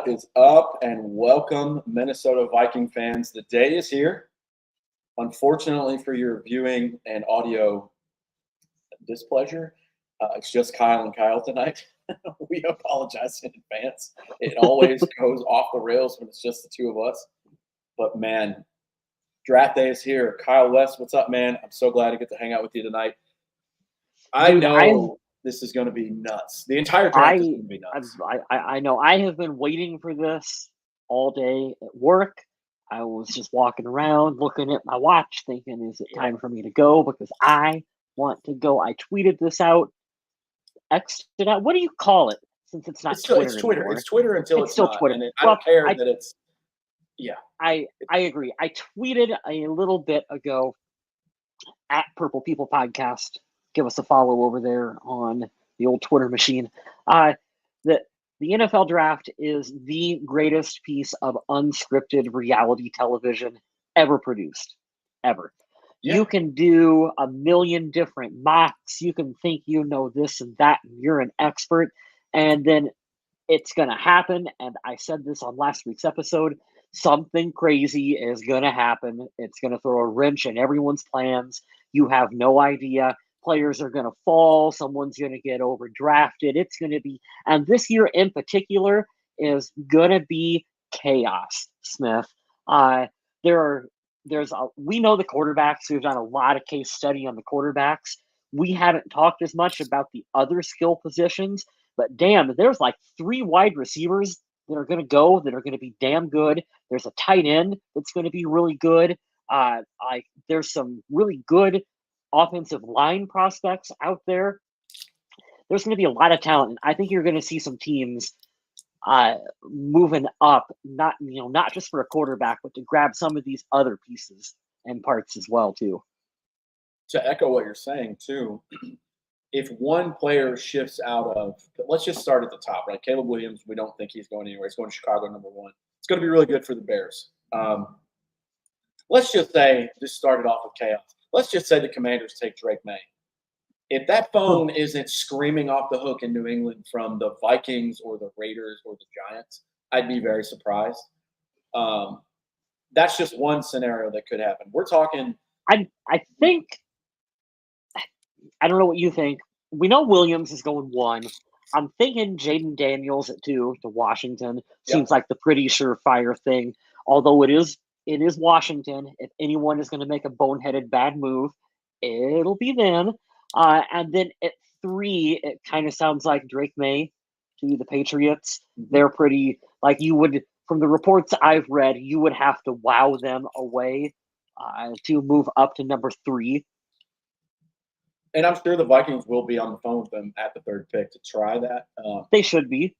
What is up, and welcome, Minnesota Viking fans. The day is here. Unfortunately for your viewing and audio displeasure, it's just Kyle and Kyle tonight. We apologize in advance. It always goes off the rails when it's just the two of us. But, man, draft day is here. Kyle West, what's up, man? I'm so glad to get to hang out with you tonight. I know this is going to be nuts. The entire draft is going to be nuts. I know. I have been waiting for this all day at work. I was just walking around looking at my watch thinking, is it time for me to go? Because I want to go. I tweeted this out. X'd it out. What do you call it? Since it's not Twitter anymore. It's Twitter until it's still not. Twitter. And I don't care that it's – yeah. I agree. I tweeted a little bit ago at Purple People Podcast. Give us a follow over there on the old Twitter machine. That the NFL draft is the greatest piece of unscripted reality television ever produced, ever. Yeah. You can do a million different mocks. You can think you know this and that, and you're an expert, and then it's going to happen. And I said this on last week's episode. Something crazy is going to happen. It's going to throw a wrench in everyone's plans. You have no idea. Players are going to fall. Someone's going to get overdrafted. It's going to be, and this year in particular is going to be chaos, Smith. We know the quarterbacks. We've done a lot of case study on the quarterbacks. We haven't talked as much about the other skill positions, but damn, there's like 3 wide receivers that are going to be damn good. There's a tight end that's going to be really good. There's some really good offensive line prospects out there. There's going to be a lot of talent, and I think you're going to see some teams moving up, not just for a quarterback, but to grab some of these other pieces and parts as well too. To echo what you're saying too, if one player shifts out of, let's just start at the top, right? Caleb Williams, we don't think he's going anywhere. He's going to Chicago, number 1. It's going to be really good for the Bears. Let's just say, just start it off with chaos. Let's just say the Commanders take Drake May. If that phone isn't screaming off the hook in New England from the Vikings or the Raiders or the Giants, I'd be very surprised. That's just one scenario that could happen. We're talking. I think. I don't know what you think. We know Williams is going 1. I'm thinking Jaden Daniels at 2 to Washington. Seems like the pretty surefire thing. Although it is Washington. If anyone is going to make a boneheaded bad move, it'll be them. And then at 3, it kind of sounds like Drake May to the Patriots. They're pretty, like you would, from the reports I've read, you would have to wow them away to move up to number 3. And I'm sure the Vikings will be on the phone with them at the 3rd pick to try that. They should be.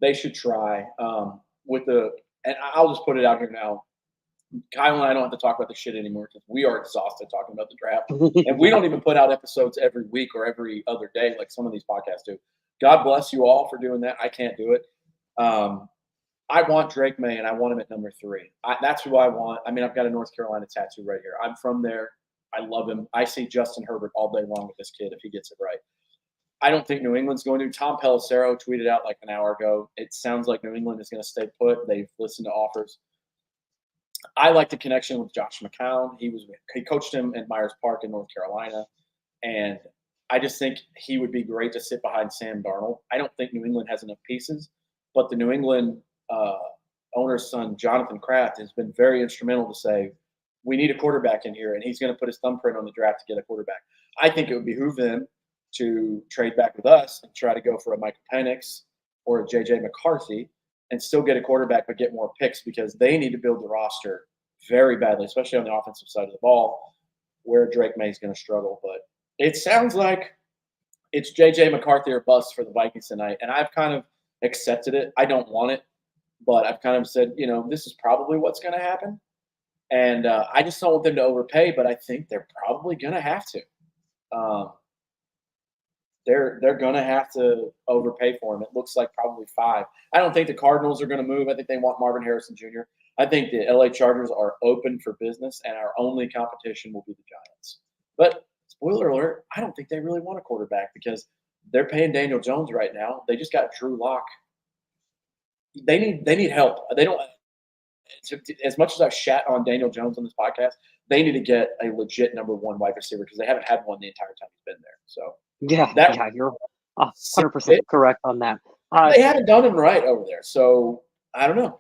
They should try and I'll just put it out here now. Kyle and I don't have to talk about this shit anymore because we are exhausted talking about the draft. And we don't even put out episodes every week or every other day like some of these podcasts do. God bless you all for doing that. I can't do it. I want Drake May, and I want him at number 3. That's who I want. I mean, I've got a North Carolina tattoo right here. I'm from there. I love him. I see Justin Herbert all day long with this kid if he gets it right. I don't think New England's going to. Tom Pelissero tweeted out like an hour ago. It sounds like New England is going to stay put. They've listened to offers. I like the connection with Josh McCown. He coached him at Myers Park in North Carolina, and I just think he would be great to sit behind Sam Darnold. I don't think New England has enough pieces, but the New England owner's son, Jonathan Kraft, has been very instrumental to say, we need a quarterback in here, and he's going to put his thumbprint on the draft to get a quarterback. I think it would behoove them to trade back with us and try to go for a Michael Penix or a J.J. McCarthy and still get a quarterback but get more picks because they need to build the roster very badly, especially on the offensive side of the ball where Drake May is going to struggle. But it sounds like it's J.J. McCarthy or bust for the Vikings tonight, and I've kind of accepted it. I don't want it, but I've kind of said, this is probably what's going to happen. And I just don't want them to overpay, but I think they're probably going to have to. They're going to have to overpay for him. It looks like probably 5. I don't think the Cardinals are going to move. I think they want Marvin Harrison Jr. I think the LA Chargers are open for business, and our only competition will be the Giants. But spoiler alert, I don't think they really want a quarterback because they're paying Daniel Jones right now. They just got Drew Lock. they need help. They don't. As much as I've shat on Daniel Jones on this podcast, they need to get a legit number one wide receiver because they haven't had one the entire time he's been there. So that you're 100% correct on that. They haven't done him right over there. So I don't know.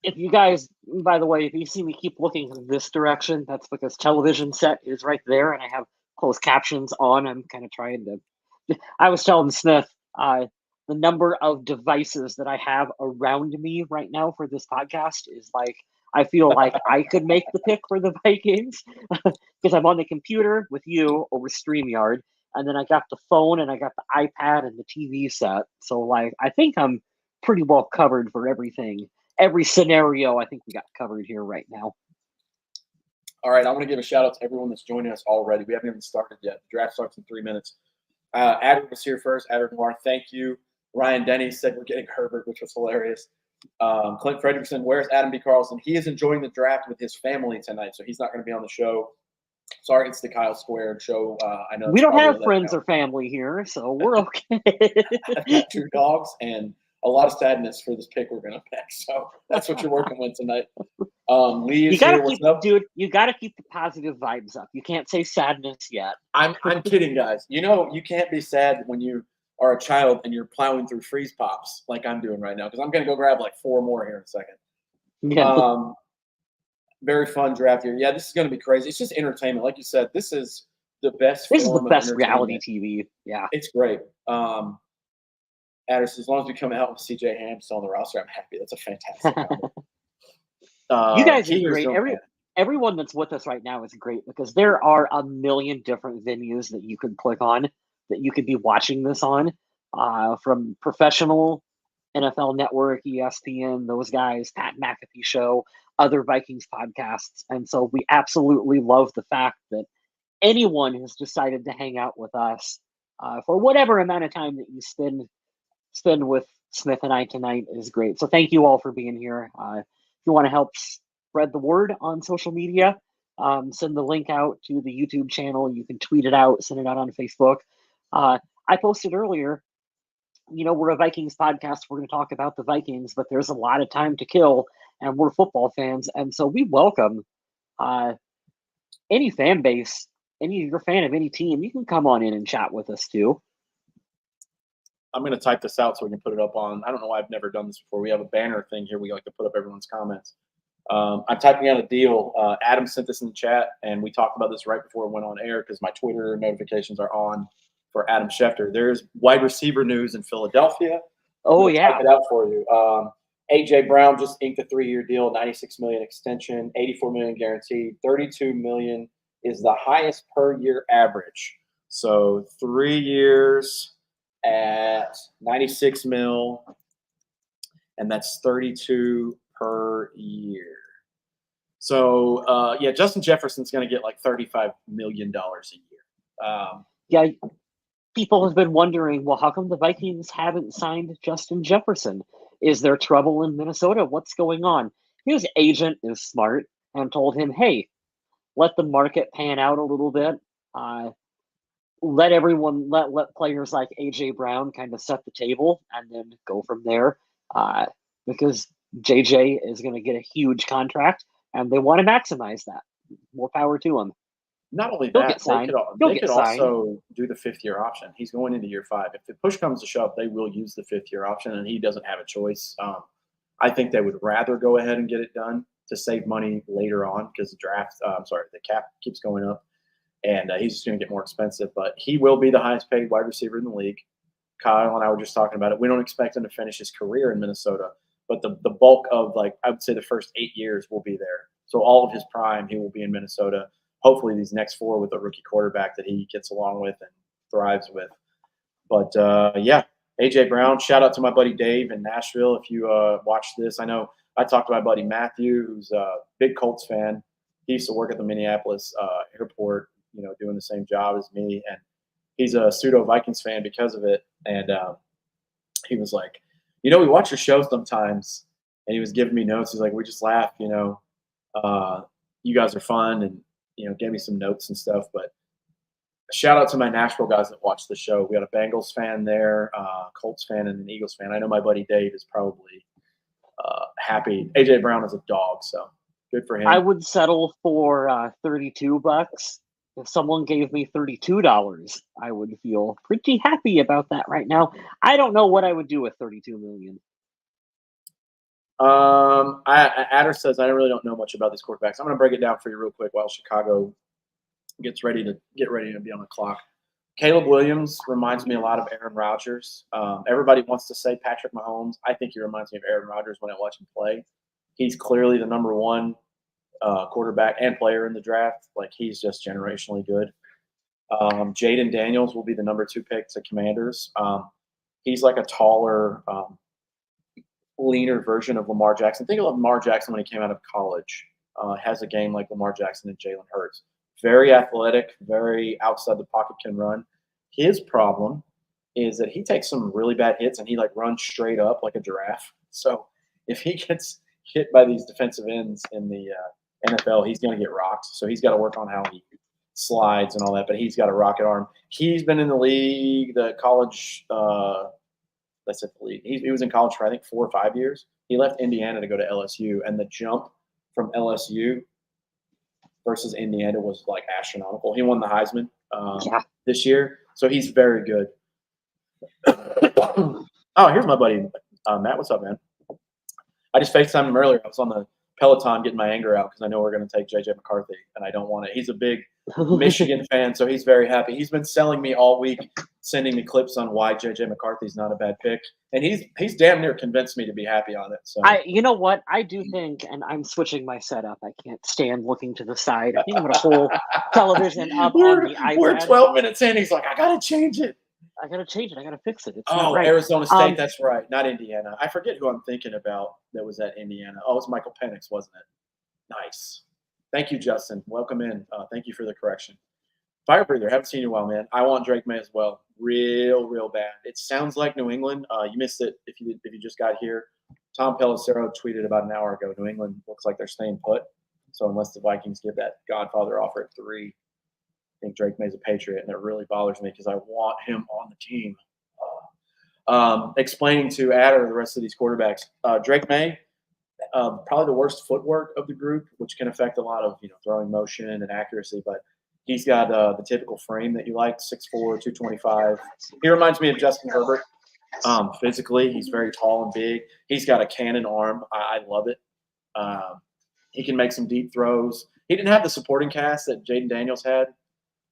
If you guys, by the way, if you see me keep looking this direction, that's because television set is right there and I have closed captions on. I'm kind of trying to. I was telling Smith the number of devices that I have around me right now for this podcast is like, I feel like I could make the pick for the Vikings because I'm on the computer with you over StreamYard. And then I got the phone and I got the iPad and the TV set. So, like, I think I'm pretty well covered for everything. Every scenario, I think we got covered here right now. All right, I want to give a shout out to everyone that's joining us already. We haven't even started yet. The draft starts in 3 minutes. Adler was here first. Adler Noir, thank you. Ryan Denny said we're getting Herbert, which was hilarious. Clint Fredrickson, where's Adam B. Carlson? He is enjoying the draft with his family tonight, so he's not going to be on the show. Sorry, it's the Kyle Square show. I know we don't have friends or family here, so we're okay. I've got 2 dogs and a lot of sadness for this pick we're going to pick. So that's what you're working with tonight. Lee is here. What's up? Dude, you got to keep the positive vibes up. You can't say sadness yet. I'm kidding, guys. You know, you can't be sad when you are a child and you're plowing through freeze pops like I'm doing right now because I'm going to go grab like 4 more here in a second. Yeah. Very fun draft here. Yeah, this is going to be crazy. It's just entertainment. Like you said, this is the best. This is the best reality TV. Yeah. It's great. Addis, as long as we come out with CJ Ham still on the roster, I'm happy. That's a fantastic you guys are great. Everyone that's with us right now is great because there are a million different venues that you could click on that you could be watching this on, from professional, NFL Network, ESPN, those guys, Pat McAfee Show, other Vikings podcasts. And so we absolutely love the fact that anyone has decided to hang out with us for whatever amount of time that you spend with Smith and I tonight is great. So thank you all for being here. If you want to help spread the word on social media, send the link out to the YouTube channel. You can tweet it out, send it out on Facebook. I posted earlier, you know, we're a Vikings podcast. We're going to talk about the Vikings, but there's a lot of time to kill, and we're football fans. And so we welcome any fan base, you're a fan of any team, you can come on in and chat with us too. I'm going to type this out so we can put it up on. I don't know why I've never done this before. We have a banner thing here. We like to put up everyone's comments. I'm typing out a deal. Adam sent this in the chat, and we talked about this right before it went on air because my Twitter notifications are on for Adam Schefter. There's wide receiver news in Philadelphia. Oh, yeah. Type it out for you. A.J. Brown just inked a 3-year deal, $96 million extension, $84 million guaranteed, $32 million is the highest per year average. So 3 years at $96 million, and that's $32 per year. So yeah, Justin Jefferson's going to get like $35 million a year. Yeah, people have been wondering, well, how come the Vikings haven't signed Justin Jefferson? Is there trouble in Minnesota? What's going on? His agent is smart and told him, hey, let the market pan out a little bit. Let players like A.J. Brown kind of set the table and then go from there, because J.J. is going to get a huge contract and they want to maximize that. More power to him. Not only that, they could also do the 5th-year option. He's going into year 5. If the push comes to shove, they will use the 5th-year option, and he doesn't have a choice. I think they would rather go ahead and get it done to save money later on because the cap keeps going up, and he's just going to get more expensive. But he will be the highest-paid wide receiver in the league. Kyle and I were just talking about it. We don't expect him to finish his career in Minnesota, but the bulk of, I would say the first 8 years will be there. So all of his prime, he will be in Minnesota. Hopefully these next 4 with a rookie quarterback that he gets along with and thrives with. But, yeah, A.J. Brown, shout out to my buddy Dave in Nashville. If you watch this, I know I talked to my buddy Matthew, who's a big Colts fan. He used to work at the Minneapolis airport, you know, doing the same job as me. And he's a pseudo Vikings fan because of it. And he was like, you know, we watch your show sometimes. And he was giving me notes. He's like, we just laugh, you know, you guys are fun. And, you know, gave me some notes and stuff. But shout out to my Nashville guys that watch the show. We got a Bengals fan there, Colts fan, and an Eagles fan. I know my buddy Dave is probably happy. AJ Brown is a dog, so good for him. I would settle for $32. If someone gave me $32, I would feel pretty happy about that right now. I don't know what I would do with 32 million. Adder says I really don't know much about these quarterbacks. I'm going to break it down for you real quick while Chicago gets ready to be on the clock. Caleb Williams reminds me a lot of Aaron Rodgers. Everybody wants to say Patrick Mahomes. I think he reminds me of Aaron Rodgers when I watch him play. He's clearly the number one quarterback and player in the draft. Like, he's just generationally good. Jaden Daniels will be the number 2 pick to Commanders. He's like a taller, leaner version of Lamar Jackson. Think of Lamar Jackson when he came out of college. Has a game like Lamar Jackson and Jalen Hurts. Very athletic, very outside the pocket, can run. His problem is that he takes some really bad hits and he like runs straight up like a giraffe. So if he gets hit by these defensive ends in the NFL, he's going to get rocked. So he's got to work on how he slides and all that, but he's got a rocket arm. He's been in the league, the college, let's say the league. He was in college for, I think, 4 or 5 years. He left Indiana to go to LSU, and the jump from LSU versus Indiana was like astronomical. He won the Heisman this year, so he's very good. Oh, here's my buddy Matt. What's up, man? I just FaceTimed him earlier. I was on the Peloton getting my anger out because I know we're going to take JJ McCarthy, and I don't want it. He's a big Michigan fan, so he's very happy. He's been selling me all week, sending me clips on why JJ McCarthy's not a bad pick, and he's damn near convinced me to be happy on it. So you know what? I do think, and I'm switching my setup. I can't stand looking to the side. I think I'm going to pull television up on the iPad. We're 12 minutes in. He's like, I got to change it. I got to change it. I got to fix it. It's not right. Arizona State. That's right. Not Indiana. I forget who I'm thinking about that was at Indiana. Oh, it was Michael Penix, wasn't it? Nice. Thank you, Justin. Welcome in. Thank you for the correction. Fire breather. Haven't seen you in a while, man. I want Drake May as well. Real bad. It sounds like New England. You missed it if you just got here. Tom Pelissero tweeted about an hour ago. New England looks like they're staying put. So unless the Vikings give that Godfather offer at 3, I think Drake May's a Patriot, and it really bothers me because I want him on the team. Explaining to Adder the rest of these quarterbacks, Drake May, probably the worst footwork of the group, which can affect a lot of throwing motion and accuracy. But he's got the typical frame that you like, 6'4", 225. He reminds me of Justin Herbert. Physically, he's very tall and big. He's got a cannon arm. I love it. He can make some deep throws. He didn't have the supporting cast that Jaden Daniels had.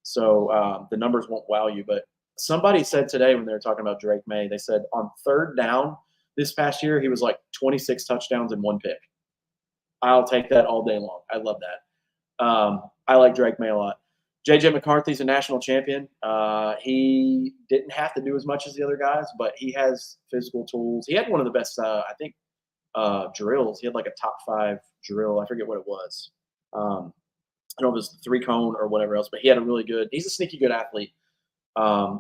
So the numbers won't wow you. But somebody said today when they were talking about Drake May, they said on 3rd down this past year, he was like 26 touchdowns and 1 pick. I'll take that all day long. I love that. I like Drake May a lot. J.J. McCarthy's a national champion. He didn't have to do as much as the other guys, but he has physical tools. He had one of the best, I think, drills. He had like a top 5 drill. I forget what it was. I don't know if it was the 3-cone or whatever else, but he had a really good – he's a sneaky good athlete.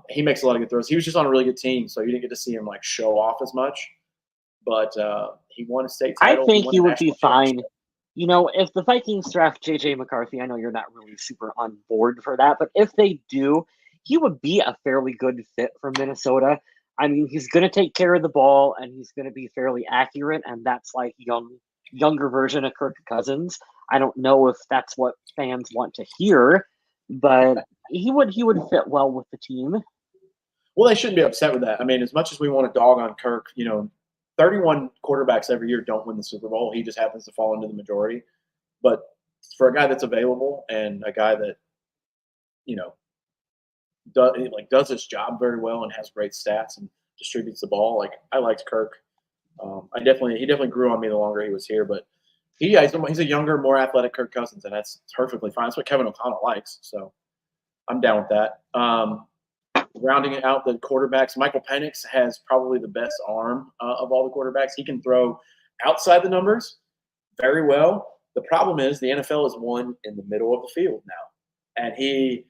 He makes a lot of good throws. He was just on a really good team, so you didn't get to see him like show off as much. But he won a state title. I think he would be fine. If the Vikings draft J.J. McCarthy, I know you're not really super on board for that, but if they do, he would be a fairly good fit for Minnesota. I mean, he's going to take care of the ball, and he's going to be fairly accurate, and that's like younger version of Kirk Cousins. I don't know if that's what fans want to hear, but he would fit well with the team. Well, they shouldn't be upset with that. I mean, as much as we want to dog on Kirk, 31 quarterbacks every year don't win the Super Bowl. He just happens to fall into the majority. But for a guy that's available and a guy that, does his job very well and has great stats and distributes the ball, I liked Kirk. He definitely grew on me the longer he was here, but he's a younger, more athletic Kirk Cousins, and that's perfectly fine. That's what Kevin O'Connell likes, so I'm down with that. Rounding out the quarterbacks, Michael Penix has probably the best arm of all the quarterbacks. He can throw outside the numbers very well. The problem is the NFL is one in the middle of the field now, and he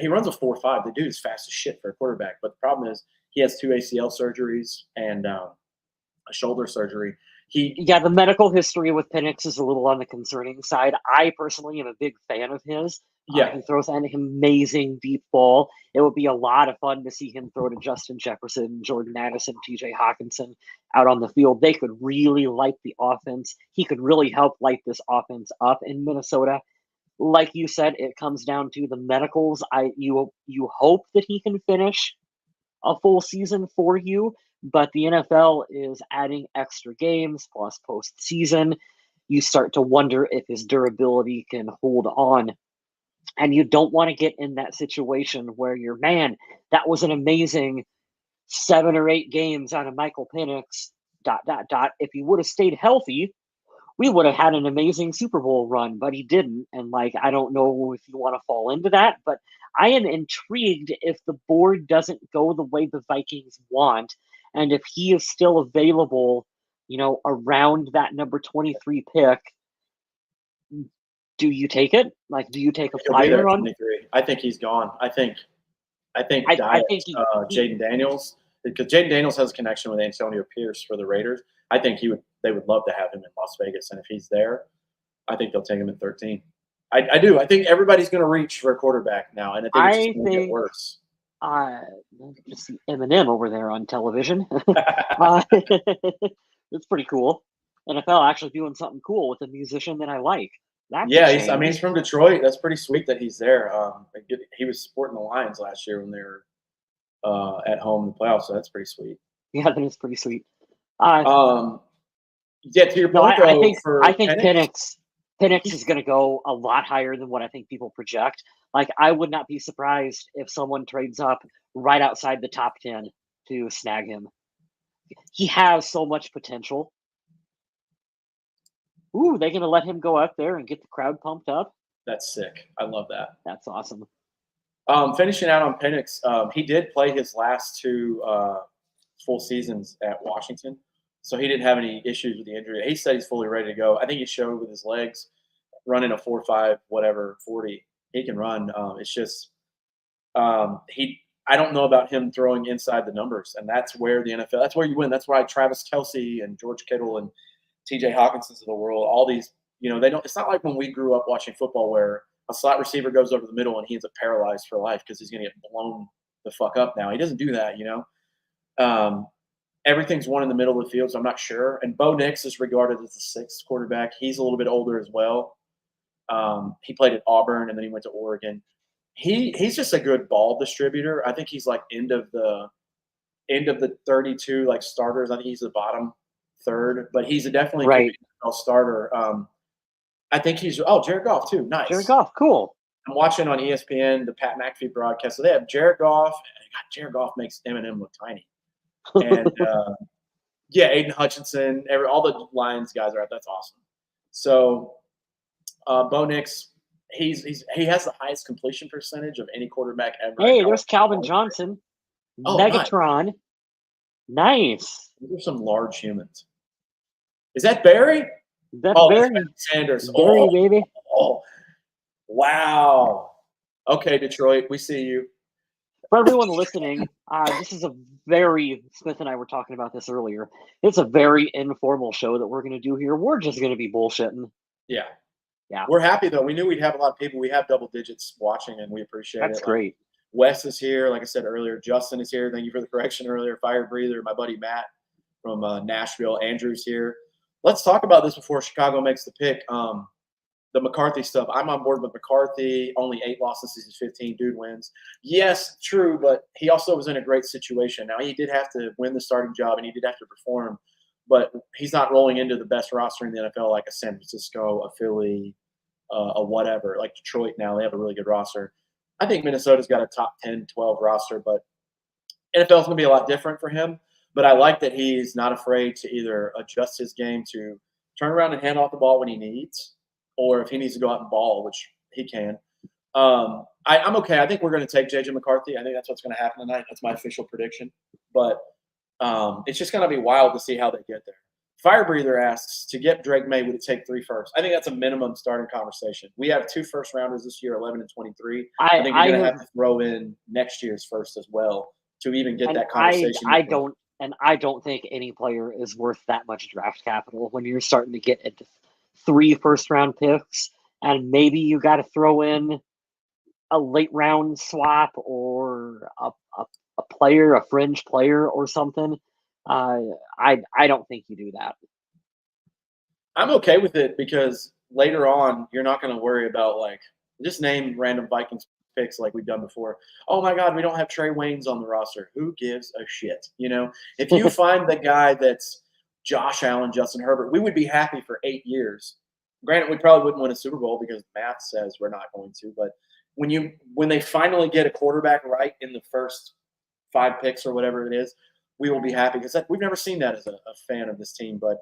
runs a 4.5. The dude is fast as shit for a quarterback, but the problem is he has 2 ACL surgeries and a shoulder surgery. Yeah, the medical history with Penix is a little on the concerning side. I personally am a big fan of his. Yeah. He throws an amazing deep ball. It would be a lot of fun to see him throw to Justin Jefferson, Jordan Addison, TJ Hawkinson out on the field. They could really light the offense. He could really help light this offense up in Minnesota. Like you said, it comes down to the medicals. You hope that he can finish a full season for you, but the NFL is adding extra games plus postseason. You start to wonder if his durability can hold on. And you don't want to get in that situation where you're, man, that was an amazing 7 or 8 games out of Michael Penix, ... If he would have stayed healthy, we would have had an amazing Super Bowl run, but he didn't. And I don't know if you want to fall into that, but I am intrigued if the board doesn't go the way the Vikings want. And if he is still available, around that number 23 pick, do you take it? Do you take a flyer on? 23. I think he's gone. I think Jaden Daniels, because Jaden Daniels has a connection with Antonio Pierce for the Raiders. I think they would love to have him in Las Vegas, and if he's there, I think they'll take him at 13. I do. I think everybody's going to reach for a quarterback now, and I think it's just going to get worse. Just see Eminem over there on television. It's pretty cool. NFL actually doing something cool with a musician that I like. He's from Detroit. That's pretty sweet that he's there. He was supporting the Lions last year when they were at home in the playoffs, so that's pretty sweet. Yeah, that is pretty sweet. To your point, I think Penix is going to go a lot higher than what I think people project. I would not be surprised if someone trades up right outside the top 10 to snag him. He has so much potential. Ooh, they're going to let him go up there and get the crowd pumped up? That's sick. I love that. That's awesome. Finishing out on Penix, he did play his last 2 full seasons at Washington, so he didn't have any issues with the injury. He said he's fully ready to go. I think he showed with his legs, running a 4.5, 40. He can run. It's just I don't know about him throwing inside the numbers, and that's where the NFL. That's where you win. That's why Travis Kelce and George Kittle and TJ Hawkinsons of the world, all these, they don't. It's not like when we grew up watching football where a slot receiver goes over the middle and he ends up paralyzed for life because he's going to get blown the fuck up now. He doesn't do that, Everything's won in the middle of the field, so I'm not sure. And Bo Nix is regarded as the 6th quarterback. He's a little bit older as well. He played at Auburn and then he went to Oregon. He's just a good ball distributor. I think he's end of the 32 starters. I think he's the bottom 3rd, but he's definitely a good starter. I think he's Jared Goff too. Nice. Jared Goff, cool. I'm watching on ESPN the Pat McAfee broadcast. So they have Jared Goff. Jared Goff makes Eminem look tiny. And Aiden Hutchinson, all the Lions guys are out. That's awesome. So Bo Nix, he has the highest completion percentage of any quarterback ever. Hey, there's Calvin Johnson. Megatron. Nice. These are some large humans. Is that Barry? That's Barry Sanders. Barry, baby. Oh, wow. Okay, Detroit, we see you. For everyone listening, this is Smith and I were talking about this earlier. It's a very informal show that we're going to do here. We're just going to be bullshitting. Yeah. Yeah. We're happy, though. We knew we'd have a lot of people. We have double digits watching, and we appreciate it. That's great. Wes is here. Like I said earlier, Justin is here. Thank you for the correction earlier. Fire Breather, my buddy Matt from Nashville. Andrew's here. Let's talk about this before Chicago makes the pick. The McCarthy stuff. I'm on board with McCarthy. Only 8 losses since he's 15. Dude wins. Yes, true, but he also was in a great situation. Now, he did have to win the starting job, and he did have to perform, but he's not rolling into the best roster in the NFL like a San Francisco, a Philly, a whatever. Like Detroit now, they have a really good roster. I think Minnesota's got a top 10, 12 roster, but NFL's going to be a lot different for him. But I like that he's not afraid to either adjust his game to turn around and hand off the ball when he needs, or if he needs to go out and ball, which he can. I'm okay. I think we're going to take J.J. McCarthy. I think that's what's going to happen tonight. That's my official prediction. But it's just going to be wild to see how they get there. Fire Breather asks, to get Drake May, would it take 3 firsts? I think that's a minimum starting conversation. We have 2 first-rounders this year, 11 and 23. I think we're going to have to throw in next year's first as well to even get that conversation. And I don't think any player is worth that much draft capital when you're starting to get into 3 first-round picks, and maybe you got to throw in a late round swap or a player, a fringe player or something. I don't think you do that. I'm okay with it because later on, you're not going to worry about like just name random Vikings picks like we've done before. Oh my God, we don't have Trey Waynes on the roster. Who gives a shit? You know, if you find the guy that's Josh Allen, Justin Herbert, we would be happy for 8 years. Granted, we probably wouldn't win a Super Bowl because math says we're not going to. But when they finally get a quarterback right in the first 5 picks or whatever it is, we will be happy because we've never seen that as a fan of this team. But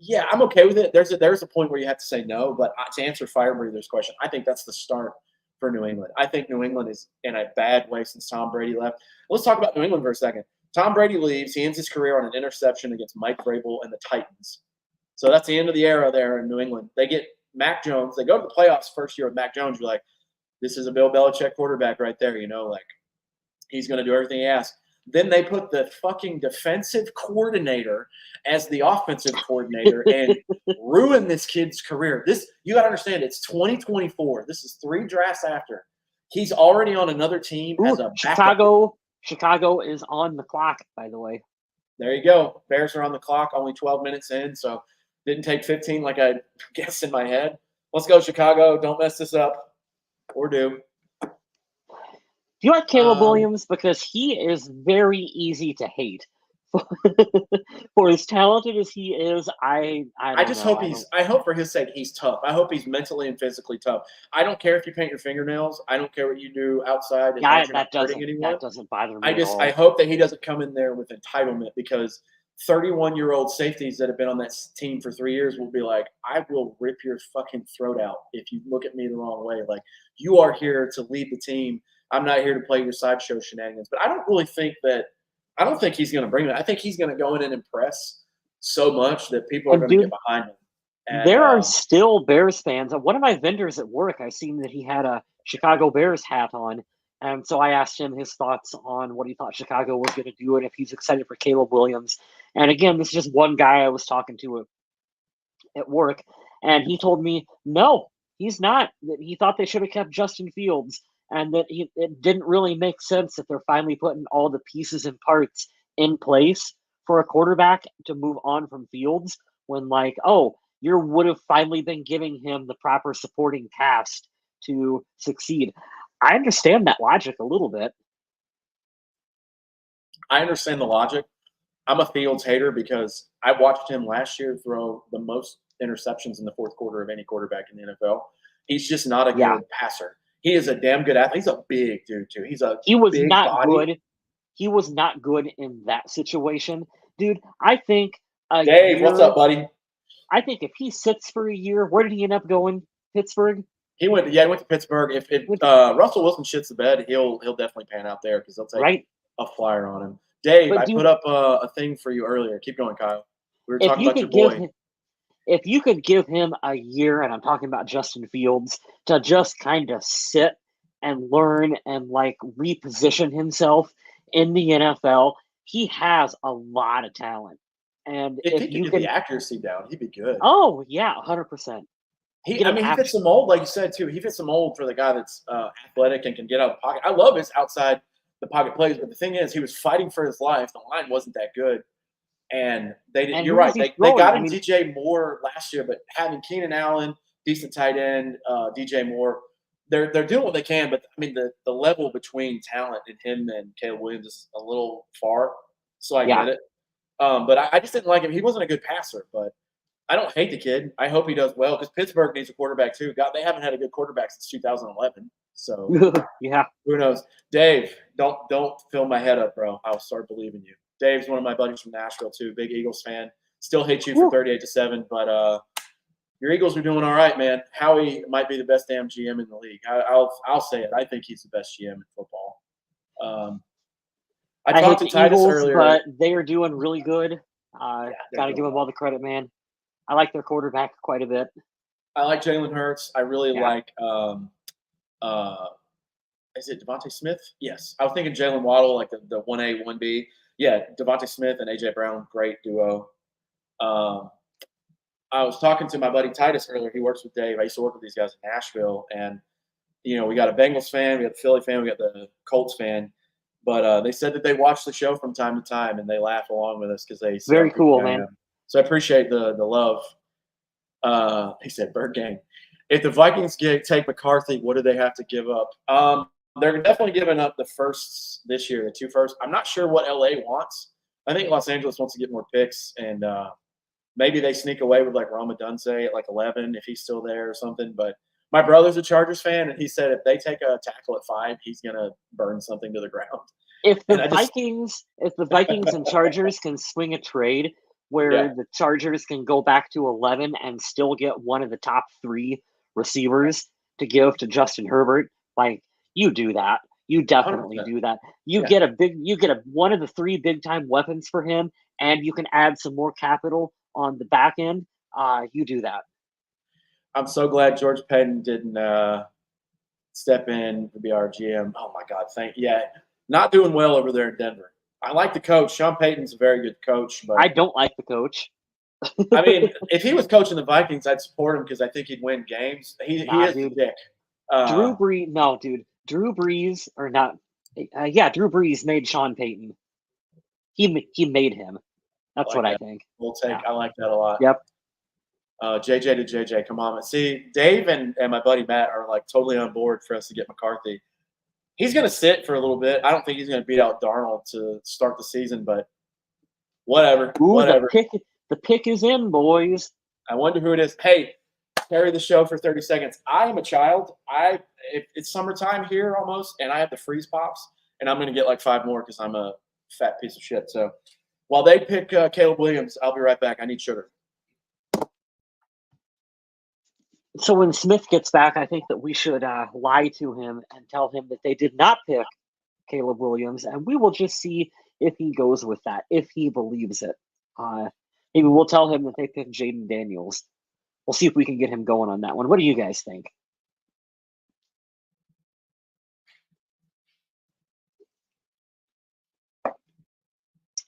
yeah, I'm okay with it. There's a point where you have to say no, but to answer Fire Breather's question, I think that's the start for New England. I think New England is in a bad way since Tom Brady left. Let's talk about New England for a second. Tom Brady leaves. He ends his career on an interception against Mike Vrabel and the Titans. So that's the end of the era there in New England. They get Mac Jones. They go to the playoffs first year with Mac Jones. You're like, this is a Bill Belichick quarterback right there. You know, like he's going to do everything he asks. Then they put the fucking defensive coordinator as the offensive coordinator and ruin this kid's career. You got to understand, it's 2024. This is 3 drafts after. He's already on another team as a backup. Chicago is on the clock, by the way. There you go. Bears are on the clock, only 12 minutes in, so didn't take 15 like I guessed in my head. Let's go, Chicago. Don't mess this up. Or do. Do you like Caleb Williams? Because he is very easy to hate. For as talented as he is, I hope for his sake he's tough. I hope he's mentally and physically tough. I don't care if you paint your fingernails. I don't care what you do outside. That doesn't bother me. I hope that he doesn't come in there with entitlement because 31-year-old safeties that have been on that team for 3 years will be like, I will rip your fucking throat out if you look at me the wrong way. Like, you are here to lead the team. I'm not here to play your sideshow shenanigans. But I don't think he's going to bring it. I think he's going to go in and impress so much that people are going to get behind him. And, there are still Bears fans. One of my vendors at work, I seen that he had a Chicago Bears hat on. And so I asked him his thoughts on what he thought Chicago was going to do and if he's excited for Caleb Williams. And again, this is just one guy I was talking to at work. And he told me, no, he's not. That he thought they should have kept Justin Fields. And that it didn't really make sense that they're finally putting all the pieces and parts in place for a quarterback to move on from Fields when, like, you would have finally been giving him the proper supporting cast to succeed. I understand that logic a little bit. I understand the logic. I'm a Fields hater because I watched him last year throw the most interceptions in the fourth quarter of any quarterback in the NFL. He's just not a good passer. He is a damn good athlete. He's a big dude too. He was not good. He was not good in that situation, dude. I think Dave, what's up, buddy? I think if he sits for a year, where did he end up going? Pittsburgh. He went to Pittsburgh. If Russell Wilson shits the bed, he'll definitely pan out there because they'll take a flyer on him. Dave, I put up a thing for you earlier. Keep going, Kyle. We were talking about your boy. If you could give him a year, and I'm talking about Justin Fields, to just kind of sit and learn and like reposition himself in the NFL, he has a lot of talent. And if he could get the accuracy down, he'd be good. Oh yeah, 100%. He fits the mold, like you said too. He fits the mold for the guy that's athletic and can get out of the pocket. I love his outside the pocket plays, but the thing is, he was fighting for his life. The line wasn't that good. And they did. You're right. They got him DJ Moore last year, but having Keenan Allen, decent tight end, DJ Moore, they're doing what they can. But I mean, the level between talent in him and Caleb Williams is a little far. So I get it. But I just didn't like him. He wasn't a good passer, but I don't hate the kid. I hope he does well because Pittsburgh needs a quarterback too. God, they haven't had a good quarterback since 2011. So yeah, who knows? Dave, don't fill my head up, bro. I'll start believing you. Dave's one of my buddies from Nashville too, big Eagles fan. Still hate you for 38-7, but your Eagles are doing all right, man. Howie might be the best damn GM in the league. I'll say it. I think he's the best GM in football. I talked to Titus Eagles, earlier, but they are doing really good. Got to give them all the credit, man. I like their quarterback quite a bit. I like Jalen Hurts. I really like. Is it Devontae Smith? Yes, I was thinking Jalen Waddle, like the 1A, 1B. Yeah, Devontae Smith and AJ Brown, great duo. Um, I was talking to my buddy Titus earlier. He works with Dave. I used to work with these guys in Nashville, and we got a Bengals fan, we got the Philly fan, we got the Colts fan. But they said that they watch the show from time to time and they laugh along with us because they see Very how cool, goofy I man. am. So I appreciate the love. He said, "Bird Gang. If the Vikings take McCarthy, what do they have to give up?" They're definitely giving up the firsts this year, the 2 firsts. I'm not sure what LA wants. I think Los Angeles wants to get more picks, and maybe they sneak away with like Roma Dunze at like 11 if he's still there or something. But my brother's a Chargers fan, and he said if they take a tackle at 5, he's gonna burn something to the ground. If the And Vikings and Chargers can swing a trade where the Chargers can go back to 11 and still get one of the top 3 receivers to give to Justin Herbert, like, you do that. You definitely 100%. do that. You get one of the 3 big time weapons for him, and you can add some more capital on the back end. You do that. I'm so glad George Payton didn't step in to be our GM. Oh my God, not doing well over there in Denver. I like the coach. Sean Payton's a very good coach, but I don't like the coach. I mean, if he was coaching the Vikings, I'd support him because I think he'd win games. He is dude. the dick. Drew Brees or not? Drew Brees made Sean Payton. He made him. That's like what that. I think. We'll take. Yeah. I like that a lot. Yep. JJ to JJ, come on. See, Dave and my buddy Matt are like totally on board for us to get McCarthy. He's going to sit for a little bit. I don't think he's going to beat out Darnold to start the season, but whatever. Whatever. The pick is in, boys. I wonder who it is. Hey, carry the show for 30 seconds. I am a child. It's summertime here almost, and I have the freeze pops, and I'm going to get like 5 more because I'm a fat piece of shit. So while they pick Caleb Williams, I'll be right back. I need sugar. So when Smith gets back, I think that we should lie to him and tell him that they did not pick Caleb Williams, and we will just see if he goes with that, if he believes it. Maybe we'll tell him that they picked Jaden Daniels. We'll see if we can get him going on that one. What do you guys think?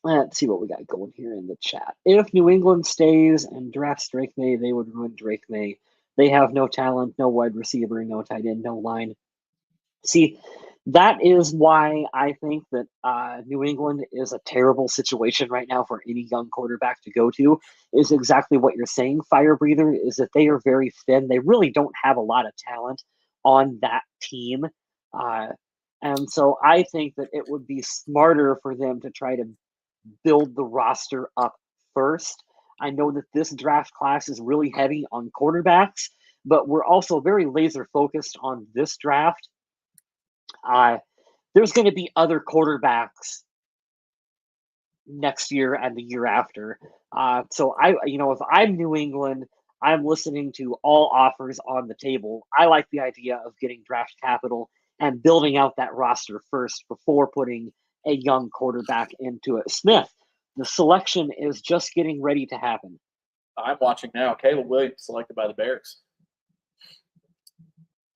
Let's see what we got going here in the chat. If New England stays and drafts Drake May, they would ruin Drake May. They have no talent, no wide receiver, no tight end, no line. See, that is why I think that New England is a terrible situation right now for any young quarterback to go to, is exactly what you're saying, Fire Breather, is that they are very thin. They really don't have a lot of talent on that team. And so I think that it would be smarter for them to try to build the roster up first. I know that this draft class is really heavy on quarterbacks, but we're also very laser focused on this draft. There's going to be other quarterbacks next year and the year after. So if I'm New England, I'm listening to all offers on the table. I like the idea of getting draft capital and building out that roster first before putting a young quarterback into it. Smith, the selection is just getting ready to happen. I'm watching now. Caleb Williams selected by the Bears.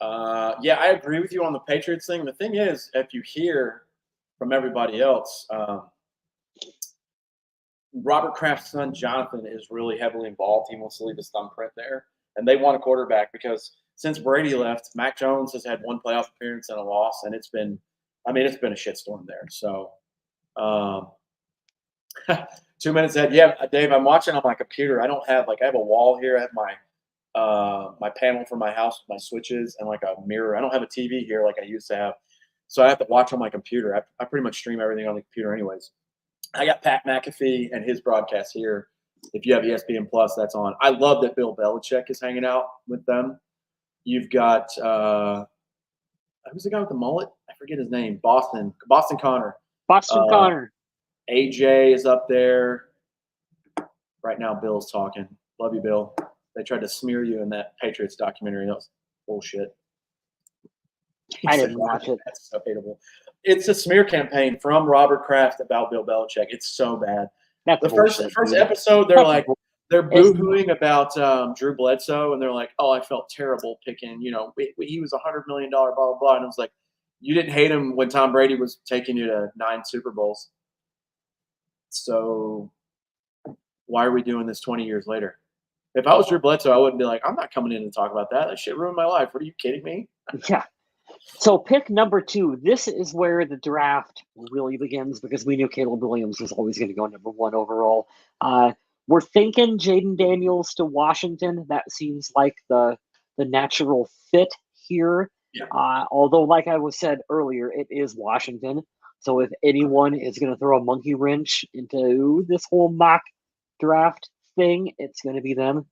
I agree with you on the Patriots thing. The thing is, if you hear from everybody else, Robert Kraft's son, Jonathan, is really heavily involved. He wants to leave his thumbprint there. And they want a quarterback because since Brady left, Mac Jones has had 1 playoff appearance and a loss, and it's been a shitstorm there. So 2 minutes ahead. Yeah, Dave, I'm watching on my computer. I have a wall here. I have my panel for my house with my switches and like a mirror. I don't have a TV here like I used to have. So I have to watch on my computer. I pretty much stream everything on the computer anyways. I got Pat McAfee and his broadcast here. If you have ESPN Plus, that's on. I love that Bill Belichick is hanging out with them. You've got who's the guy with the mullet? I forget his name. Boston Connor. Connor. AJ is up there. Right now, Bill's talking. Love you, Bill. They tried to smear you in that Patriots documentary. That was bullshit. I didn't watch it. That's so hateable. It's a smear campaign from Robert Kraft about Bill Belichick. It's so bad. That's the bullshit, first dude. episode, they're boo-hooing about Drew Bledsoe, and they're like, "Oh, I felt terrible picking. He was $100 million, blah blah blah." And I was like, "You didn't hate him when Tom Brady was taking you to 9 Super Bowls." So why are we doing this 20 years later? If I was Drew Bledsoe, I wouldn't be like, I'm not coming in to talk about that. That shit ruined my life. What are you kidding me? Yeah. So pick number 2. This is where the draft really begins because we knew Caleb Williams was always going to go number 1 overall. We're thinking Jaden Daniels to Washington. That seems like the natural fit here. Yeah. Although, like I was said earlier, it is Washington. So if anyone is going to throw a monkey wrench into this whole mock draft thing, it's going to be them.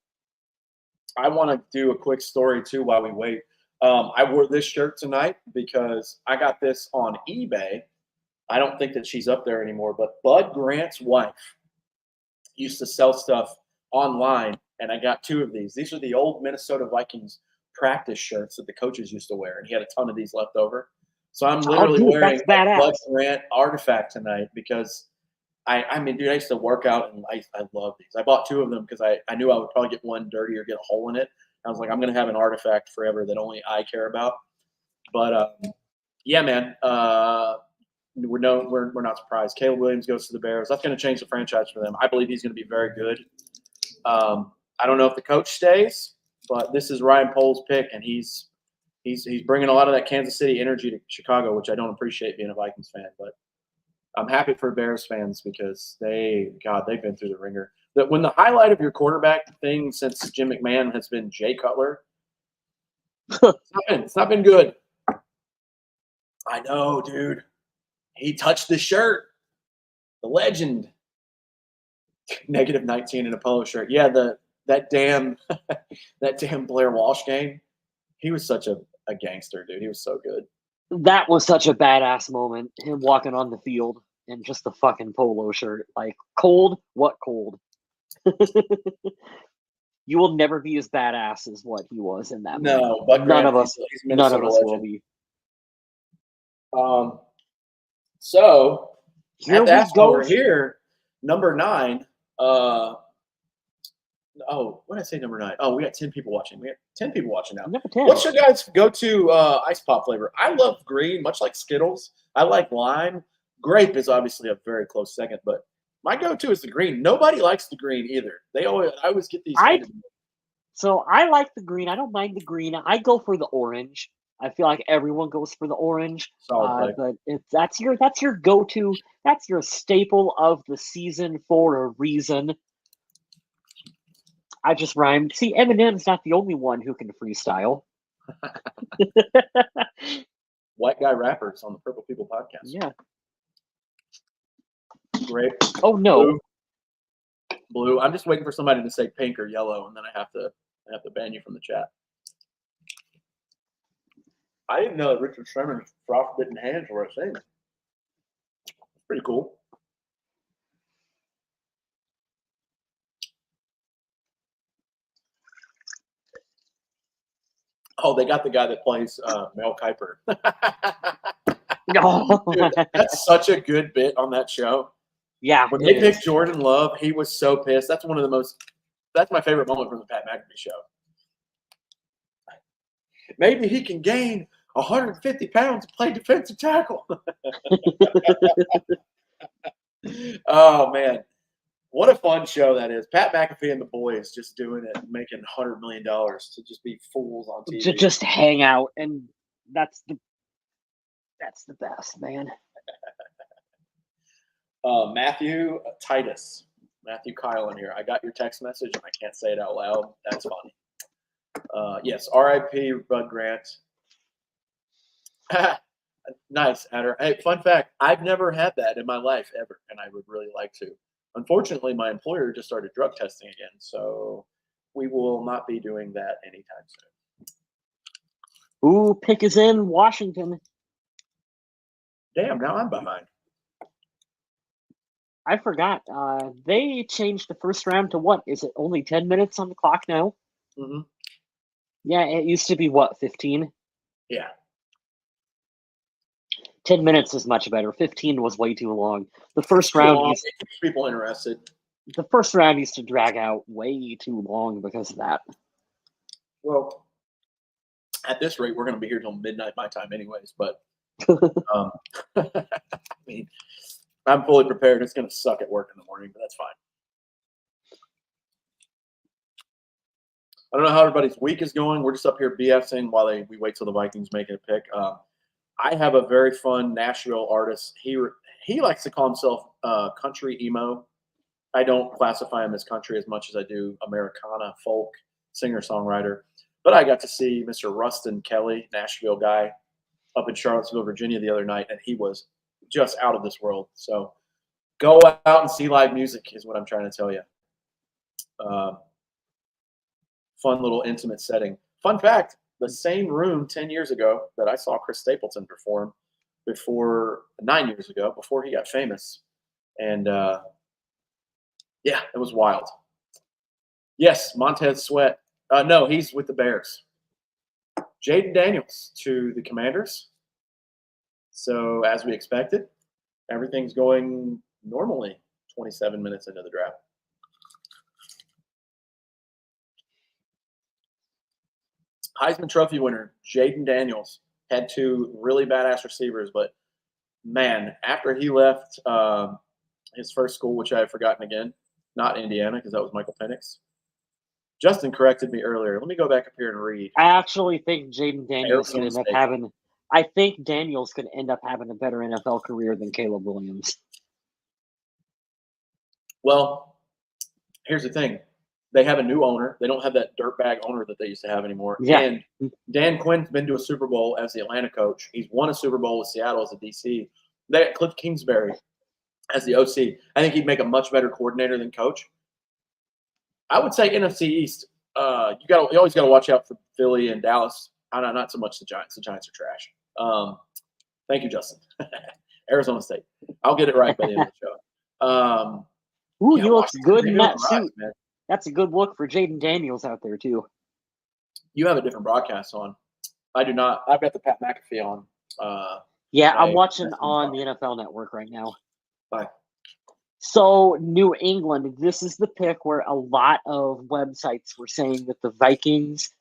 I want to do a quick story too while we wait. I wore this shirt tonight because I got this on eBay. I don't think that she's up there anymore, but Bud Grant's wife used to sell stuff online, and I got 2 of these. These are the old Minnesota Vikings practice shirts that the coaches used to wear, and he had a ton of these left over. So I'm literally wearing a Bud Grant artifact tonight because I mean, dude, I used to work out and I love these. I bought 2 of them because I knew I would probably get one dirty or get a hole in it. I was like, I'm going to have an artifact forever that only I care about. But yeah, man, we're not surprised. Caleb Williams goes to the Bears. That's going to change the franchise for them. I believe he's going to be very good. I don't know if the coach stays, but this is Ryan Poles' pick, and he's bringing a lot of that Kansas City energy to Chicago, which I don't appreciate being a Vikings fan, but I'm happy for Bears fans because they've been through the ringer. That when the highlight of your quarterback thing since Jim McMahon has been Jay Cutler, it's not been good. I know, dude. He touched the shirt. The legend. -19 in a polo shirt. Yeah, that damn Blair Walsh game. He was such a gangster, dude. He was so good. That was such a badass moment. Him walking on the field in just the fucking polo shirt. Like, cold? What cold? You will never be as badass as what he was in that moment. No, but none of us will be. So here that's we go. over here. Number 9. Oh, what did I say? Number 9. Oh, we got 10 people watching. We got 10 people watching now. Number 10. What's your guys' go-to ice pop flavor? I love green, much like Skittles. I like lime. Grape is obviously a very close second, but my go-to is the green. Nobody likes the green either. I always get these. So I like the green. I don't mind the green. I go for the orange. I feel like everyone goes for the orange. But if that's your go-to, that's your staple of the season for a reason. I just rhymed. See, Eminem's not the only one who can freestyle. White guy rappers on the Purple People podcast. Yeah. Grape. Oh no. Blue. I'm just waiting for somebody to say pink or yellow, and then I have to ban you from the chat. I didn't know that Richard Sherman's frostbitten hands were a thing. Pretty cool. Oh, they got the guy that plays Mel Kiper. No. Dude, that's such a good bit on that show. Yeah. When they picked Jordan Love, he was so pissed. That's my favorite moment from the Pat McAfee show. Maybe he can gain 150 pounds and play defensive tackle. Oh, man. What a fun show that is. Pat McAfee and the boys just doing it, making $100 million to just be fools on TV. To just hang out, and that's the best, man. Matthew Titus. Matthew Kyle in here. I got your text message, and I can't say it out loud. That's funny. Yes, R.I.P. Bud Grant. Nice, Adder. Hey, fun fact, I've never had that in my life ever, and I would really like to. Unfortunately, my employer just started drug testing again, so we will not be doing that anytime soon. Ooh, pick is in Washington. Damn, now I'm behind. I forgot. They changed the first round to what? Is it only 10 minutes on the clock now? Mm-hmm. Yeah, it used to be what, 15? Yeah. 10 minutes is much better. 15 was way too long. The first round it keeps people interested. The first round used to drag out way too long because of that. Well, at this rate, we're going to be here till midnight my time anyways. But I mean, I'm fully prepared. It's going to suck at work in the morning, but that's fine. I don't know how everybody's week is going. We're just up here BSing while we wait till the Vikings make a pick. I have a very fun Nashville artist. He likes to call himself country emo. I don't classify him as country as much as I do Americana, folk, singer-songwriter. But I got to see Mr. Rustin Kelly, Nashville guy, up in Charlottesville, Virginia the other night, and he was just out of this world. So go out and see live music is what I'm trying to tell you. Fun little intimate setting. Fun fact, the same room 10 years ago that I saw Chris Stapleton perform 9 years ago, before he got famous. And yeah, it was wild. Yes, Montez Sweat. No, he's with the Bears. Jaden Daniels to the Commanders. So as we expected, everything's going normally 27 minutes into the draft. Heisman Trophy winner, Jaden Daniels, had 2 really badass receivers, but man, after he left his first school, which I have forgotten again, not Indiana, because that was Michael Penix. Justin corrected me earlier. Let me go back up here and read. I actually think Jaden Daniels could end up having. I think Daniels could end up having a better NFL career than Caleb Williams. Well, here's the thing. They have a new owner. They don't have that dirtbag owner that they used to have anymore. Yeah. And Dan Quinn's been to a Super Bowl as the Atlanta coach. He's won a Super Bowl with Seattle as a DC. They got Cliff Kingsbury as the OC. I think he'd make a much better coordinator than coach. I would say NFC East. You always got to watch out for Philly and Dallas. Not so much the Giants. The Giants are trash. Thank you, Justin. Arizona State. I'll get it right by the end of the show. He looks good in that suit. Man. That's a good look for Jaden Daniels out there, too. You have a different broadcast on. I do not. I've got the Pat McAfee on. I'm watching on the NFL Network right now. Bye. So, New England, this is the pick where a lot of websites were saying that the Vikings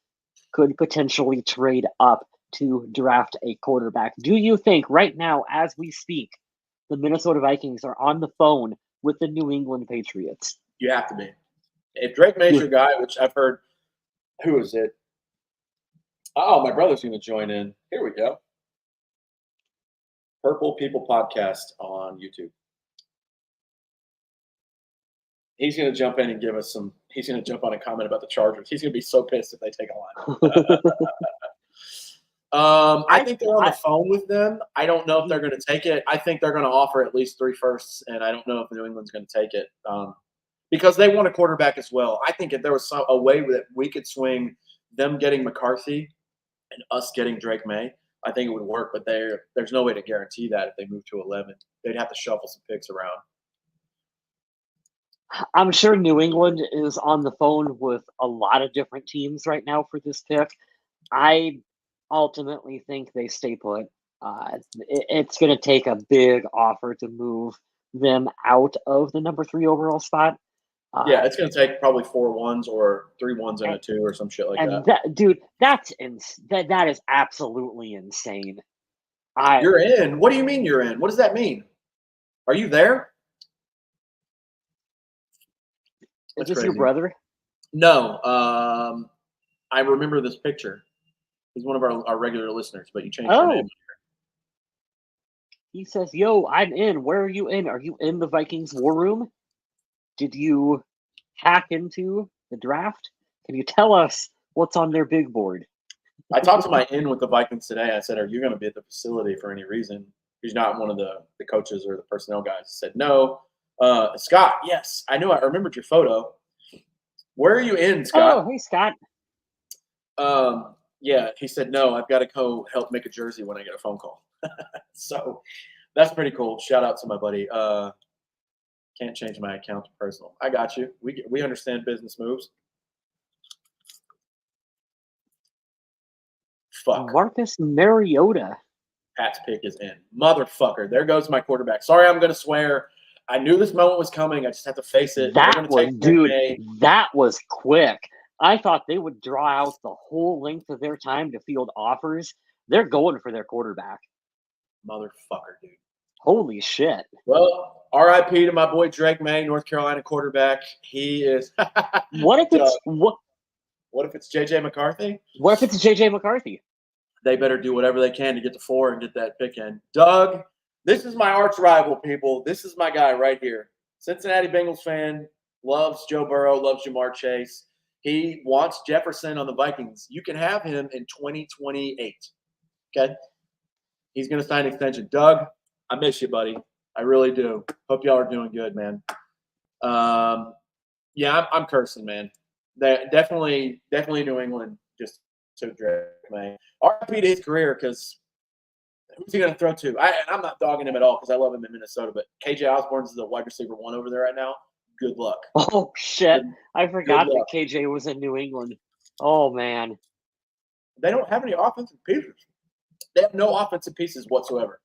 could potentially trade up to draft a quarterback. Do you think right now, as we speak, the Minnesota Vikings are on the phone with the New England Patriots? You have to be. If Drake May's your guy, which I've heard, who is it? Oh, my brother's going to join in. Here we go. Purple People Podcast on YouTube. He's going to jump in and give us some. He's going to jump on a comment about the Chargers. He's going to be so pissed if they take a line. I think they're on the phone with them. I don't know if they're going to take it. I think they're going to offer at least 3 firsts, and I don't know if New England's going to take it because they want a quarterback as well. I think if there was a way that we could swing them getting McCarthy and us getting Drake May, I think it would work. But there's no way to guarantee that if they move to 11. They'd have to shuffle some picks around. I'm sure New England is on the phone with a lot of different teams right now for this pick. I ultimately think they stay put. It's going to take a big offer to move them out of the number 3 overall spot. Yeah, it's going to take probably 4 1s or 3 1s and a 2 or some shit like that. Dude, that is absolutely insane. You're in? What do you mean you're in? What does that mean? Are you there? Is this your brother? No. I remember this picture. He's one of our regular listeners, but you changed your name. He says, yo, I'm in. Where are you in? Are you in the Vikings war room? Did you hack into the draft? Can you tell us what's on their big board? I talked to my in with the Vikings today. I said, are you going to be at the facility for any reason? He's not one of the coaches or the personnel guys. He said, no. Scott, yes. I remembered your photo. Where are you in, Scott? Oh, hey, Scott. Yeah, he said, no, I've got to go help make a jersey when I get a phone call. So that's pretty cool. Shout out to my buddy. Can't change my account to personal. I got you. We understand business moves. Fuck. Marcus Mariota. Pat's pick is in. Motherfucker. There goes my quarterback. Sorry, I'm going to swear. I knew this moment was coming. I just had to face it. That was quick. I thought they would draw out the whole length of their time to field offers. They're going for their quarterback. Motherfucker, dude. Holy shit! Well, R.I.P. to my boy Drake May, North Carolina quarterback. He is. What if it's what? What if it's J.J. McCarthy? What if it's J.J. McCarthy? They better do whatever they can to get to 4 and get that pick in. Doug, this is my arch rival, people. This is my guy right here. Cincinnati Bengals fan, loves Joe Burrow, loves Jamar Chase. He wants Jefferson on the Vikings. You can have him in 2028. Okay? He's going to sign an extension. Doug, I miss you, buddy. I really do. Hope y'all are doing good, man. Yeah, I'm cursing, man. Definitely New England just took Drake May. RIP to his career because who's he going to throw to? I'm not dogging him at all because I love him in Minnesota, but KJ Osborne's the wide receiver 1 over there right now. Good luck. Oh, shit. I forgot that KJ was in New England. Oh, man. They don't have any offensive pieces. They have no offensive pieces whatsoever.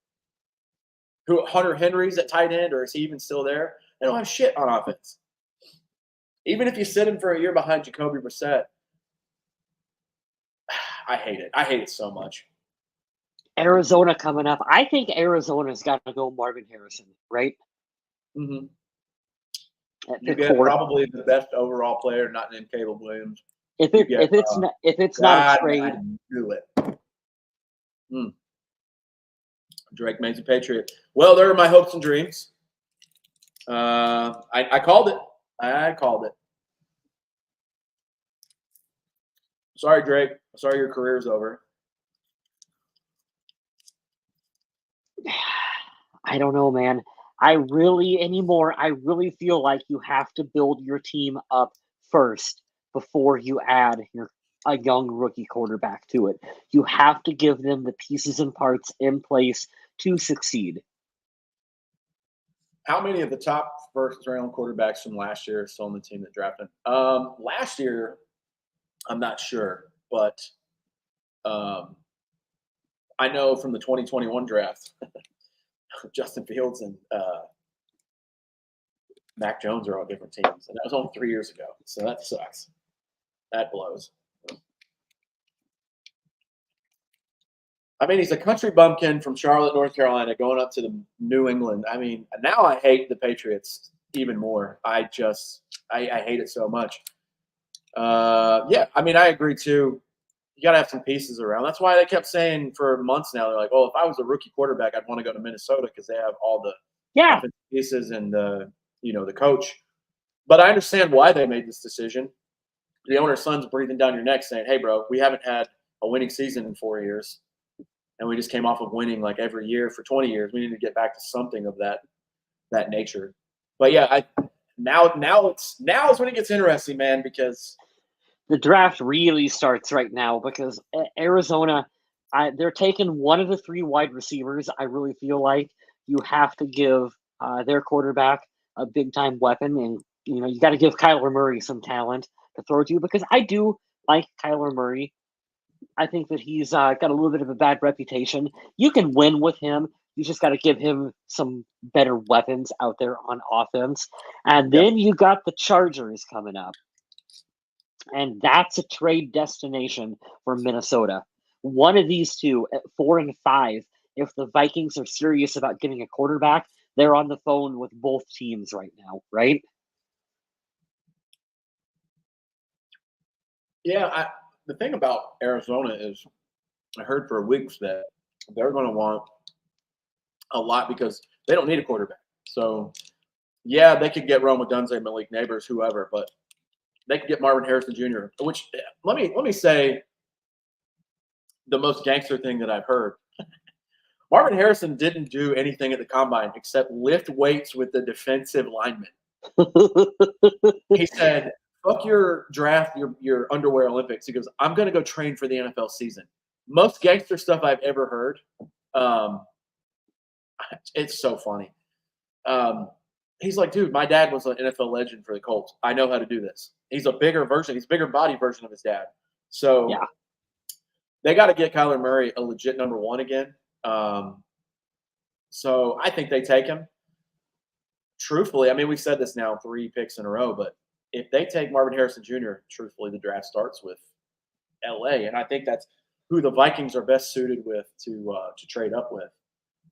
Hunter Henry's at tight end, or is he even still there? They don't have shit on offense. Even if you sit him for a year behind Jacoby Brissett, I hate it. I hate it so much. Arizona coming up. I think Arizona's got to go Marvin Harrison, right? Mm-hmm. You get probably the best overall player, not named Caleb Williams. If it's not a trade, I do it. Drake May's a Patriot. Well, there are my hopes and dreams. I called it. I called it. Sorry, Drake. Sorry your career's over. I don't know, man. I really feel like you have to build your team up first before you add a young rookie quarterback to it. You have to give them the pieces and parts in place to succeed. How many of the top first-round quarterbacks from last year are still on the team that drafted? Last year, I'm not sure, but I know from the 2021 draft, Justin Fields and Mac Jones are on different teams, and that was only 3 years ago. So that sucks. That blows. I mean, he's a country bumpkin from Charlotte, North Carolina, going up to the New England. I mean, now I hate the Patriots even more. I hate it so much. Yeah, I mean, I agree too. You got to have some pieces around. That's why they kept saying for months now, they're like, oh, if I was a rookie quarterback, I'd want to go to Minnesota because they have all the offensive pieces and the coach. But I understand why they made this decision. The owner's son's breathing down your neck saying, hey, bro, we haven't had a winning season in 4 years. And we just came off of winning like every year for 20 years. We need to get back to something of that nature. But yeah, now is when it gets interesting, man, because the draft really starts right now because Arizona, they're taking one of the 3 wide receivers. I really feel like you have to give their quarterback a big time weapon, and you got to give Kyler Murray some talent to throw to because I do like Kyler Murray. I think that he's got a little bit of a bad reputation. You can win with him. You just got to give him some better weapons out there on offense. And then you got the Chargers coming up. And that's a trade destination for Minnesota. One of these two at 4 and 5, if the Vikings are serious about getting a quarterback, they're on the phone with both teams right now, right? Yeah, the thing about Arizona is I heard for weeks that they're going to want a lot because they don't need a quarterback. So, yeah, they could get Rome Odunze, Malik Neighbors, whoever, but they could get Marvin Harrison Jr., which let me say the most gangster thing that I've heard. Marvin Harrison didn't do anything at the combine except lift weights with the defensive linemen. He said, fuck your draft, your underwear Olympics. He goes, I'm going to go train for the NFL season. Most gangster stuff I've ever heard. It's so funny. He's like, dude, my dad was an NFL legend for the Colts. I know how to do this. He's a bigger body version of his dad. So yeah. They got to get Kyler Murray a legit number 1 again. So I think they take him. Truthfully, I mean, we've said this now 3 picks in a row, but if they take Marvin Harrison Jr., truthfully, the draft starts with LA. And I think that's who the Vikings are best suited with to trade up with.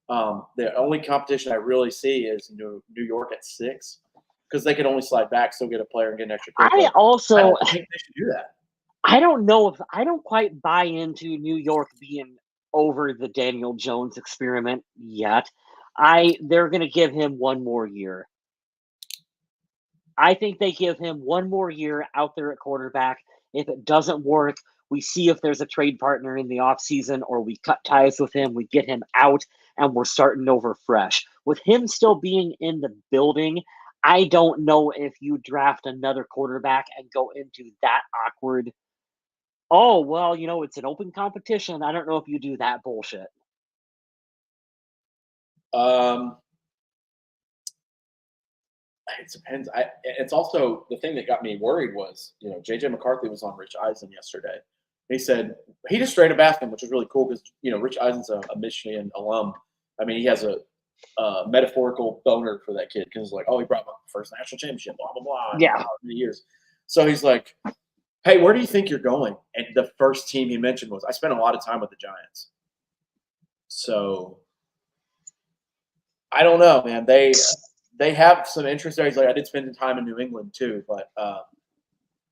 The only competition I really see is New York at 6 because they could only slide back, still get a player, and get an extra pick. I I also don't think they should do that. I don't know if I don't quite buy into New York being over the Daniel Jones experiment yet. They're going to give him one more year. I think they give him one more year out there at quarterback. If it doesn't work, we see if there's a trade partner in the offseason or we cut ties with him, we get him out, and we're starting over fresh. With him still being in the building, I don't know if you draft another quarterback and go into that awkward, oh, well, it's an open competition. I don't know if you do that bullshit. Um, it depends. It's also the thing that got me worried was, JJ McCarthy was on Rich Eisen yesterday. He said he just straight up asked him, which was really cool because Rich Eisen's a Michigan alum. I mean, he has a metaphorical boner for that kid because like, oh, he brought my first national championship, blah blah blah, Yeah. how many years. So he's like, hey, where do you think you're going? And the first team he mentioned was, I spent a lot of time with the Giants. So I don't know, man. They have some interest there. He's like, I did spend some time in New England too, but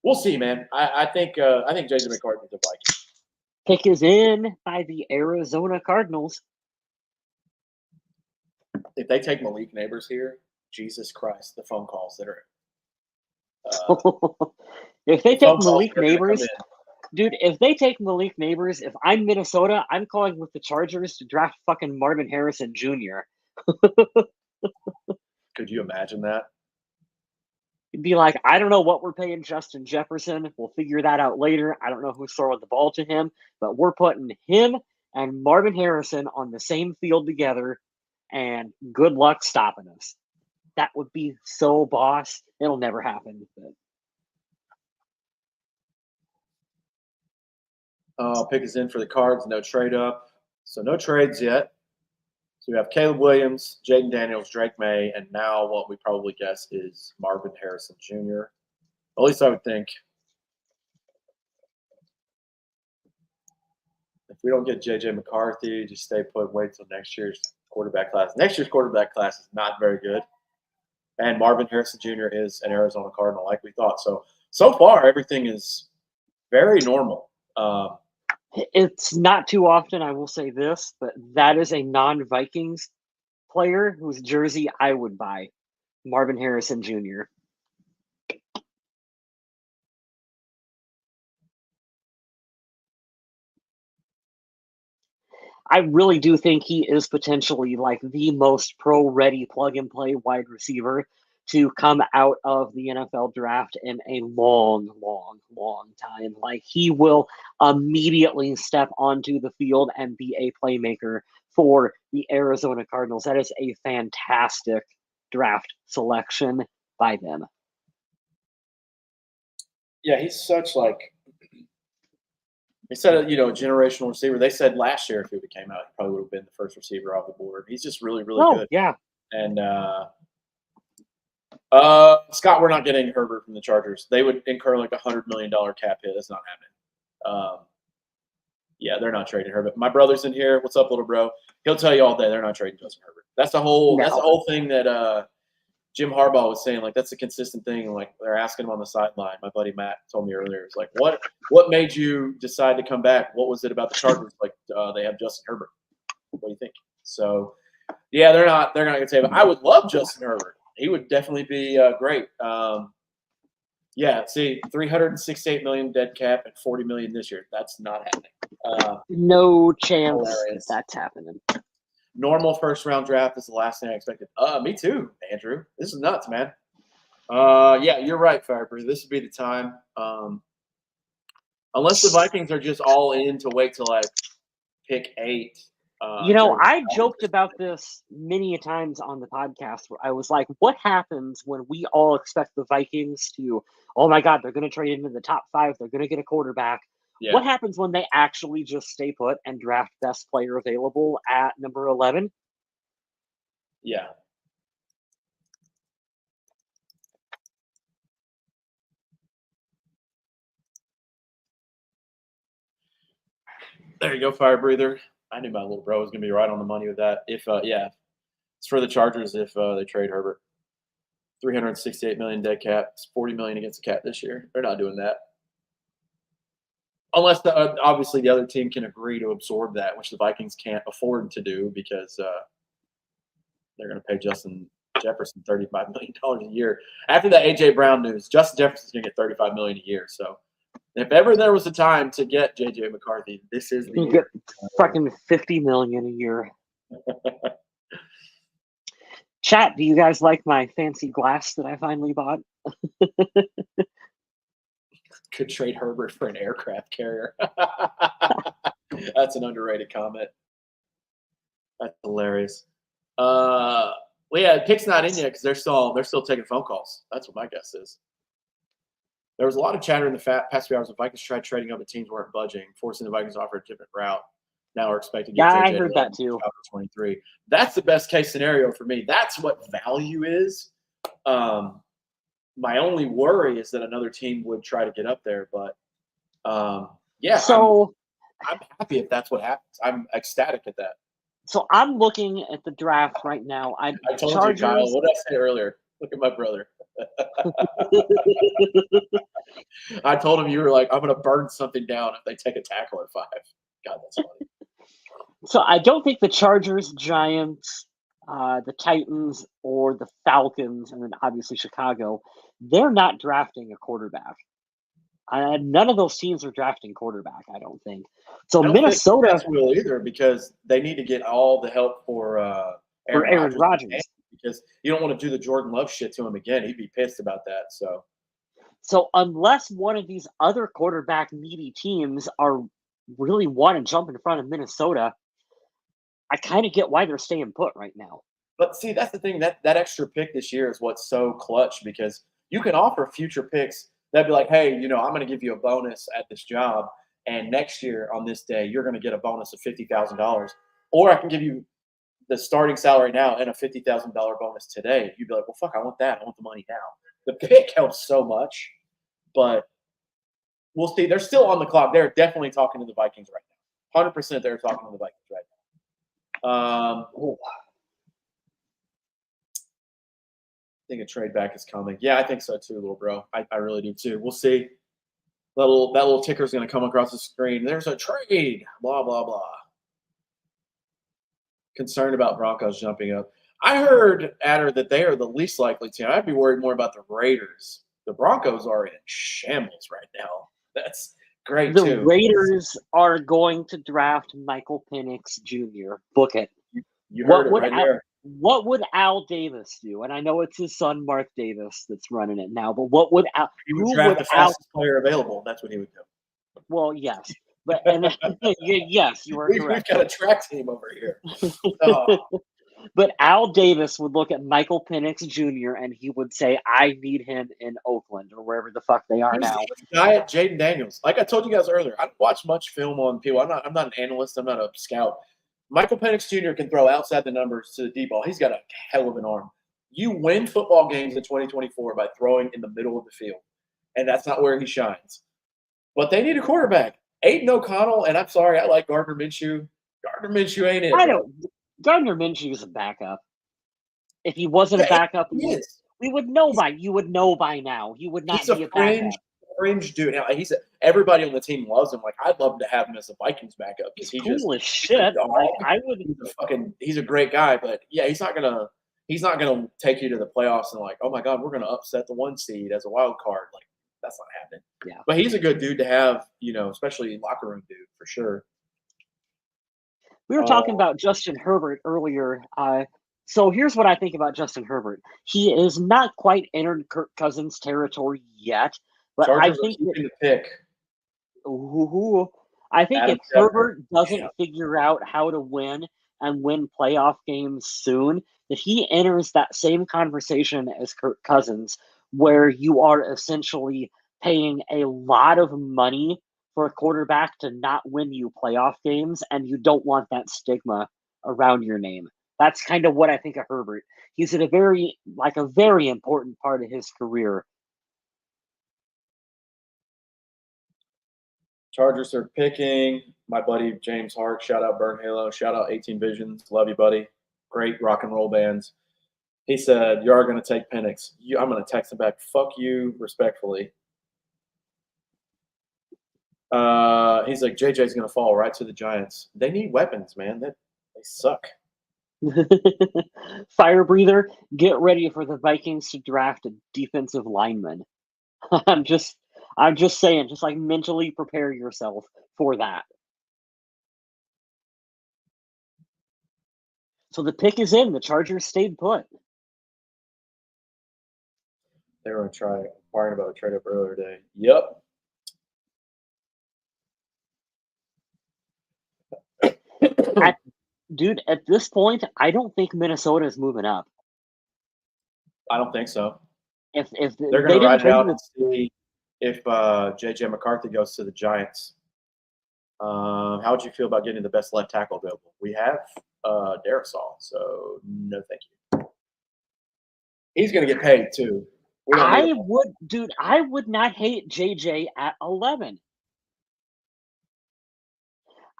we'll see, man. I think JJ McCarthy's a Viking. Pick is in by the Arizona Cardinals. If they take Malik Neighbors here, Jesus Christ, the phone calls that are. If they take Malik are gonna come Neighbors, in. dude, if they take Malik Neighbors, if I'm Minnesota, I'm calling with the Chargers to draft fucking Marvin Harrison Jr. Could you imagine that? It'd be like, I don't know what we're paying Justin Jefferson. We'll figure that out later. I don't know who's throwing the ball to him, but we're putting him and Marvin Harrison on the same field together, and good luck stopping us. That would be so boss. It'll never happen. But Pick is in for the Cards. No trade up. So no trades yet. So we have Caleb Williams, Jaden Daniels, Drake May, and now what we probably guess is Marvin Harrison Jr. At least I would think. If we don't get JJ McCarthy, just stay put, wait till next year's quarterback class. Next year's quarterback class is not very good. And Marvin Harrison Jr. is an Arizona Cardinal like we thought. So far, everything is very normal. it's not too often, I will say this, but that is a non-Vikings player whose jersey I would buy. Marvin Harrison Jr. I really do think he is potentially like the most pro-ready plug-and-play wide receiver to come out of the NFL draft in a long, long, long time. Like, he will immediately step onto the field and be a playmaker for the Arizona Cardinals. That is a fantastic draft selection by them. Yeah, he's such like they said, a generational receiver. They said last year if he would have came out, he probably would have been the first receiver off the board. He's just really, really good. Yeah. And Scott, we're not getting Herbert from the Chargers. They would incur like $100 million cap hit. That's not happening. Yeah, they're not trading Herbert. My brother's in here. What's up, little bro? He'll tell you all day they're not trading Justin Herbert. That's the whole thing that Jim Harbaugh was saying. Like, that's a consistent thing. Like, they're asking him on the sideline. My buddy Matt told me earlier. It's like, what made you decide to come back? What was it about the Chargers? Like, they have Justin Herbert. What do you think? So, yeah, they're not going to say. But I would love Justin Herbert. He would definitely be great. Yeah, see, $368 million dead cap and $40 million this year. That's not happening. No chance hilarious. that's happening. Normal first round draft is the last thing I expected. Me too, Andrew. This is nuts, man. Yeah, you're right, Firebreather. This would be the time. Unless the Vikings are just all in to wait till like pick 8. I joked about this many a times on the podcast where I was like, what happens when we all expect the Vikings to, oh my God, they're going to trade into the top 5. They're going to get a quarterback. Yeah. What happens when they actually just stay put and draft best player available at number 11? Yeah. There you go, Fire Breather. I knew my little bro was gonna be right on the money with that. If it's for the Chargers if they trade Herbert. 368 million dead cap. It's 40 million against the cap this year. They're not doing that unless obviously the other team can agree to absorb that, which the Vikings can't afford to do because they're going to pay Justin Jefferson $35 million a year. After that AJ Brown news, Justin Jefferson's going to get $35 million a year. So if ever there was a time to get JJ McCarthy, this is the You year. get fucking $50 million a year. Chat, do you guys like my fancy glass that I finally bought? Could trade Herbert for an aircraft carrier. That's an underrated comment. That's hilarious. Well, yeah, pick's not in yet because they're still taking phone calls. That's what my guess is. There was a lot of chatter in the past few hours. The Vikings tried trading up, but teams weren't budging, forcing the Vikings to offer a different route. Now we're expecting to get Yeah, JJ I heard that too. 23. That's the best case scenario for me. That's what value is. My only worry is that another team would try to get up there, but yeah. So I'm happy if that's what happens. I'm ecstatic at that. So I'm looking at the draft right now. I told you, Kyle. What did I say earlier? Look at my brother. I told him you were like, I'm going to burn something down if they take a tackle at 5. God, that's funny. So I don't think the Chargers, Giants, the Titans, or the Falcons, and then obviously Chicago, they're not drafting a quarterback. None of those teams are drafting quarterback, I don't think. So I don't Minnesota think will either because they need to get all the help for Aaron Rodgers. Because you don't want to do the Jordan Love shit to him again. He'd be pissed about that. So unless one of these other quarterback needy teams are really want to jump in front of Minnesota, I kind of get why they're staying put right now. But see, that's the thing. That extra pick this year is what's so clutch because you can offer future picks that'd be like, hey, I'm going to give you a bonus at this job. And next year on this day, you're going to get a bonus of $50,000. Or I can give you the starting salary now and a $50,000 bonus today. You'd be like, well, fuck, I want that. I want the money now. The pick helps so much. But we'll see. They're still on the clock. They're definitely talking to the Vikings right now. 100% they're talking to the Vikings right now. I think a trade back is coming. Yeah, I think so too, little bro. I really do too. We'll see. That little ticker is going to come across the screen. There's a trade. Blah, blah, blah. Concerned about Broncos jumping up. I heard, Adder, that they are the least likely team. I'd be worried more about the Raiders. The Broncos are in shambles right now. That's great, too. The Raiders are going to draft Michael Penix Jr. Book it. You heard it right there. What would Al Davis do? And I know it's his son, Mark Davis, that's running it now. But what would Al? He would draft the fastest player available. That's what he would do. Well, yes, but yes, you are correct. We've got a track team over here. But Al Davis would look at Michael Penix Jr. and he would say, "I need him in Oakland or wherever the fuck they are now." Guy at Jaden Daniels. Like I told you guys earlier, I don't watch much film on people. I'm not an analyst. I'm not a scout. Michael Penix Jr. can throw outside the numbers to the deep ball. He's got a hell of an arm. You win football games in 2024 by throwing in the middle of the field, and that's not where he shines. But they need a quarterback. Aiden O'Connell, and I'm sorry, I like Gardner Minshew. Gardner Minshew ain't it. Gardner Minshew is a backup. If he wasn't a backup, you would know by now. He would not be a backup. Fringe dude. Now, everybody on the team loves him. Like I'd love to have him as a Vikings backup. He's cool as shit. He's a great guy, but yeah, he's not gonna take you to the playoffs and like, oh my god, we're gonna upset the 1 seed as a wild card. Like that's not happening. Yeah. But he's a good dude to have, especially locker room dude for sure. We were talking about Justin Herbert earlier. So here's what I think about Justin Herbert. He is not quite entered Kirk Cousins territory yet. But Chargers I think the pick. I think if Herbert doesn't figure out how to win and win playoff games soon, that he enters that same conversation as Kirk Cousins, where you are essentially paying a lot of money for a quarterback to not win you playoff games, and you don't want that stigma around your name. That's kind of what I think of Herbert. He's at a very important part of his career. Chargers are picking. my buddy James Hart, shout out Burn Halo, shout out 18 Visions, love you, buddy. Great rock and roll bands. He said, "You are going to take Penix." I'm going to text him back, "Fuck you," respectfully. He's like, "JJ's going to fall right to the Giants. They need weapons, man. They suck." Fire breather, get ready for the Vikings to draft a defensive lineman. I'm just saying, just like mentally prepare yourself for that. So the pick is in. The Chargers stayed put. They were going to try inquiring about a trade up earlier today. Yep. Dude, at this point, I don't think Minnesota is moving up. I don't think so. If They're going to ride it out and see if JJ McCarthy goes to the Giants. How would you feel about getting the best left tackle available? We have Darisaw, so no thank you. He's going to get paid too. I would not hate JJ at 11.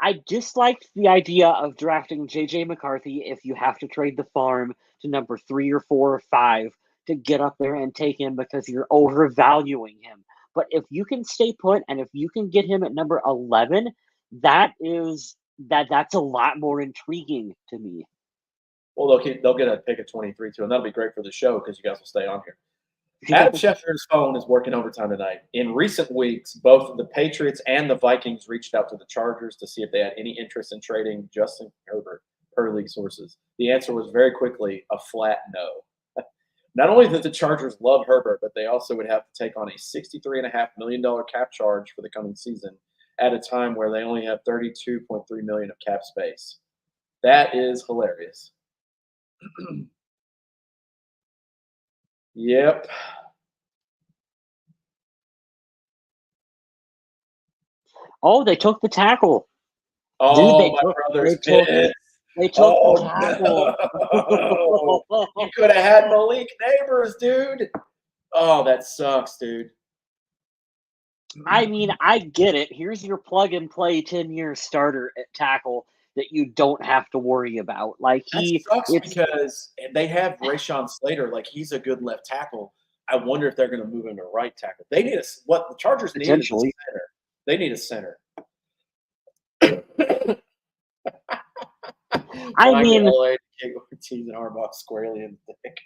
I disliked the idea of drafting JJ McCarthy if you have to trade the farm to number 3 or 4 or 5 to get up there and take him because you're overvaluing him. But if you can stay put and if you can get him at number 11, that's a lot more intriguing to me. Well, they'll get a pick at 23 too, and that'll be great for the show because you guys will stay on here. Adam Schefter's phone is working overtime tonight. In recent weeks, both the Patriots and the Vikings reached out to the Chargers to see if they had any interest in trading Justin Herbert, per league sources. The answer was very quickly a flat no. Not only did the Chargers love Herbert, but they also would have to take on a $63.5 million cap charge for the coming season at a time where they only have $32.3 million of cap space. That is hilarious. Yep. Oh, they took the tackle. Oh, dude, my brother's pissed. They took the tackle. No. You could have had Malik Neighbors, dude. Oh, that sucks, dude. I mean, I get it. Here's your plug and play 10-year starter at tackle that you don't have to worry about. Like that sucks because they have Rashawn Slater. Like he's a good left tackle. I wonder if they're going to move him to right tackle. They need what the Chargers need is a center. They need a center. I mean, Ortiz and Harbaugh squarely in the thick.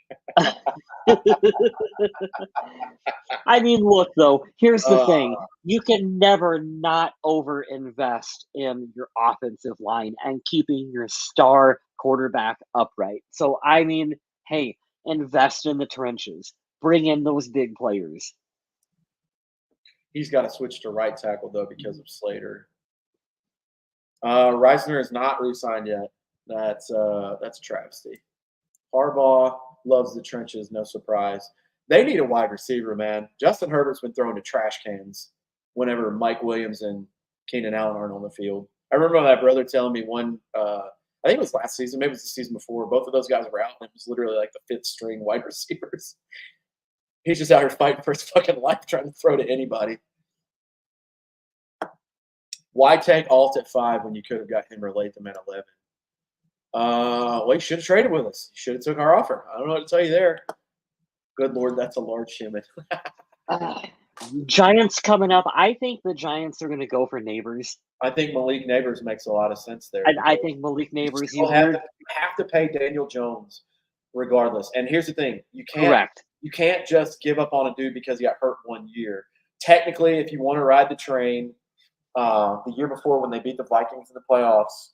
I mean, look though. Here's the thing: you can never not overinvest in your offensive line and keeping your star quarterback upright. So, I mean, hey, invest in the trenches. Bring in those big players. He's got to switch to right tackle though because of Slater. Reisner is not re-signed yet. That's a travesty. Harbaugh loves the trenches, no surprise. They need a wide receiver, man. Justin Herbert's been thrown to trash cans whenever Mike Williams and Keenan Allen aren't on the field. I remember my brother telling me I think it was last season, maybe it was the season before, both of those guys were out, and it was literally like the 5th string wide receivers. He's just out here fighting for his fucking life trying to throw to anybody. Why take Alt at 5 when you could have got him or Latham at 11? Well, you should have traded with us. You should have took our offer. I don't know what to tell you there. Good Lord, that's a large shimon. Giants coming up. I think the Giants are going to go for Neighbors. I think Malik Neighbors makes a lot of sense there. And I think Malik Neighbors. You have to pay Daniel Jones regardless. And here's the thing: you can't just give up on a dude because he got hurt 1 year. Technically, if you want to ride the train, the year before when they beat the Vikings in the playoffs,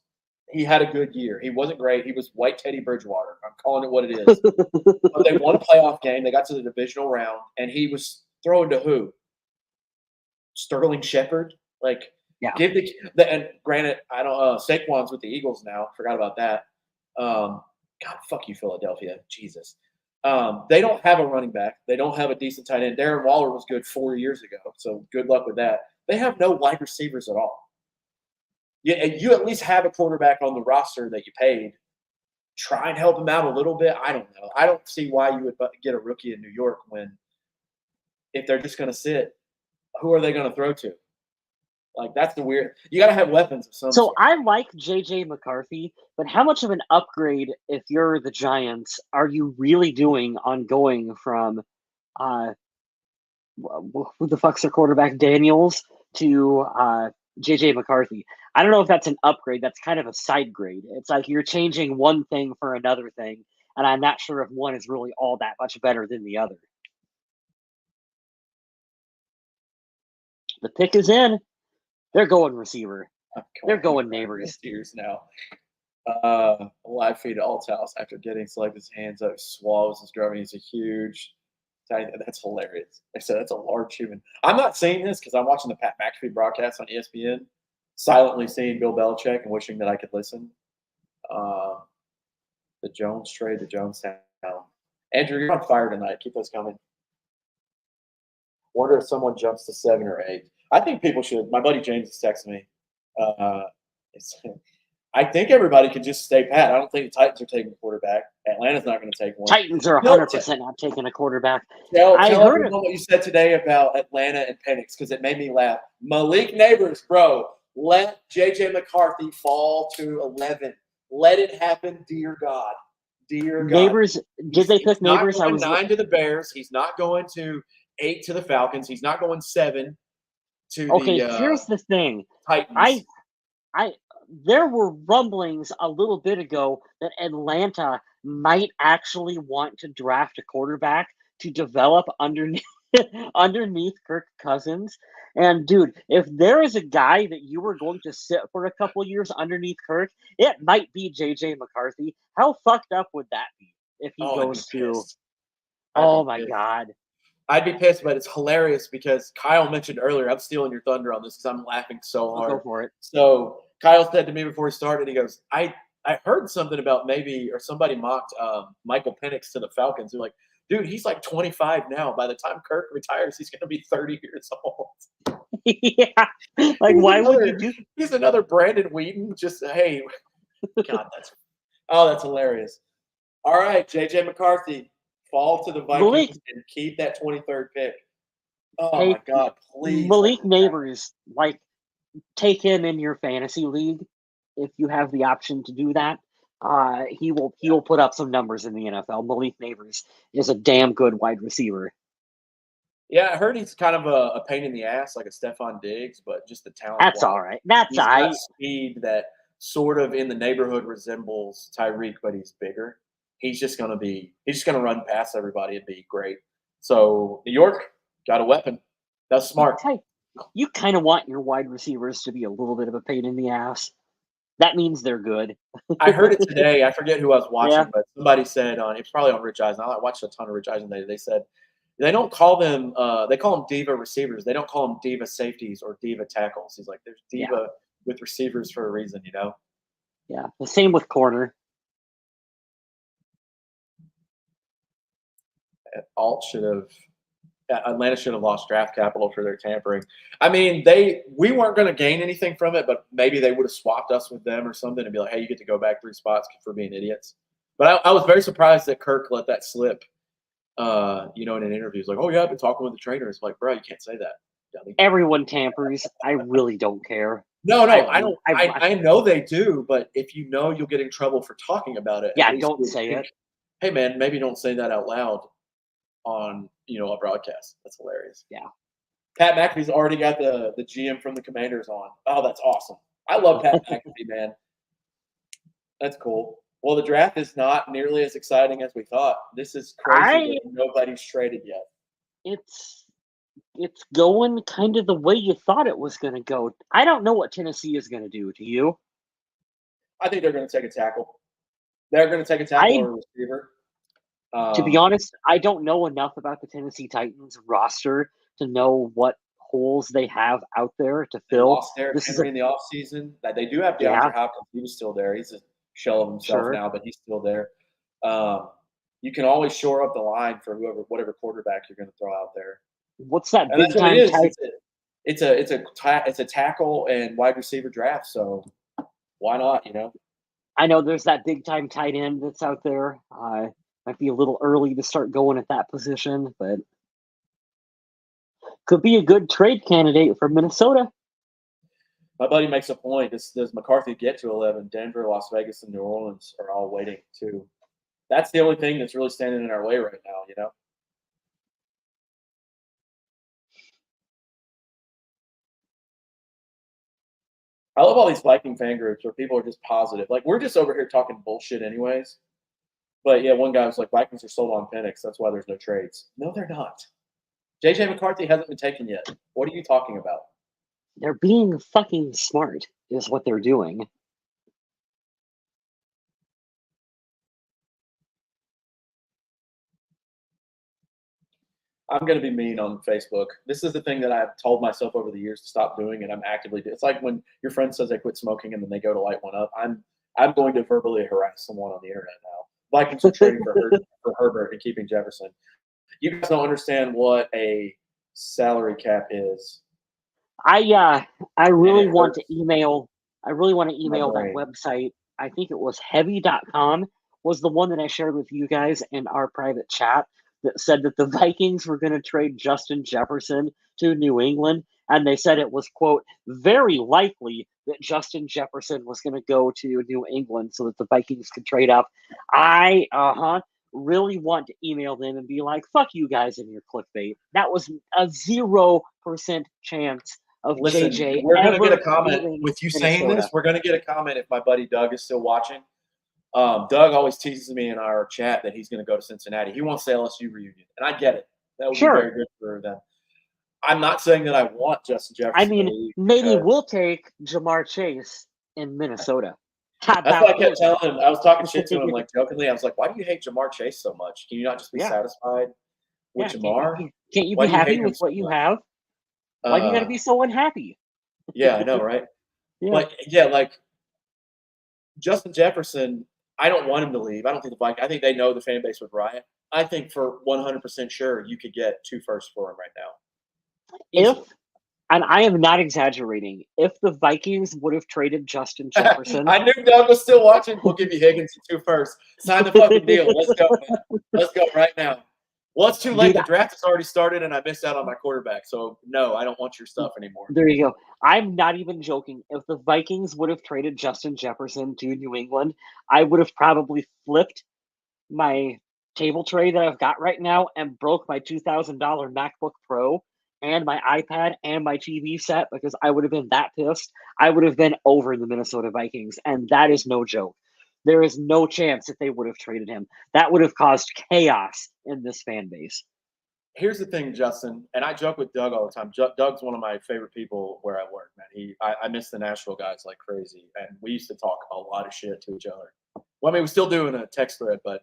he had a good year. He wasn't great. He was white Teddy Bridgewater. I'm calling it what it is. But they won a playoff game. They got to the divisional round, and he was throwing to who? Sterling Shepard? Like, yeah. Give and granted, I don't. Saquon's with the Eagles now. Forgot about that. God, fuck you, Philadelphia. Jesus. They don't have a running back. They don't have a decent tight end. Darren Waller was good 4 years ago, so good luck with that. They have no wide receivers at all. You at least have a quarterback on the roster that you paid. Try and help him out a little bit. I don't know. I don't see why you would get a rookie in New York when if they're just going to sit, who are they going to throw to? Like that's the weird. You got to have weapons of some So sort. I like JJ McCarthy, but how much of an upgrade, if you're the Giants, are you really doing on going from uh, who the fuck's their quarterback Daniels to JJ McCarthy? I don't know if that's an upgrade. That's kind of a side grade. It's like you're changing one thing for another thing, and I'm not sure if one is really all that much better than the other. The pick is in. They're going receiver. They're going Neighbors. Years now. Live feed at Alt's house after getting selected. His hands up, swallows his drum. He's a huge. That's hilarious. I said that's a large human. I'm not saying this because I'm watching the Pat McAfee broadcast on ESPN, silently seeing Bill Belichick and wishing that I could listen. The Jones trade to Jonestown. Andrew, you're on fire tonight. Keep those coming. Wonder if someone jumps to 7 or 8. I think people should. My buddy James is texting me. I think everybody could just stay pat. I don't think the Titans are taking a quarterback. Atlanta's not going to take one. Titans are 100% not taking a quarterback. Tell everyone what you said today about Atlanta and Penix because it made me laugh. Malik Neighbors, bro, let J.J. McCarthy fall to 11. Let it happen, dear God. Dear God. Neighbors, did they pick Neighbors? He's not going 9 to the Bears. He's not going to 8 to the Falcons. He's not going 7 to the here's the thing. Titans. There were rumblings a little bit ago that Atlanta might actually want to draft a quarterback to develop underneath Kirk Cousins. And dude, if there is a guy that you were going to sit for a couple years underneath Kirk, it might be JJ McCarthy. How fucked up would that be if he goes to? Oh my God. I'd be pissed, but it's hilarious because Kyle mentioned earlier, I'm stealing your thunder on this because I'm laughing so hard. Go for it. So Kyle said to me before he started, he goes, I heard something about maybe, or somebody mocked Michael Penix to the Falcons. They're like, dude, he's like 25 now. By the time Kirk retires, he's going to be 30 years old. Yeah. Like, why would you do? He's another Brandon Wheaton. Just, hey, God, that's hilarious. All right, JJ McCarthy. Fall to the Vikings and keep that 23rd pick. Oh, my God, please. Malik Neighbors, take him in your fantasy league if you have the option to do that. He will put up some numbers in the NFL. Malik Neighbors is a damn good wide receiver. Yeah, I heard he's kind of a pain in the ass, like a Stephon Diggs, but just the talent. That's all right. That's all right. Speed that sort of in the neighborhood resembles Tyreek, but he's bigger. He's just gonna run past everybody and be great. So New York got a weapon. That's smart. You kind of want your wide receivers to be a little bit of a pain in the ass. That means they're good. I heard it today. I forget who I was watching, but somebody said it's probably on Rich Eisen. I watched a ton of Rich Eisen. They said they don't call them. They call them diva receivers. They don't call them diva safeties or diva tackles. He's like, there's diva with receivers for a reason, you know. Yeah, the same with corner. Atlanta should have lost draft capital for their tampering. I mean, we weren't going to gain anything from it, but maybe they would have swapped us with them or something and be like, hey, you get to go back 3 spots for being idiots. But I was very surprised that Kirk let that slip, in an interview. He's like, oh, yeah, I've been talking with the trainer. It's like, bro, you can't say that. Dummy. Everyone tampers. I really don't care. No, I don't. I know they do, but if you know you'll get in trouble for talking about it. Yeah, don't say it. Hey, man, maybe don't say that out loud on a broadcast. That's hilarious. Yeah. Pat McAfee's already got the GM from the Commanders on. Oh, that's awesome. I love Pat McAfee, man. That's cool. Well, the draft is not nearly as exciting as we thought. This is crazy. Nobody's traded yet. It's going kind of the way you thought it was going to go. I don't know what Tennessee is going to do. Do you? I think they're going to take a tackle. They're going to take a tackle or a receiver. To be honest, I don't know enough about the Tennessee Titans roster to know what holes they have out there to fill. They lost Derrick Henry in the offseason. They do have DeAndre Hopkins. He was still there. He's a shell of himself now, but he's still there. You can always shore up the line for whatever quarterback you're going to throw out there. What's that big time type? It's a tackle and wide receiver draft, so why not, I know there's that big time tight end that's out there. Might be a little early to start going at that position, but could be a good trade candidate for Minnesota. My buddy makes a point. Does McCarthy get to 11? Denver, Las Vegas, and New Orleans are all waiting too. That's the only thing that's really standing in our way right now, you know? I love all these Viking fan groups where people are just positive. Like, we're just over here talking bullshit anyways. But yeah, one guy was like, Vikings are sold on Penix. That's why there's no trades. No, they're not. JJ McCarthy hasn't been taken yet. What are you talking about? They're being fucking smart, is what they're doing. I'm going to be mean on Facebook. This is the thing that I've told myself over the years to stop doing, and I'm actively doing. It's like when your friend says they quit smoking and then they go to light one up. I'm going to verbally harass someone on the internet now. Vikings are trading for Herbert and keeping Jefferson. You guys don't understand what a salary cap is. I really want to email. I really want to email that brain. website. I think it was heavy.com was the one that I shared with you guys in our private chat that said that the Vikings were going to trade Justin Jefferson to New England. And they said it was, quote, very likely that Justin Jefferson was going to go to New England so that the Vikings could trade up. I really want to email them and be like, fuck you guys and your clickbait. That was a 0% chance of Listen, JJ. we're going to get a ever comment leaving with you saying Minnesota. this. We're going to get a comment if my buddy Doug is still watching. Doug always teases me in our chat that he's going to go to Cincinnati. He wants the LSU reunion, and I get it. That would Sure. be very good for them. I'm not saying that I want Justin Jefferson. I mean, maybe we'll take Jamar Chase in Minnesota. That's what I kept telling him. I was talking shit to him, like jokingly. I was like, "Why do you hate Jamar Chase so much? Can you not just be satisfied with Jamar? Can't you be happy with what you have? Why do you got to be so unhappy?" Yeah, I know, right? Yeah. Like, yeah, like Justin Jefferson. I don't want him to leave. I don't think the Vikings. I think they know the fan base would riot. I think for 100% sure you could get 2 firsts for him right now. Easily. And I am not exaggerating, if the Vikings would have traded Justin Jefferson. I knew Doug was still watching. We'll give you Higgins and 2 firsts. Sign the fucking deal. Let's go, man. Let's go right now. Well, it's too late. The draft has already started, and I missed out on my quarterback. So, no, I don't want your stuff anymore. There you go. I'm not even joking. If the Vikings would have traded Justin Jefferson to New England, I would have probably flipped my table tray that I've got right now and broke my $2,000 MacBook Pro and my iPad and my TV set because I would have been that pissed. I would have been over the Minnesota Vikings, and that is no joke. There is no chance that they would have traded him. That would have caused chaos in this fan base. Here's the thing, Justin, and I joke with Doug all the time. Doug's one of my favorite people where I work, man. I miss the Nashville guys like crazy, and we used to talk a lot of shit to each other. Well, I mean, we're still doing a text thread, but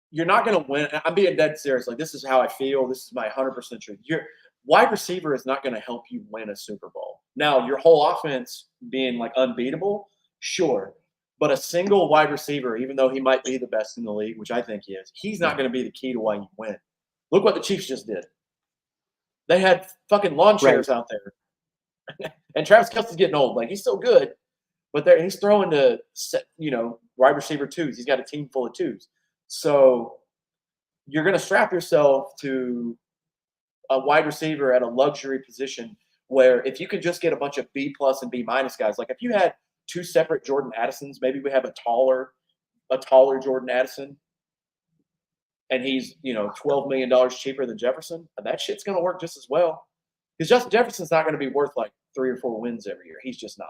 you're not going to win. I'm being dead serious. Like, this is how I feel. This is my 100% truth. Your wide receiver is not going to help you win a Super Bowl. Now, your whole offense being like unbeatable, sure. But a single wide receiver, even though he might be the best in the league, which I think he is, he's not going to be the key to why you win. Look what the Chiefs just did. They had fucking lawn chairs out there. And Travis Kelce's getting old. Like, he's still good, but he's throwing to, wide receiver 2s. He's got a team full of 2s. So you're going to strap yourself to a wide receiver at a luxury position where if you can just get a bunch of B+ and B- guys, like if you had 2 separate Jordan Addisons, maybe we have a taller Jordan Addison, and he's $12 million cheaper than Jefferson, and that shit's going to work just as well. Because Justin Jefferson's not going to be worth like 3 or 4 wins every year. He's just not.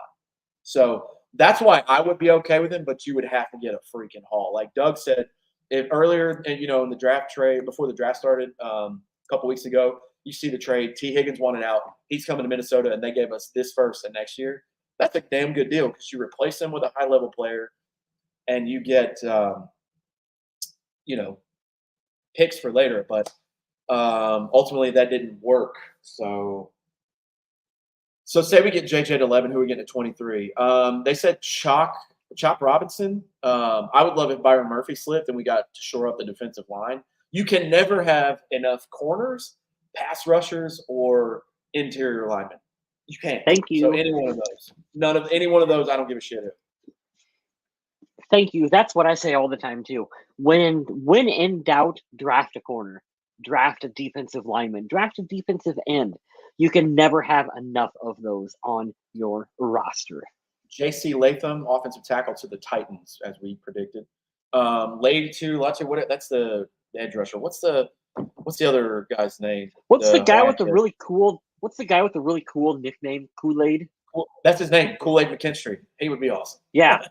So that's why I would be okay with him, but you would have to get a freaking haul. Like Doug said, if earlier, in the draft trade, before the draft started a couple weeks ago, you see the trade. T. Higgins wanted out. He's coming to Minnesota, and they gave us this first and next year. That's a damn good deal because you replace him with a high-level player, and you get, picks for later. But ultimately, that didn't work. So say we get JJ at 11, who are we getting at 23? They said Chop Robinson. I would love if Byron Murphy slipped and we got to shore up the defensive line. You can never have enough corners, pass rushers, or interior linemen. You can't. Thank you. So any one of those. Any one of those, I don't give a shit who. Thank you. That's what I say all the time too. When in doubt, draft a corner, draft a defensive lineman, draft a defensive end. You can never have enough of those on your roster. J.C. Latham, offensive tackle to the Titans, as we predicted. Lady to Lache, what? That's the edge rusher. What's the other guy's name? What's the guy with the Hyatt. really cool? What's the guy with the really cool nickname? Kool-Aid. That's his name, Kool-Aid McKinstry. He would be awesome. Yeah.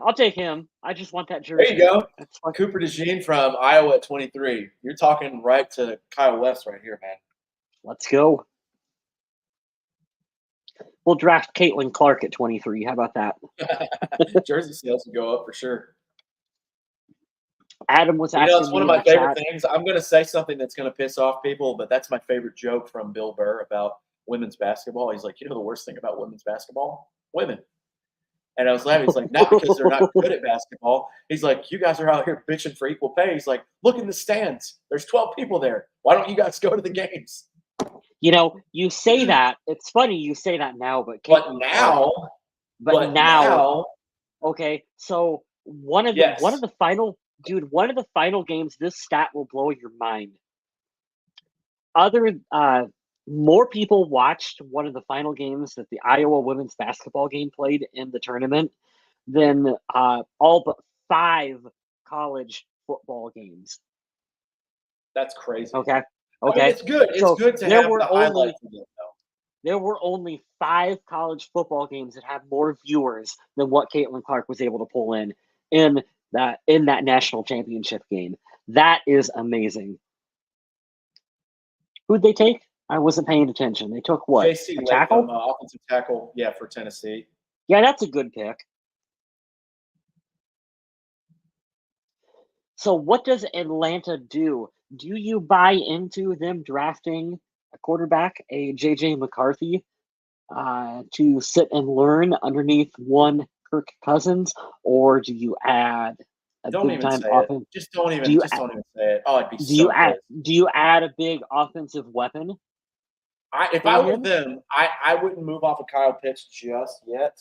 I'll take him. I just want that jersey. There you go. That's fun. Cooper DeJean from Iowa at 23. You're talking right to Kyle West right here, man. Let's go. We'll draft Caitlin Clark at 23. How about that? Jersey sales can go up for sure. Adam was asking it's one of me my in the favorite chat. things. I'm going to say something that's going to piss off people, but that's my favorite joke from Bill Burr about women's basketball. He's like, the worst thing about women's basketball? Women. And I was laughing. He's like, not because they're not good at basketball. He's like, you guys are out here bitching for equal pay. He's like, look in the stands. There's 12 people there. Why don't you guys go to the games? You say that. It's funny you say that now, but now, okay. So one of the final games. This stat will blow your mind. More people watched one of the final games that the Iowa women's basketball game played in the tournament than all but 5 college football games. That's crazy. Okay. I mean, it's good. It's good to have the highlights of it, though. There were only 5 college football games that had more viewers than what Caitlin Clark was able to pull in that national championship game. That is amazing. Who'd they take? I wasn't paying attention. They took what? J.C. Tackle? Offensive tackle, for Tennessee. Yeah, that's a good pick. So what does Atlanta do? Do you buy into them drafting a quarterback, a J.J. McCarthy, to sit and learn underneath one Kirk Cousins, or do you add a big-time offense? Just don't even say it. Oh, it'd be Do you add a big offensive weapon? If I were them, I wouldn't move off of Kyle Pitts just yet.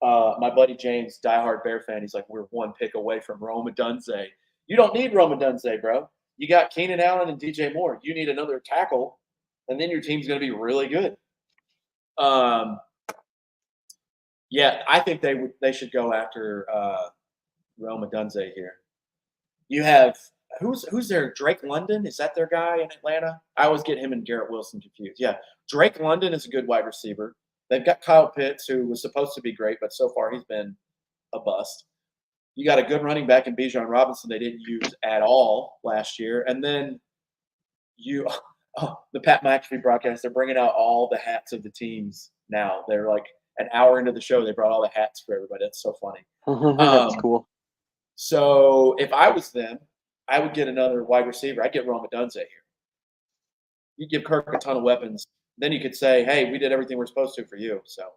My buddy James, diehard Bear fan, he's like, we're one pick away from Rome Odunze. You don't need Rome Odunze, bro. You got Keenan Allen and DJ Moore. You need another tackle, and then your team's going to be really good. I think they should go after Rome Odunze here. You have who's there? Drake London, is that their guy in Atlanta? I always get him and Garrett Wilson confused. Yeah, Drake London is a good wide receiver. They've got Kyle Pitts, who was supposed to be great, but so far he's been a bust. You got a good running back in Bijan Robinson they didn't use at all last year. And then the Pat McAfee broadcast, they're bringing out all the hats of the teams now. They're like an hour into the show, they brought all the hats for everybody. That's so funny. That's cool. So if I was them, I would get another wide receiver. I'd get Rome Odunze here. You give Kirk a ton of weapons. Then you could say, hey, we did everything we're supposed to for you. So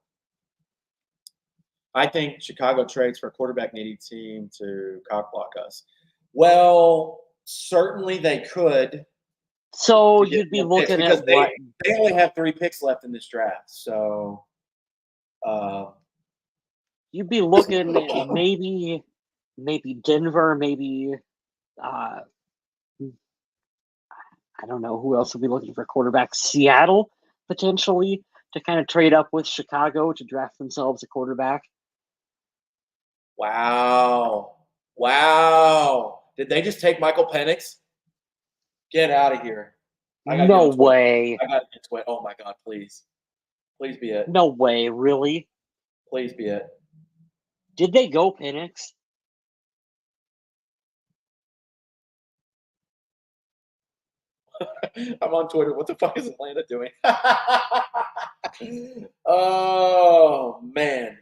I think Chicago trades for a quarterback needy team to cock block us. Well, certainly they could. So you'd be looking at what? They only have 3 picks left in this draft. So you'd be looking at maybe Denver, maybe I don't know who else would be looking for quarterback. Seattle, potentially, to kind of trade up with Chicago to draft themselves a quarterback. Wow. Did they just take Michael Penix? Get out of here. No way. I got to get to it. Oh, my God, please. Please be it. No way, really? Please be it. Did they go Penix? I'm on Twitter. What the fuck is Atlanta doing? Oh, man.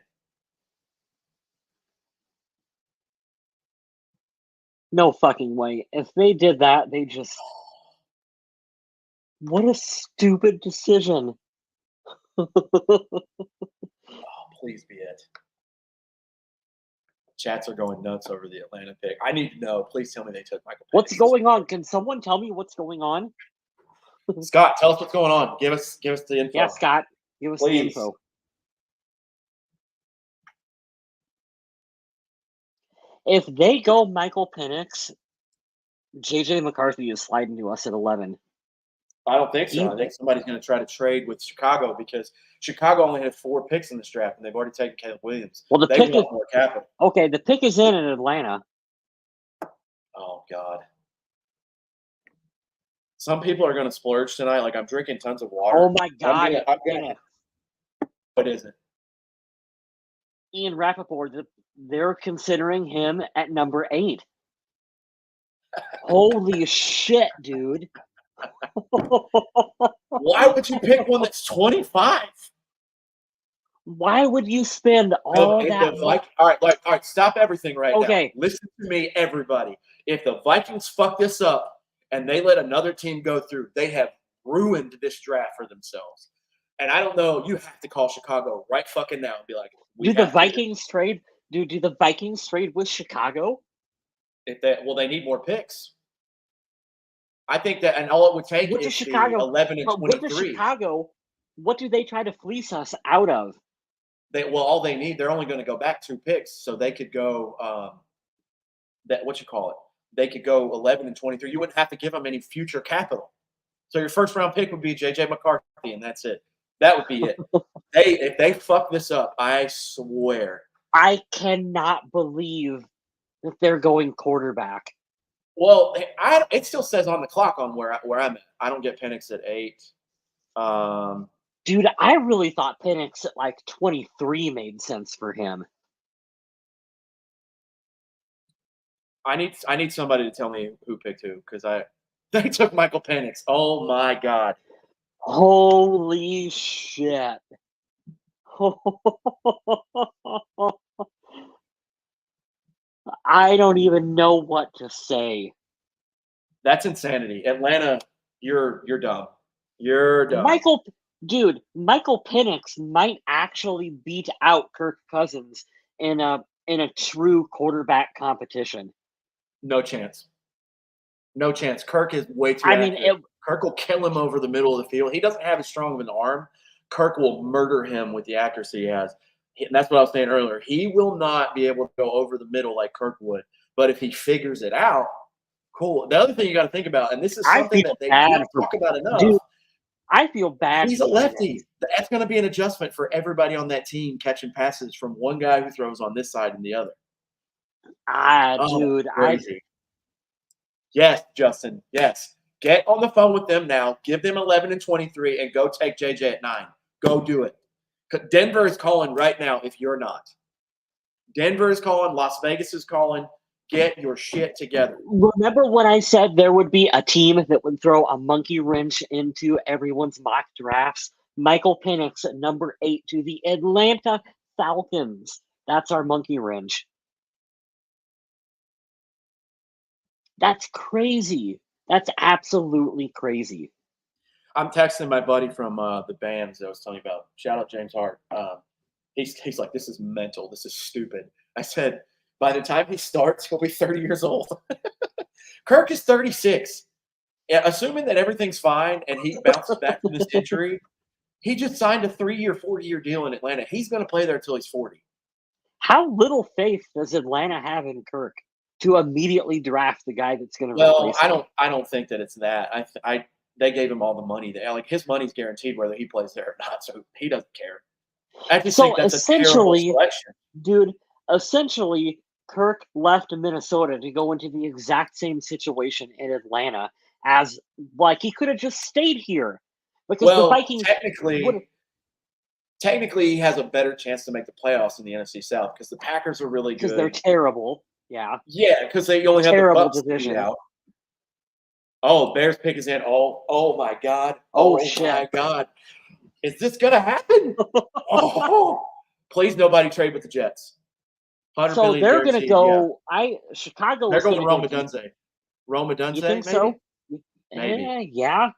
No fucking way. If they did that, they just... What a stupid decision. Oh, please be it. Chats are going nuts over the Atlanta pick. I need to know. Please tell me they took Michael Penix. What's going on? Can someone tell me what's going on? Scott, tell us what's going on. Give us the info. Yeah, Scott, give us the info. If they go Michael Penix, J.J. McCarthy is sliding to us at 11. I don't think so. You- I think somebody's going to try to trade with Chicago because Chicago only had 4 picks in this draft, and they've already taken Caleb Williams. Well, the They pick is want more capital. okay. The pick is in Atlanta. Oh God. Some people are going to splurge tonight. Like I'm drinking tons of water. Oh my God! I'm gonna, what is it? Ian Rappaport, they're considering him at number 8. Holy shit, dude! Why would you pick one that's 25? Why would you spend all If that the money? all right, stop everything right Okay. now. Listen to me, everybody. If the Vikings fuck this up and they let another team go through, they have ruined this draft for themselves. And I don't know, you have to call Chicago right fucking now and be like, Do the Vikings trade? Do the Vikings trade with Chicago? They need more picks. I think that, and all it would take What is does Chicago? the 11 and But what does 23. Chicago? What do they try to fleece us out of? All they need, they're only going to go back 2 picks, so they could go They could go 11 and 23. You wouldn't have to give them any future capital. So your first round pick would be JJ McCarthy, and that's it. That would be it. If they fuck this up, I swear. I cannot believe that they're going quarterback. Well, it still says on the clock on where I'm at. I don't get Penix at 8. Dude, I really thought Penix at like 23 made sense for him. I need somebody to tell me who picked who because they took Michael Penix. Oh my God. Holy shit. I don't even know what to say. That's insanity. Atlanta, you're dumb. You're dumb. Michael Penix might actually beat out Kirk Cousins in a true quarterback competition. No chance. No chance. Kirk is way too I mean, accurate. Kirk will kill him over the middle of the field. He doesn't have as strong of an arm. Kirk will murder him with the accuracy he has. And that's what I was saying earlier. He will not be able to go over the middle like Kirk would. But if he figures it out, cool. The other thing you got to think about, and this is something that they don't talk about enough. Dude, I feel bad. He's a lefty. That's going to be an adjustment for everybody on that team catching passes from one guy who throws on this side and the other. Dude, crazy. Yes, Justin. Yes. Get on the phone with them now. Give them 11 and 23 and go take JJ at 9. Go do it. Denver is calling right now if you're not. Denver is calling. Las Vegas is calling. Get your shit together. Remember when I said there would be a team that would throw a monkey wrench into everyone's mock drafts? Michael Penix at number 8 to the Atlanta Falcons. That's our monkey wrench. That's crazy. That's absolutely crazy. I'm texting my buddy from the bands that I was telling you about. Shout out James Hart. He's like, this is mental. This is stupid. I said, by the time he starts, he'll be 30 years old. Kirk is 36. Yeah, assuming that everything's fine and he bounces back from this injury, he just signed a 3-year, 40-year deal in Atlanta. He's going to play there until he's 40. How little faith does Atlanta have in Kirk to immediately draft the guy that's going to replace him? I don't think that it's that. They gave him all the money. Like his money's guaranteed whether he plays there or not, so he doesn't care. I just think that's a terrible selection. Dude, essentially, Kirk left Minnesota to go into the exact same situation in Atlanta as like he could have just stayed here because the Vikings technically he has a better chance to make the playoffs in the NFC South because the Packers are really good. Because they're terrible. Yeah. Yeah, because they only have the Bucks division out. Oh, Bears pick is in. Oh my God. Oh shit. My God. Is this gonna happen? Please nobody trade with the Jets. So they're going to go. Chicago. They're going to Rome Odunze. Rome Odunze. You think maybe? So? Maybe. Yeah.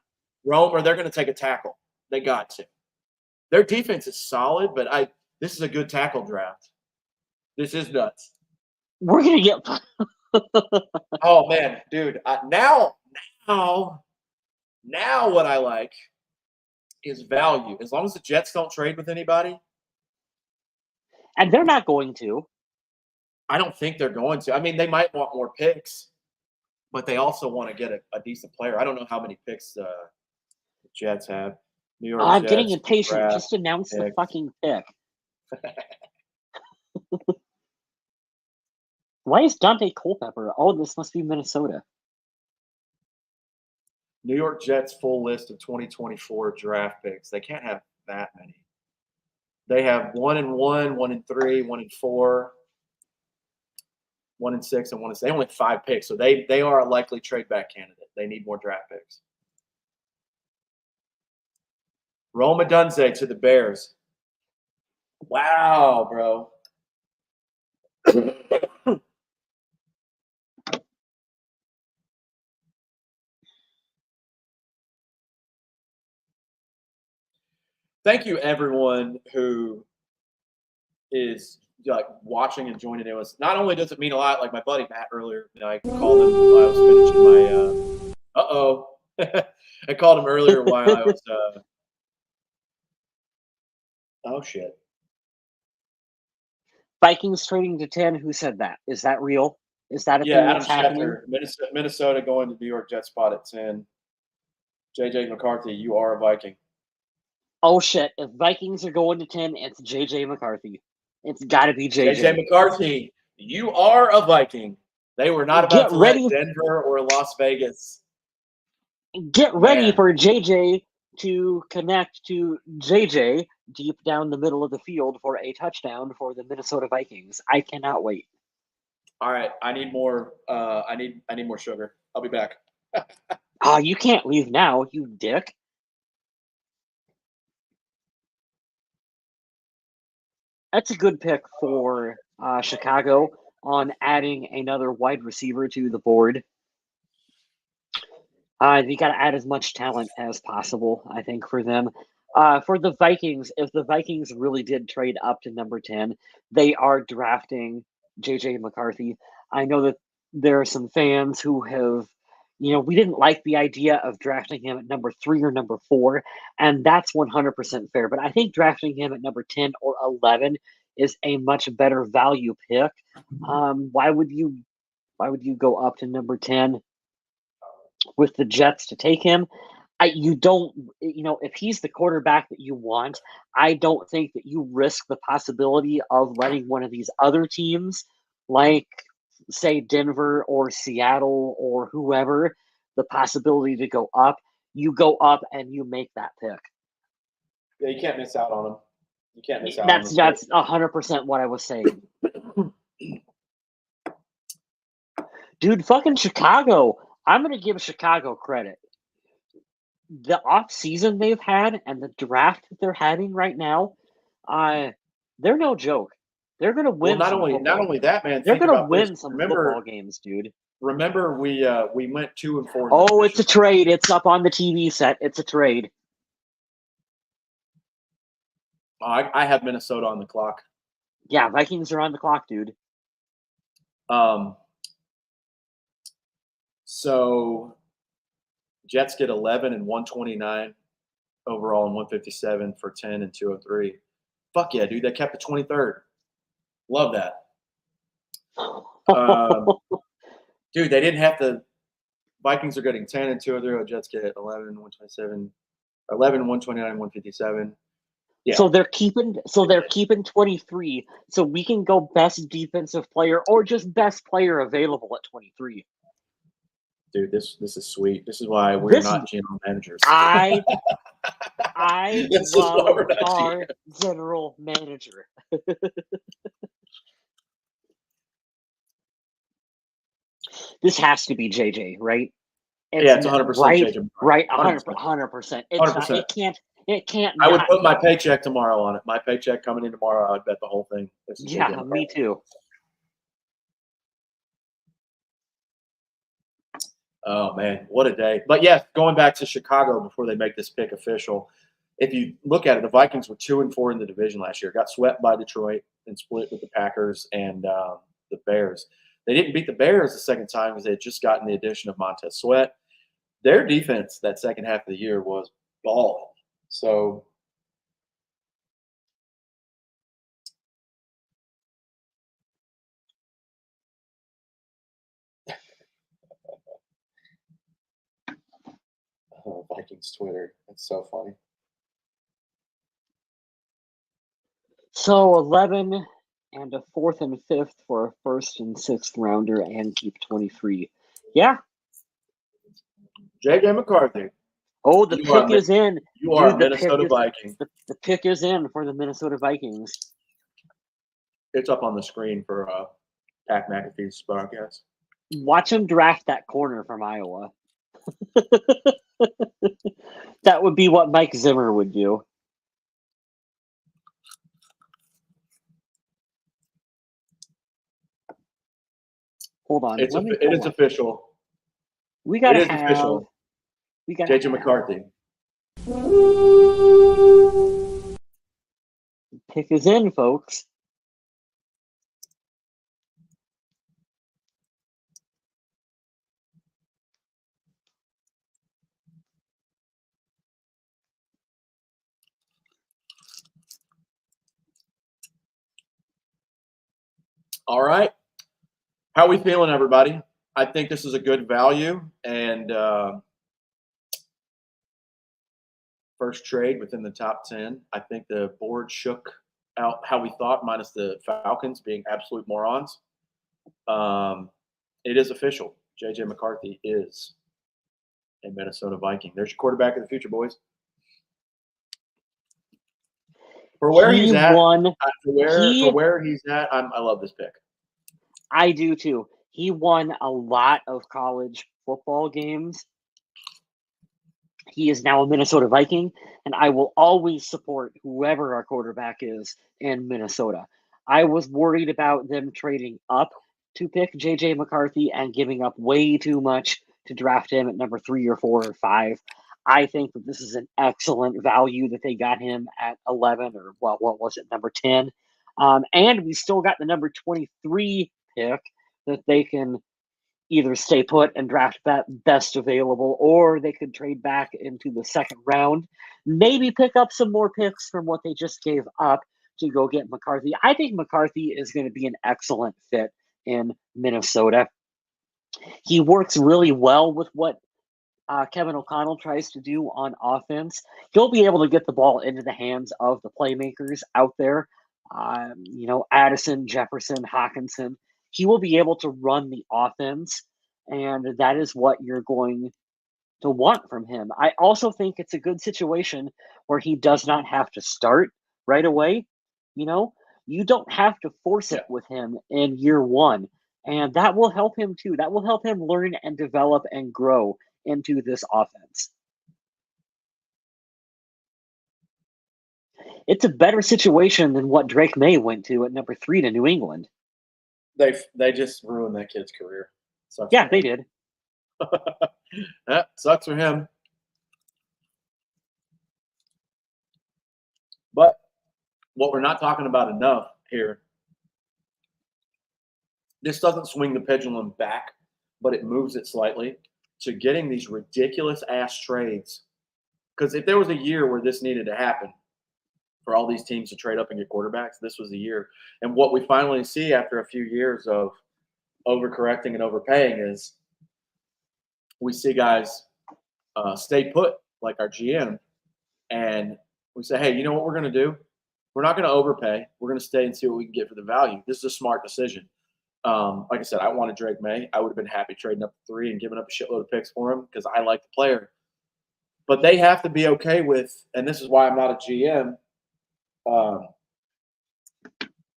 Rome, or they're going to take a tackle. They got to. Their defense is solid, but this is a good tackle draft. This is nuts. We're going to get. Oh man, dude! Now, what I like is value. As long as the Jets don't trade with anybody, and they're not going to. I don't think they're going to. I mean, they might want more picks, but they also want to get a decent player. I don't know how many picks Jets have. New York I'm Jets. getting impatient. draft Just announce the pick. fucking pick. Why is Dante Culpepper? Oh, this must be Minnesota. New York Jets full list of 2024 draft picks. They can't have that many. They have 1-1, 1-3, 1-4, 1-6, and 1-6. They only have 5 picks, so they are a likely trade back candidate. They need more draft picks. Rome Odunze to the Bears. Wow, bro. Thank you, everyone who is like watching and joining in. Not only does it mean a lot, like my buddy Matt earlier, I called him while I was finishing my. I called him earlier while I was. Oh shit! Vikings trading to 10. Who said that? Is that real? Is that a thing Adam that's happening? Schefter, Minnesota going to New York Jets spot at 10. JJ McCarthy, you are a Viking. Oh shit! If Vikings are going to 10, it's JJ McCarthy. It's got to be JJ. JJ McCarthy, you are a Viking. They were not about to let Denver or Las Vegas. Get ready for JJ to connect to JJ deep down the middle of the field for a touchdown for the Minnesota Vikings. I cannot wait. All right, I need more. I need more sugar. I'll be back. You can't leave now, you dick. That's a good pick for Chicago on adding another wide receiver to the board. They got to add as much talent as possible, I think, for them. For the Vikings, if the Vikings really did trade up to number 10, they are drafting JJ McCarthy. I know that there are some fans who have, we didn't like the idea of drafting him at number 3 or number 4, and that's 100% fair. But I think drafting him at number 10 or 11 is a much better value pick. Why would you go up to number 10 with the Jets to take him? If he's the quarterback that you want, I don't think that you risk the possibility of letting one of these other teams, like say Denver or Seattle or whoever, the possibility to go up. You go up and you make that pick. Yeah, you can't miss out on him. You can't miss out. That's 100% what I was saying. Dude, fucking Chicago. I'm gonna give Chicago credit. The off season they've had and the draft that they're having right now, they're no joke. They're gonna win. Well, not only that, man. They're gonna win some football games, dude. Remember, we went 2-4. Oh, it's a trade. It's up on the TV set. It's a trade. I have Minnesota on the clock. Yeah, Vikings are on the clock, dude. So Jets get 11 and 129 overall and 157 for 10 and 203. Fuck yeah, dude. They kept the 23rd. Love that. Dude, they didn't have to. Vikings are getting 10 and 203. Jets get 11 and 127, 11 and 129, 157. Yeah. So they're keeping 23. So we can go best defensive player or just best player available at 23. Dude, this is sweet. This is why we're not general managers. I love our general manager. This has to be JJ, right? It's 100% JJ. Right, 100%. It can't. I would put my paycheck tomorrow on it. My paycheck coming in tomorrow, I'd bet the whole thing. Yeah, me too. Oh, man, what a day. But, yeah, going back to Chicago before they make this pick official, if you look at it, the Vikings were 2-4 in the division last year. Got swept by Detroit and split with the Packers and the Bears. They didn't beat the Bears the second time because they had just gotten the addition of Montez Sweat. Their defense that second half of the year was balling. So – Vikings Twitter. It's so funny. So 11 and a 4th and 5th for a 1st and 6th rounder and keep 23. Yeah. JJ McCarthy. Oh, the pick is in. You are a Dude, Minnesota Viking. The pick is in for the Minnesota Vikings. It's up on the screen for Pat McAfee's podcast. Watch him draft that corner from Iowa. That would be what Mike Zimmer would do. Hold on. It is official. We got to have. Official. We got JJ McCarthy. Pick is in, folks. All right. How are we feeling, everybody? I think this is a good value and first trade within the top 10. I think the board shook out how we thought, minus the Falcons being absolute morons. It is official. JJ McCarthy is a Minnesota Viking. There's your quarterback of the future, boys. For where he's at, for where he's at, I love this pick. I do too. He won a lot of college football games. He is now a Minnesota Viking, and I will always support whoever our quarterback is in Minnesota. I was worried about them trading up to pick JJ McCarthy and giving up way too much to draft him at number 3 or 4 or 5. I think that this is an excellent value that they got him at 11 or, well, what was it, number 10. And we still got the number 23 pick that they can either stay put and draft that best available, or they could trade back into the second round, maybe pick up some more picks from what they just gave up to go get McCarthy. I think McCarthy is going to be an excellent fit in Minnesota. He works really well with what Kevin O'Connell tries to do on offense. He'll be able to get the ball into the hands of the playmakers out there. Addison, Jefferson, Hockenson. He will be able to run the offense, and that is what you're going to want from him. I also think it's a good situation where he does not have to start right away. You don't have to force it with him in year one, and that will help him too. That will help him learn and develop and grow into this offense. It's a better situation than what Drake May went to at number 3 to New England. They just ruined that kid's career. Sucks yeah, they did. That sucks for him. But what we're not talking about enough here, this doesn't swing the pendulum back, but it moves it slightly to getting these ridiculous ass trades. Because if there was a year where this needed to happen, for all these teams to trade up and get quarterbacks, this was the year. And what we finally see after a few years of overcorrecting and overpaying is we see guys stay put, like our GM, and we say, hey, you know what we're going to do? We're not going to overpay. We're going to stay and see what we can get for the value. This is a smart decision. Like I said, I wanted Drake May. I would have been happy trading up to 3 and giving up a shitload of picks for him because I like the player. But they have to be okay with, and this is why I'm not a GM,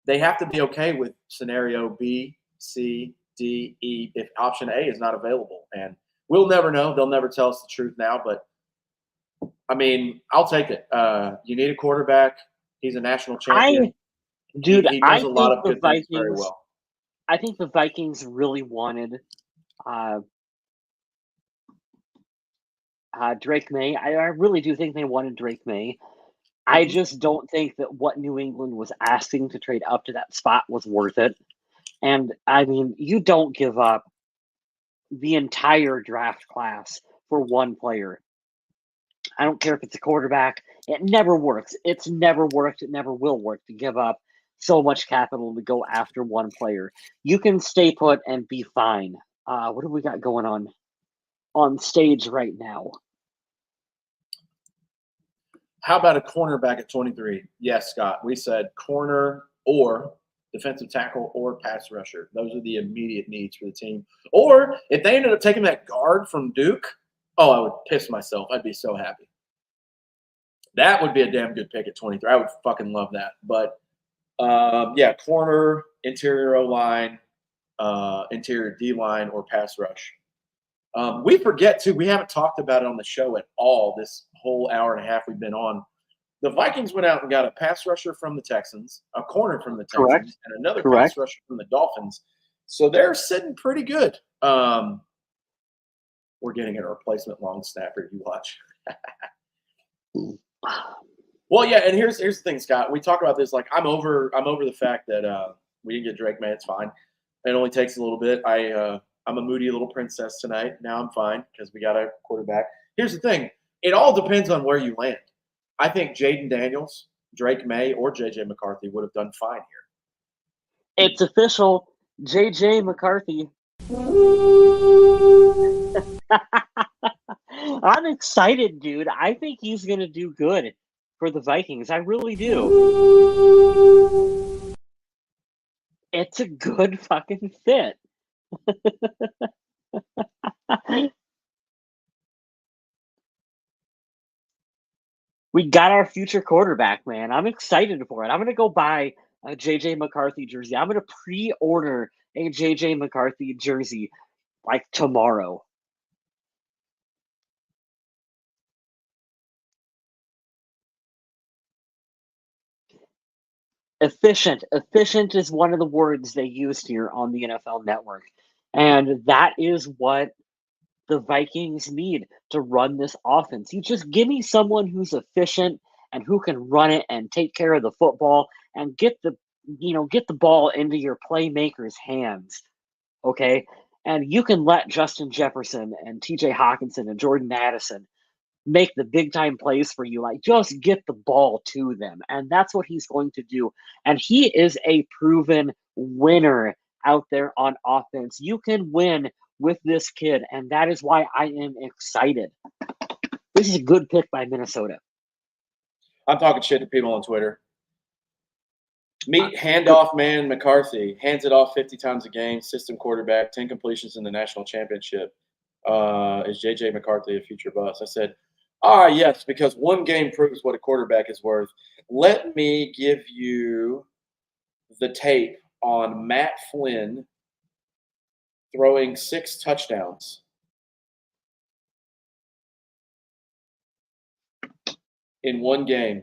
they have to be okay with scenario B, C, D, E if option A is not available. And we'll never know. They'll never tell us the truth now. But, I mean, I'll take it. You need a quarterback. He's a national champion. He does a lot of good things very well. I think the Vikings really wanted Drake May. I really do think they wanted Drake May. I just don't think that what New England was asking to trade up to that spot was worth it. And, I mean, you don't give up the entire draft class for one player. I don't care if it's a quarterback. It never works. It's never worked. It never will work to give up so much capital to go after one player. You can stay put and be fine. What do we got going on stage right now? How about a cornerback at 23? Yes, Scott. We said corner or defensive tackle or pass rusher. Those are the immediate needs for the team. Or if they ended up taking that guard from Duke, oh, I would piss myself. I'd be so happy. That would be a damn good pick at 23. I would fucking love that. But yeah, corner, interior O line, interior D line, or pass rush. We forget too. We haven't talked about it on the show at all. This whole hour and a half we've been on. The Vikings went out and got a pass rusher from the Texans, a corner from the Texans, Correct. and another Correct. pass rusher from the Dolphins. So they're sitting pretty good. We're getting a replacement long snapper. You watch. Well, yeah, and here's the thing, Scott. We talk about this like I'm over the fact that we didn't get Drake May. It's fine. It only takes a little bit. I'm a moody little princess tonight. Now I'm fine because we got a quarterback. Here's the thing. It all depends on where you land. I think Jaden Daniels, Drake May, or J.J. McCarthy would have done fine here. It's official. J.J. McCarthy. I'm excited, dude. I think he's going to do good for the Vikings. I really do. It's a good fucking fit. We got our future quarterback, man. I'm excited for it. I'm going to go buy a J.J. McCarthy jersey. I'm going to pre-order a J.J. McCarthy jersey like tomorrow. Efficient. Efficient is one of the words they used here on the NFL Network. And that is what the Vikings need to run this offense. You just give me someone who's efficient and who can run it and take care of the football and get the ball into your playmakers' hands. Okay? And you can let Justin Jefferson and TJ Hawkinson and Jordan Addison make the big time plays for you. Like, just get the ball to them. And that's what he's going to do. And he is a proven winner out there on offense. You can win with this kid, and that is why I am excited. This is a good pick by Minnesota. I'm talking shit to people on Twitter. Meet handoff man McCarthy. Hands it off 50 times a game. System quarterback. 10 completions in the national championship. Is J.J. McCarthy a future bust? I said, yes, because one game proves what a quarterback is worth. Let me give you the tape on Matt Flynn throwing 6 touchdowns in one game.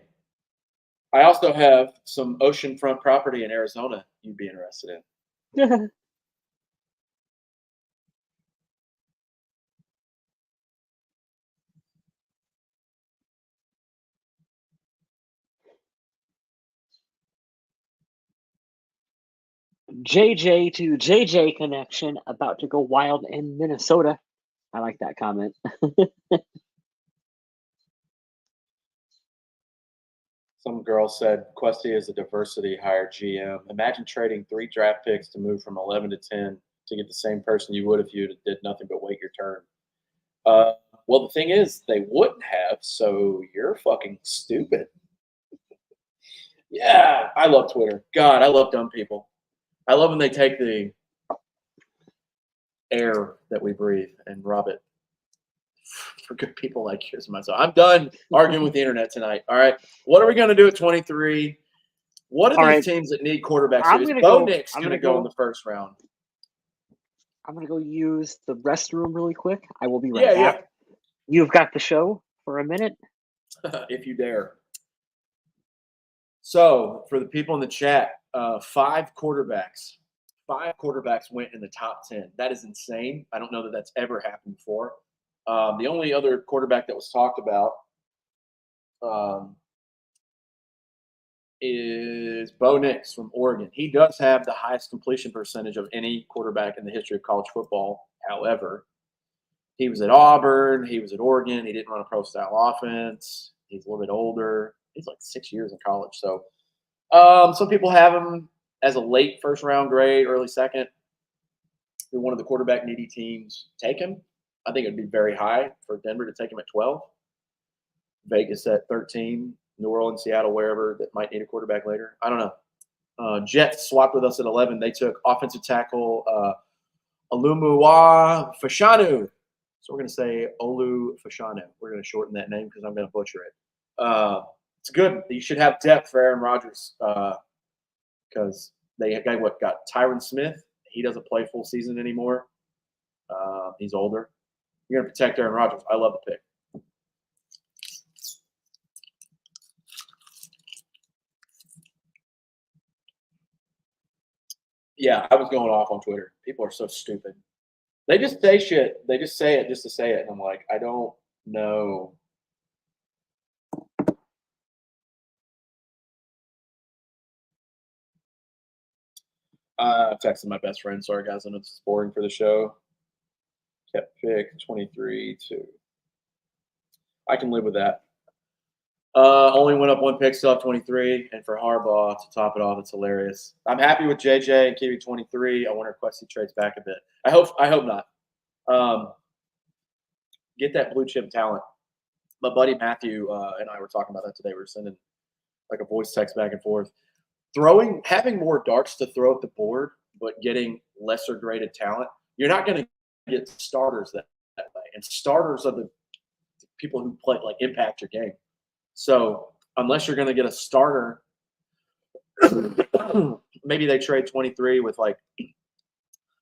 I also have some oceanfront property in Arizona you'd be interested in. JJ to JJ connection about to go wild in Minnesota. I like that comment. Some girl said Questy is a diversity hire GM. Imagine trading 3 draft picks to move from 11 to 10 to get the same person you would if you did nothing but wait your turn. Well, the thing is, they wouldn't have, so you're fucking stupid. Yeah, I love Twitter. God, I love dumb people. I love when they take the air that we breathe and rob it for good people like yours and myself. I'm done arguing with the internet tonight. All right. What are we going to do at 23? What are these teams that need quarterbacks? Is Bo Nix going to go in the first round? I'm going to go use the restroom really quick. I will be right back. Yeah. You've got the show for a minute. If you dare. So, for the people in the chat, 5 quarterbacks. 5 quarterbacks went in the top 10. That is insane. I don't know that that's ever happened before. The only other quarterback that was talked about is Bo Nix from Oregon. He does have the highest completion percentage of any quarterback in the history of college football. However, he was at Auburn. He was at Oregon. He didn't run a pro-style offense. He's a little bit older. He's like 6 years in college. So some people have him as a late first-round grade, early second. If one of the quarterback-needy teams take him, I think it would be very high for Denver to take him at 12. Vegas at 13, New Orleans, Seattle, wherever that might need a quarterback later. I don't know. Jets swapped with us at 11. They took offensive tackle Olumuwa Fashanu. So we're going to say Olu Fashanu. We're going to shorten that name because I'm going to butcher it. It's good. You should have depth for Aaron Rodgers because they got Tyron Smith. He doesn't play full season anymore. He's older. You're going to protect Aaron Rodgers. I love the pick. Yeah, I was going off on Twitter. People are so stupid. They just say shit. They just say it just to say it. And I'm like, I don't know. Texting my best friend. Sorry, guys. I know this is boring for the show. Kept pick 23-2. I can live with that. Only went up one pick, still have 23. And for Harbaugh to top it off, it's hilarious. I'm happy with JJ and keeping 23. I wonder if Questy trades back a bit. I hope not. Get that blue chip talent. My buddy Matthew and I were talking about that today. We were sending like a voice text back and forth. Having more darts to throw at the board, but getting lesser graded talent, you're not going to get starters that way. And starters are the people who play like impact your game. So unless you're going to get a starter, maybe they trade 23 with like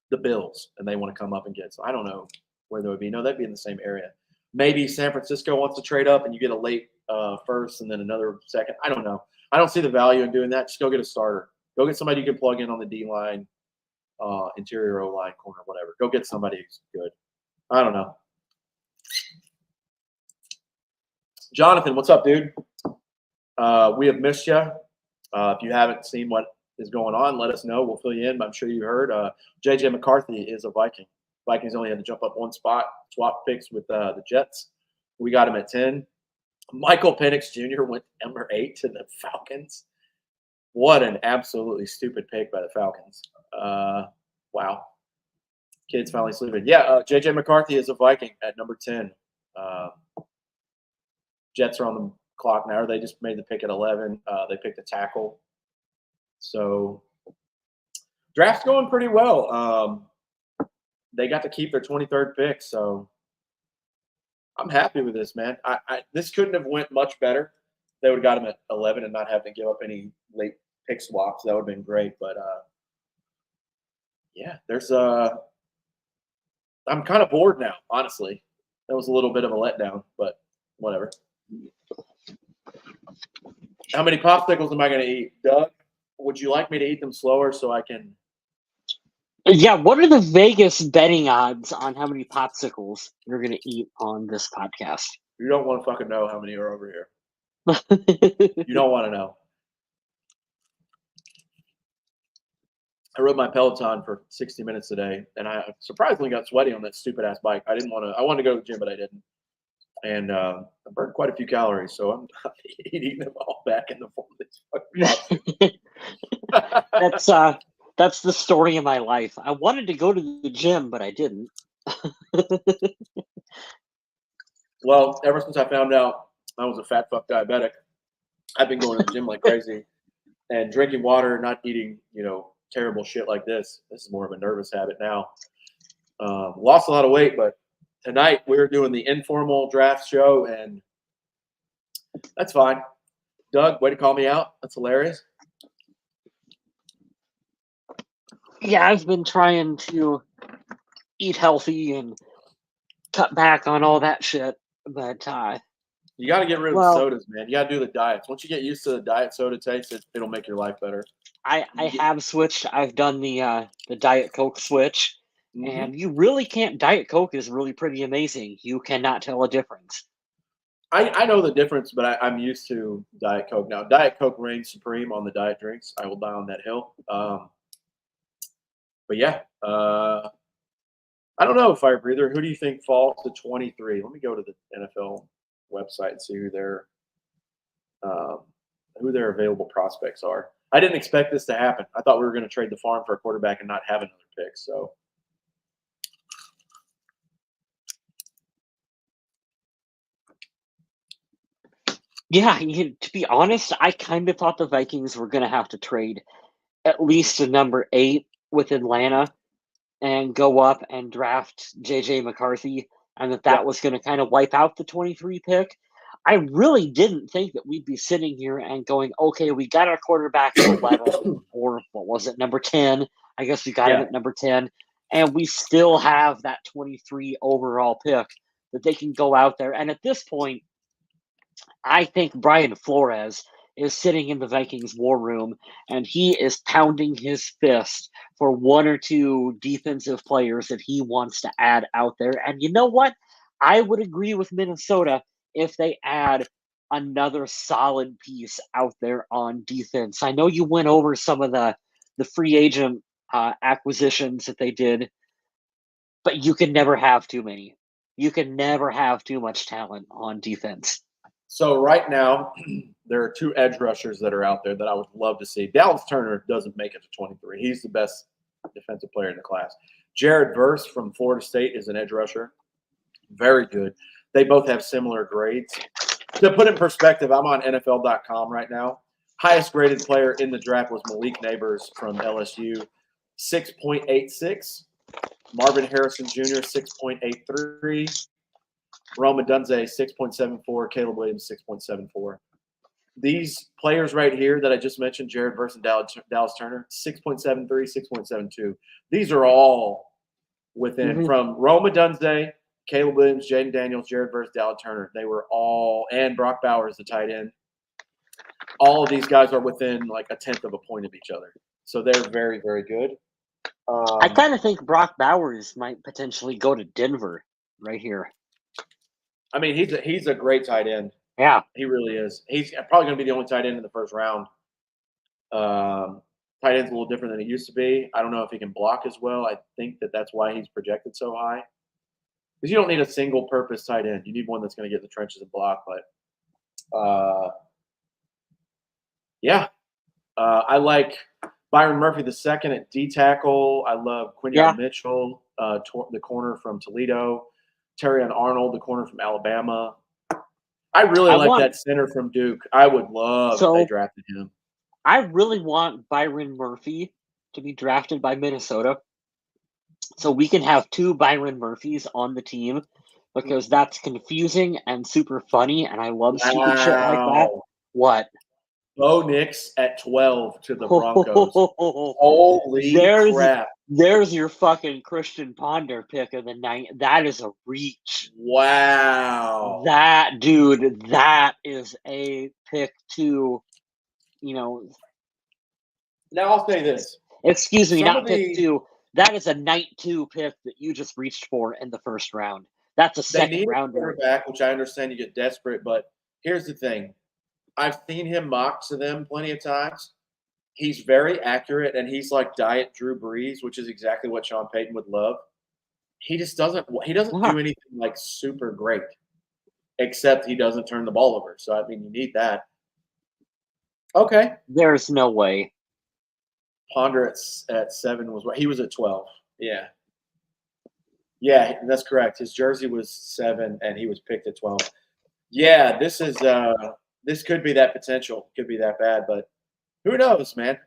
the Bills and they want to come up and get. So I don't know where they would be. No, they'd be in the same area. Maybe San Francisco wants to trade up and you get a late first and then another second. I don't know. I don't see the value in doing that. Just go get a starter. Go get somebody you can plug in on the D line, interior O line, corner, whatever. Go get somebody who's good. I don't know. Jonathan, what's up, dude? We have missed you. If you haven't seen what is going on, let us know. We'll fill you in. I'm sure you heard. J.J. McCarthy is a Viking. Vikings only had to jump up one spot, swap picks with the Jets. We got him at 10. Michael Penix Jr. went number 8 to the Falcons. What an absolutely stupid pick by the Falcons. Wow. Kids finally sleeping. Yeah, J.J. McCarthy is a Viking at number 10. Jets are on the clock now. They just made the pick at 11. They picked a tackle. So draft's going pretty well. They got to keep their 23rd pick, so I'm happy with this, man. This couldn't have went much better. They would have got him at 11 and not have to give up any late pick swaps. That would have been great. But, yeah, I'm kind of bored now, honestly. That was a little bit of a letdown, but whatever. How many popsicles am I going to eat? Doug, would you like me to eat them slower so I can – Yeah, what are the Vegas betting odds on how many popsicles you're going to eat on this podcast? You don't want to fucking know how many are over here. You don't want to know. I rode my Peloton for 60 minutes today, and I surprisingly got sweaty on that stupid-ass bike. I wanted to go to the gym, but I didn't. And I burned quite a few calories, so I'm eating them all back in the form of this fucking That's the story of my life. I wanted to go to the gym, but I didn't. Well, ever since I found out I was a fat fuck diabetic, I've been going to the gym like crazy and drinking water, not eating, terrible shit like this. This is more of a nervous habit now. Lost a lot of weight, but tonight we're doing the informal draft show, and that's fine. Doug, way to call me out. That's hilarious. Yeah, I've been trying to eat healthy and cut back on all that shit, but you got to get rid of the sodas, man. You got to do the diets. Once you get used to the diet soda taste, it'll make your life better. I have switched. I've done the Diet Coke switch, and you really can't. Diet Coke is really pretty amazing. You cannot tell a difference. I know the difference, but I'm used to Diet Coke now. Diet Coke reigns supreme on the diet drinks. I will die on that hill. But yeah, I don't know, Fire Breather. Who do you think falls to 23? Let me go to the NFL website and see who their available prospects are. I didn't expect this to happen. I thought we were going to trade the farm for a quarterback and not have another pick. So Yeah, to be honest, I kind of thought the Vikings were going to have to trade at least a number 8 with Atlanta and go up and draft JJ McCarthy, and that Yep. was going to kind of wipe out the 23 pick. I really didn't think that we'd be sitting here and going, okay, we got our quarterback at 11, or what was it, number 10? I guess we got him Yeah. at number 10, and we still have that 23 overall pick that they can go out there. And at this point, I think Brian Flores is sitting in the Vikings war room and he is pounding his fist for 1 or 2 defensive players that he wants to add out there. And you know what? I would agree with Minnesota if they add another solid piece out there on defense. I know you went over some of the free agent acquisitions that they did, but you can never have too many. You can never have too much talent on defense. So right now, there are 2 edge rushers that are out there that I would love to see. Dallas Turner doesn't make it to 23. He's the best defensive player in the class. Jared Verse from Florida State is an edge rusher. Very good. They both have similar grades. To put in perspective, I'm on NFL.com right now. Highest graded player in the draft was Malik Neighbors from LSU, 6.86. Marvin Harrison Jr., 6.83. Rome Odunze, 6.74. Caleb Williams, 6.74. These players right here that I just mentioned, Jared Verse and Dallas Turner, 6.73, 6.72. These are all within from Rome Odunze, Caleb Williams, Jaden Daniels, Jared Verse, Dallas Turner. They were all, and Brock Bowers, the tight end. All of these guys are within like a tenth of a point of each other. So they're very, very good. I kind of think Brock Bowers might potentially go to Denver right here. I mean, he's a great tight end. Yeah. He really is. He's probably going to be the only tight end in the first round. Tight end's a little different than it used to be. I don't know if he can block as well. I think that's why he's projected so high. Because you don't need a single-purpose tight end. You need one that's going to get in the trenches and block. But, yeah. I like Byron Murphy II at D-tackle. I love Quinion Mitchell, the corner from Toledo. Terrion Arnold, the corner from Alabama. I really like that center from Duke. I would love if they drafted him. I really want Byron Murphy to be drafted by Minnesota so we can have 2 Byron Murphys on the team because that's confusing and super funny, and I love stupid shit like that. What? Bo Nix at 12 to the Broncos. Holy crap. There's your fucking Christian Ponder pick of the night. That is a reach. Wow. That is a pick to, Now I'll say this. Excuse me, not pick 2. That is a night 2 pick that you just reached for in the first round. That's a second rounder. Quarterback, which I understand you get desperate, but here's the thing. I've seen him mock to them plenty of times. He's very accurate, and he's like diet Drew Brees, which is exactly what Sean Payton would love. He just doesn't do anything like super great, except he doesn't turn the ball over. So, I mean, you need that. Okay. There's no way. Ponder at 7 was what he was at 12. Yeah. Yeah, that's correct. His jersey was 7, and he was picked at 12. Yeah, this could be that potential. Could be that bad, but who knows, man?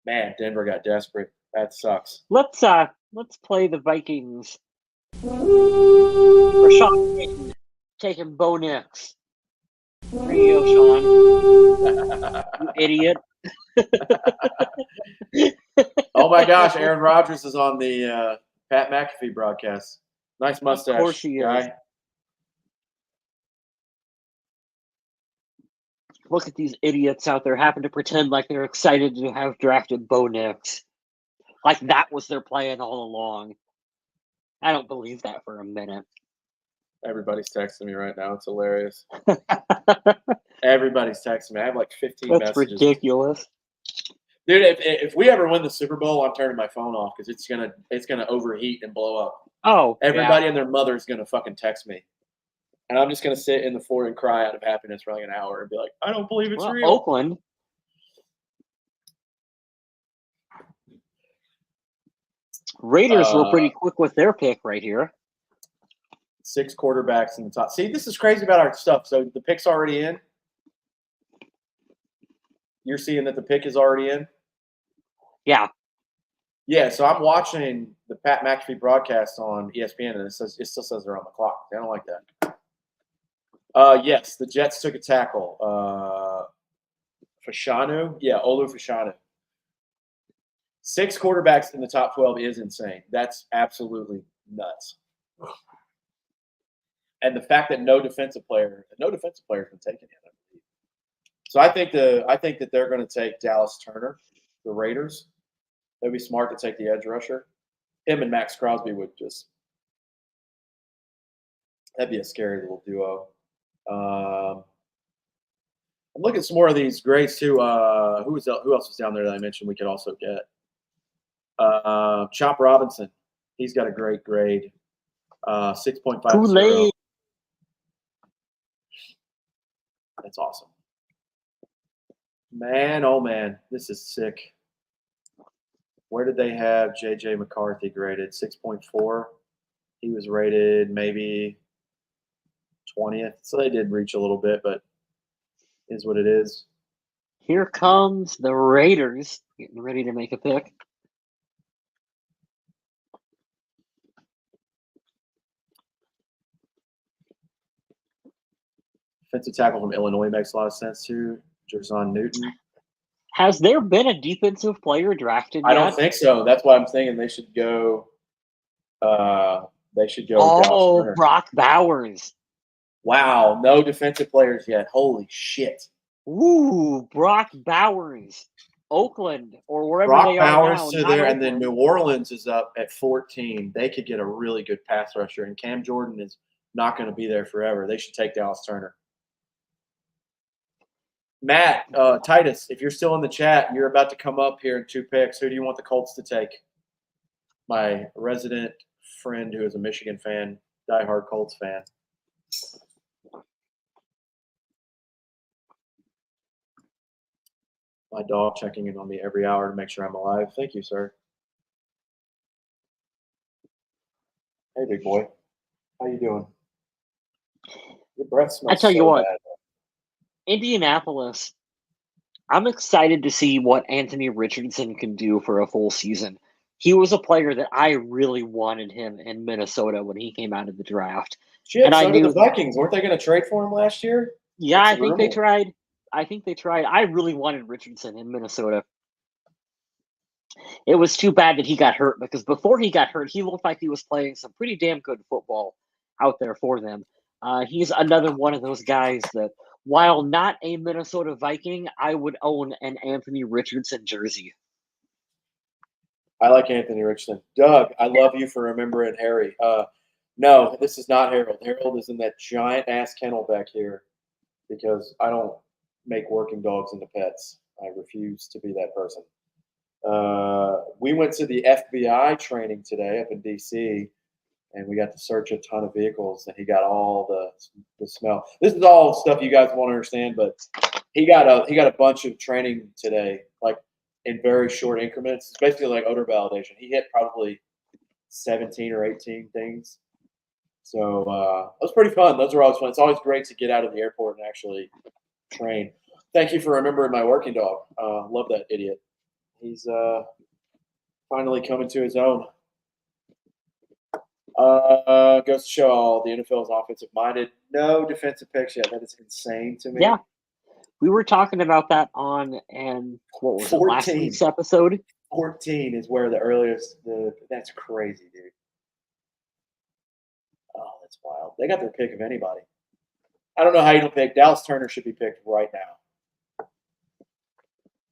Man, Denver got desperate. That sucks. Let's play the Vikings. Rashawn Payton taking Bo Nix. Radio, Sean. You idiot. Oh my gosh, Aaron Rodgers is on the Pat McAfee broadcast. Nice mustache, of course he guy. Is. Look at these idiots out there having to pretend like they're excited to have drafted Bo Nix. Like that was their plan all along. I don't believe that for a minute. Everybody's texting me right now. It's hilarious. Everybody's texting me. I have like 15 That's messages. That's ridiculous. Dude, if we ever win the Super Bowl, I'm turning my phone off because it's gonna overheat and blow up. Oh, everybody and their mother is gonna fucking text me, and I'm just gonna sit in the floor and cry out of happiness for like an hour and be like, I don't believe it's real. Oakland. Raiders were pretty quick with their pick right here. 6 quarterbacks in the top. See, this is crazy about our stuff. So the pick's already in. You're seeing that the pick is already in? Yeah. Yeah, so I'm watching the Pat McAfee broadcast on ESPN, and it still says they're on the clock. I don't like that. Yes, the Jets took a tackle. Fashanu? Yeah, Olu Fashanu. 6 quarterbacks in the top 12 is insane. That's absolutely nuts. And the fact that no defensive player has been taken yet, I believe. So I think that they're going to take Dallas Turner, the Raiders. They'd be smart to take the edge rusher. Him and Max Crosby would that'd be a scary little duo. I'm looking at some more of these grades too. Who else was down there that I mentioned we could also get? Chop Robinson. He's got a great grade. 6.50. Kool-Aid. That's awesome. Man, oh man, this is sick. Where did they have J.J. McCarthy graded? 6.4. He was rated maybe 20th. So they did reach a little bit, but is what it is. Here comes the Raiders getting ready to make a pick. Defensive tackle from Illinois makes a lot of sense too. Jerzon Newton. Has there been a defensive player drafted yet? I don't think so. That's why I'm thinking they should go. Oh, Brock Bowers. Wow, no defensive players yet. Holy shit. Ooh, Brock Bowers. Oakland or wherever Brock they are Bowers now. to there, and then New Orleans is up at 14. They could get a really good pass rusher, and Cam Jordan is not going to be there forever. They should take Dallas Turner. Matt, Titus, if you're still in the chat, you're about to come up here in 2 picks. Who do you want the Colts to take? My resident friend who is a Michigan fan, diehard Colts fan. My dog checking in on me every hour to make sure I'm alive. Thank you, sir. Hey, big boy. How you doing? Your breath smells I tell you what, bad. Indianapolis, I'm excited to see what Anthony Richardson can do for a full season. He was a player that I really wanted him in Minnesota when he came out of the draft. Shit, and so I did knew the Vikings. Weren't they going to trade for him last year? Yeah, That's I think they rumor. tried. I really wanted Richardson in Minnesota. It was too bad that he got hurt because before he got hurt, he looked like he was playing some pretty damn good football out there for them. He's another one of those guys that, while not a Minnesota Viking, I would own an Anthony Richardson jersey. I like Anthony Richardson. Doug, I love you for remembering Harry. No, this is not Harold. Harold is in that giant ass kennel back here because I don't make working dogs into pets. I refuse to be that person. We went to the FBI training today up in D.C., and we got to search a ton of vehicles, and he got all the smell. This is all stuff you guys won't understand, but he got a bunch of training today, like in very short increments. It's basically like odor validation. He hit probably 17 or 18 things. So it was pretty fun. Those are always fun. It's always great to get out of the airport and actually train. Thank you for remembering my working dog. Love that idiot. He's finally coming to his own. Goes to show all the NFL is offensive minded. No defensive picks yet. That is insane to me. Yeah. We were talking about that on, and what was it, last week's episode? 14 is where the earliest, that's crazy, dude. Oh, that's wild. They got their pick of anybody. I don't know how you don't pick. Dallas Turner should be picked right now.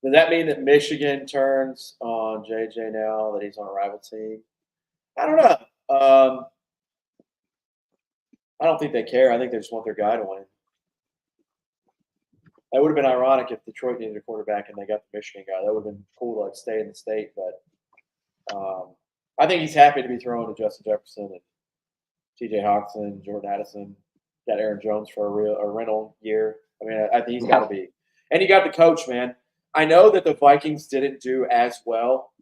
Does that mean that Michigan turns on JJ now that he's on a rival team? I don't know. I don't think they care. I think they just want their guy to win. That would have been ironic if Detroit needed a quarterback and they got the Michigan guy. That would have been cool to like stay in the state. But I think he's happy to be thrown to Justin Jefferson and T.J. Hawkinson, Jordan Addison. Got Aaron Jones for a rental year. I mean, I think he's got to be. And you got the coach, man. I know that the Vikings didn't do as well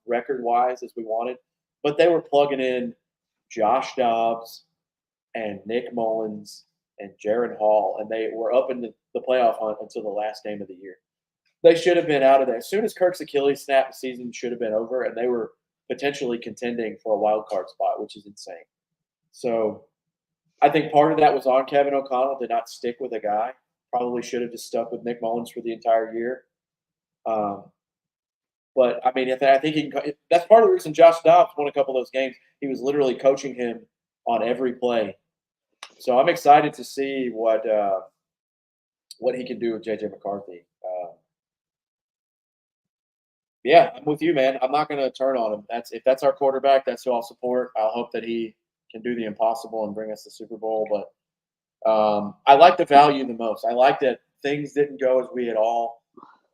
record-wise as we wanted, but they were plugging in Josh Dobbs, and Nick Mullins and Jaron Hall, and they were up in the playoff hunt until the last game of the year. They should have been out of there. As soon as Kirk's Achilles snapped, the season should have been over, and they were potentially contending for a wild card spot, which is insane. So I think part of that was on Kevin O'Connell to not stick with a guy. Probably should have just stuck with Nick Mullins for the entire year. But I mean, I think that's part of the reason Josh Dobbs won a couple of those games. He was literally coaching him on every play. So I'm excited to see what he can do with JJ McCarthy. Yeah, I'm with you, man. I'm not going to turn on him. If that's our quarterback, that's who I'll support. I'll hope that he can do the impossible and bring us the Super Bowl. But I like the value the most. I like that things didn't go as we had all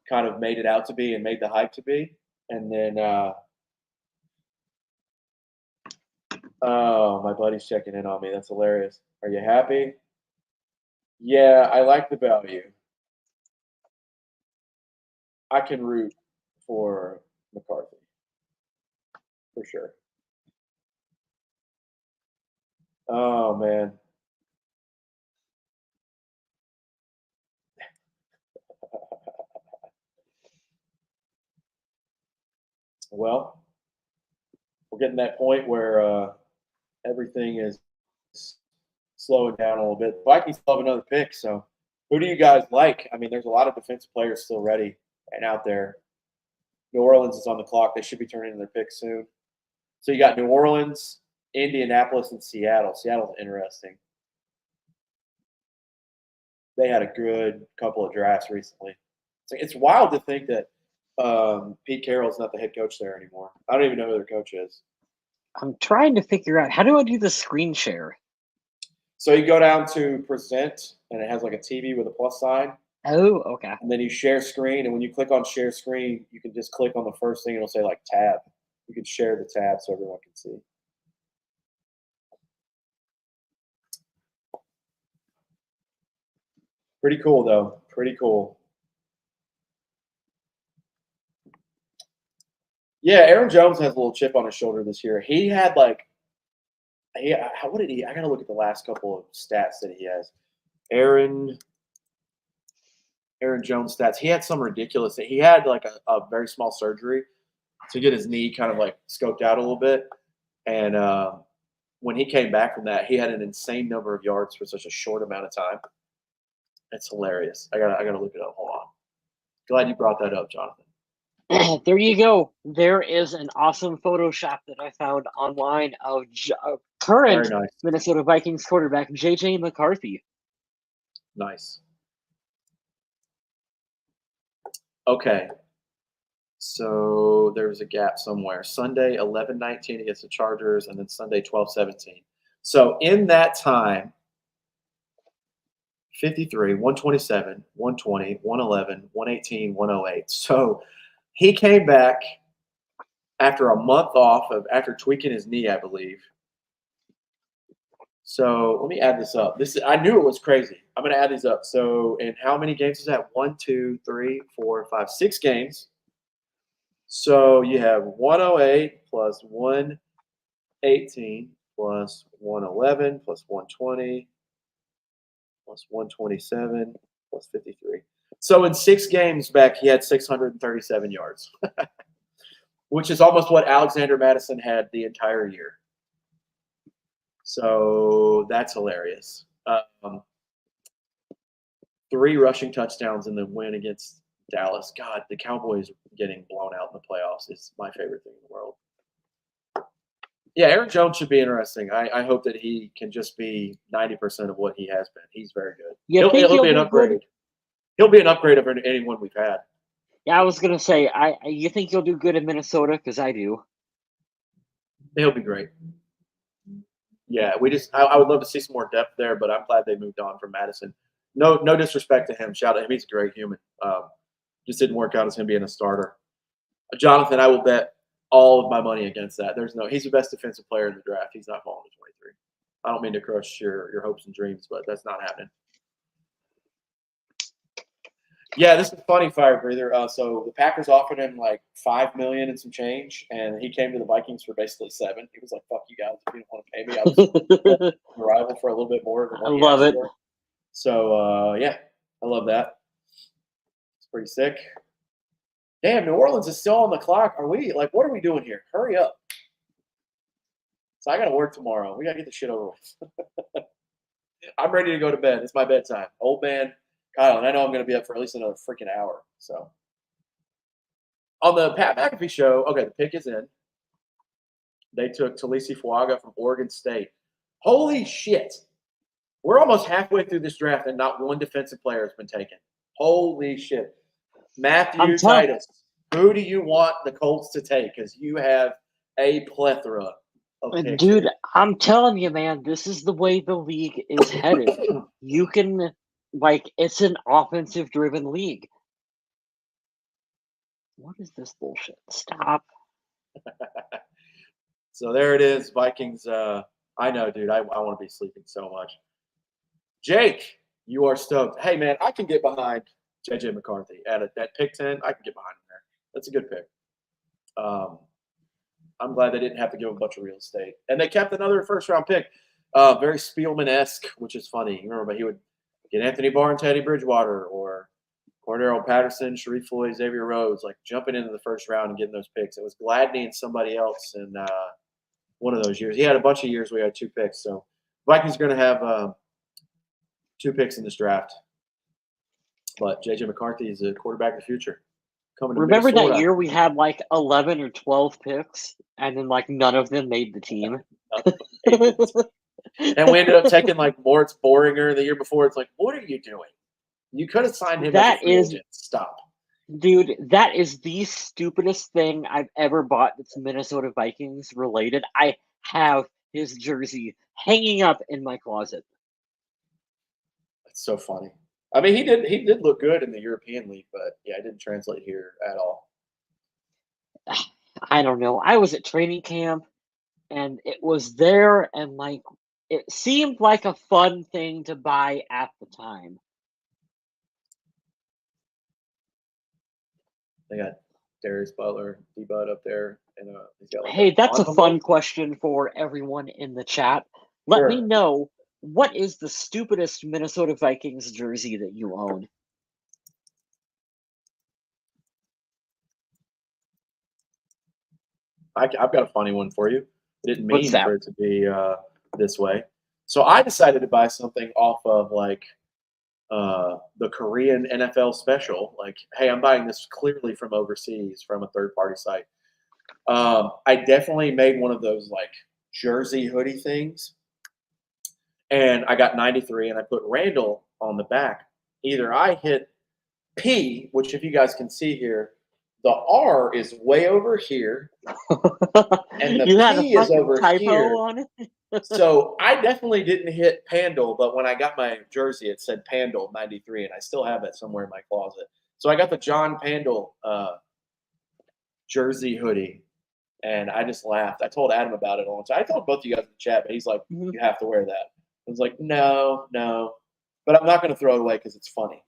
kind of made it out to be and made the hype to be. And then, oh, my buddy's checking in on me. That's hilarious. Are you happy? Yeah, I like the value. I can root for McCarthy for sure. Oh man. Well, we're getting that point where everything is slowing down a little bit. The Vikings still have another pick, so who do you guys like? I mean, there's a lot of defensive players still ready and out there. New Orleans is on the clock. They should be turning in their pick soon. So you got New Orleans, Indianapolis, and Seattle. Seattle's interesting. They had a good couple of drafts recently. It's wild to think that Pete Carroll's not the head coach there anymore. I don't even know who their coach is. I'm trying to figure out how do I do the screen share? So you go down to present, and it has like a TV with a plus sign. Oh, okay. And then you share screen, and when you click on share screen, you can just click on the first thing. It'll say like tab. You can share the tab so everyone can see. Pretty cool, though. Pretty cool. Yeah, Aaron Jones has a little chip on his shoulder this year. He had like, what did he? I gotta look at the last couple of stats that he has. Aaron Jones stats. He had some ridiculous. He had like a very small surgery to get his knee kind of like scoped out a little bit, and when he came back from that, he had an insane number of yards for such a short amount of time. It's hilarious. I gotta look it up. Hold on. Glad you brought that up, Jonathan. There you go. There is an awesome Photoshop that I found online of current Very nice. Minnesota Vikings quarterback JJ McCarthy. Nice. Okay. So there was a gap somewhere. Sunday 11-19 against the Chargers, and then Sunday 12-17. So in that time, 53, 127, 120, 111, 118, 108. So he came back after a month off after tweaking his knee, I believe. So let me add this up. I knew it was crazy. I'm going to add these up. So in how many games is that? 1, 2, 3, 4, 5, 6 games. So you have 108 plus 118 plus 111 plus 120 plus 127 plus 53. So in 6 games back, he had 637 yards, which is almost what Alexander Mattison had the entire year. So that's hilarious. 3 rushing touchdowns in the win against Dallas. God, the Cowboys getting blown out in the playoffs is my favorite thing in the world. Yeah, Aaron Jones should be interesting. I hope that he can just be 90% of what he has been. He's very good. He'll be an upgrade. Good? He'll be an upgrade over anyone we've had. Yeah, I was gonna say, you think he'll do good in Minnesota? Because I do. He'll be great. Yeah, I would love to see some more depth there, but I'm glad they moved on from Madison. No disrespect to him. Shout out him. He's a great human. Just didn't work out as him being a starter. Jonathan, I will bet all of my money against that. He's the best defensive player in the draft. He's not falling to 23. I don't mean to crush your hopes and dreams, but that's not happening. Yeah, this is funny, Fire Breather. So the Packers offered him like $5 million and some change, and he came to the Vikings for basically 7. He was like, "Fuck you guys, if you don't want to pay me, I'll just a rival for a little bit more than I what he love asked it. for." So yeah, I love that. It's pretty sick. Damn, New Orleans is still on the clock. Are we like, what are we doing here? Hurry up. So I got to work tomorrow. We got to get the shit over with. I'm ready to go to bed. It's my bedtime. Old man Kyle, and I know I'm going to be up for at least another freaking hour. So on the Pat McAfee show, okay, the pick is in. They took Talisi Fuaga from Oregon State. Holy shit. We're almost halfway through this draft and not one defensive player has been taken. Holy shit. Matthew Titus, who do you want the Colts to take? Because you have a plethora of picks. Dude, here. I'm telling you, man, this is the way the league is headed. You can, it's an offensive-driven league. What is this bullshit? Stop. So there it is, Vikings. I know, dude. I want to be sleeping so much. Jake, you are stoked. Hey, man, I can get behind JJ McCarthy at pick 10. I can get behind him there. That's a good pick. I'm glad they didn't have to give him a bunch of real estate. And they kept another first-round pick. Very Spielman-esque, which is funny. You remember, he would get Anthony Barr and Teddy Bridgewater or Cordero Patterson, Sharif Floyd, Xavier Rhodes, like jumping into the first round and getting those picks. It was Gladney and somebody else in one of those years. He had a bunch of years where he had 2 picks. So Vikings are going to have 2 picks in this draft. But J.J. McCarthy is a quarterback of the future. Remember that year we had 11 or 12 picks, and then none of them made the team? And we ended up taking Moritz Boringer the year before. It's like, what are you doing? You could have signed him as a free agent. Stop. Dude, that is the stupidest thing I've ever bought that's Minnesota Vikings related. I have his jersey hanging up in my closet. That's so funny. I mean, he did look good in the European League, but yeah, it didn't translate here at all. I don't know. I was at training camp, and it was there, and it seemed like a fun thing to buy at the time. They got Darius Butler, D-Bud up there, and he's got hey, that's a fun question for everyone in the chat. Let me know, what is the stupidest Minnesota Vikings jersey that you own? I've got a funny one for you. I didn't mean for it to be this way. So I decided to buy something off of the Korean NFL special. Hey, I'm buying this clearly from overseas from a third-party site. I definitely made one of those jersey hoodie things. And I got 93, and I put Randall on the back. Either I hit P, which if you guys can see here, the R is way over here, and the P is over here. On it? So I definitely didn't hit Pandal, but when I got my jersey, it said Pandal 93, and I still have it somewhere in my closet. So I got the John Pandal jersey hoodie, and I just laughed. I told Adam about it all the time. I told both of you guys in the chat, but he's like, you have to wear that. I was like, no. But I'm not going to throw it away because it's funny.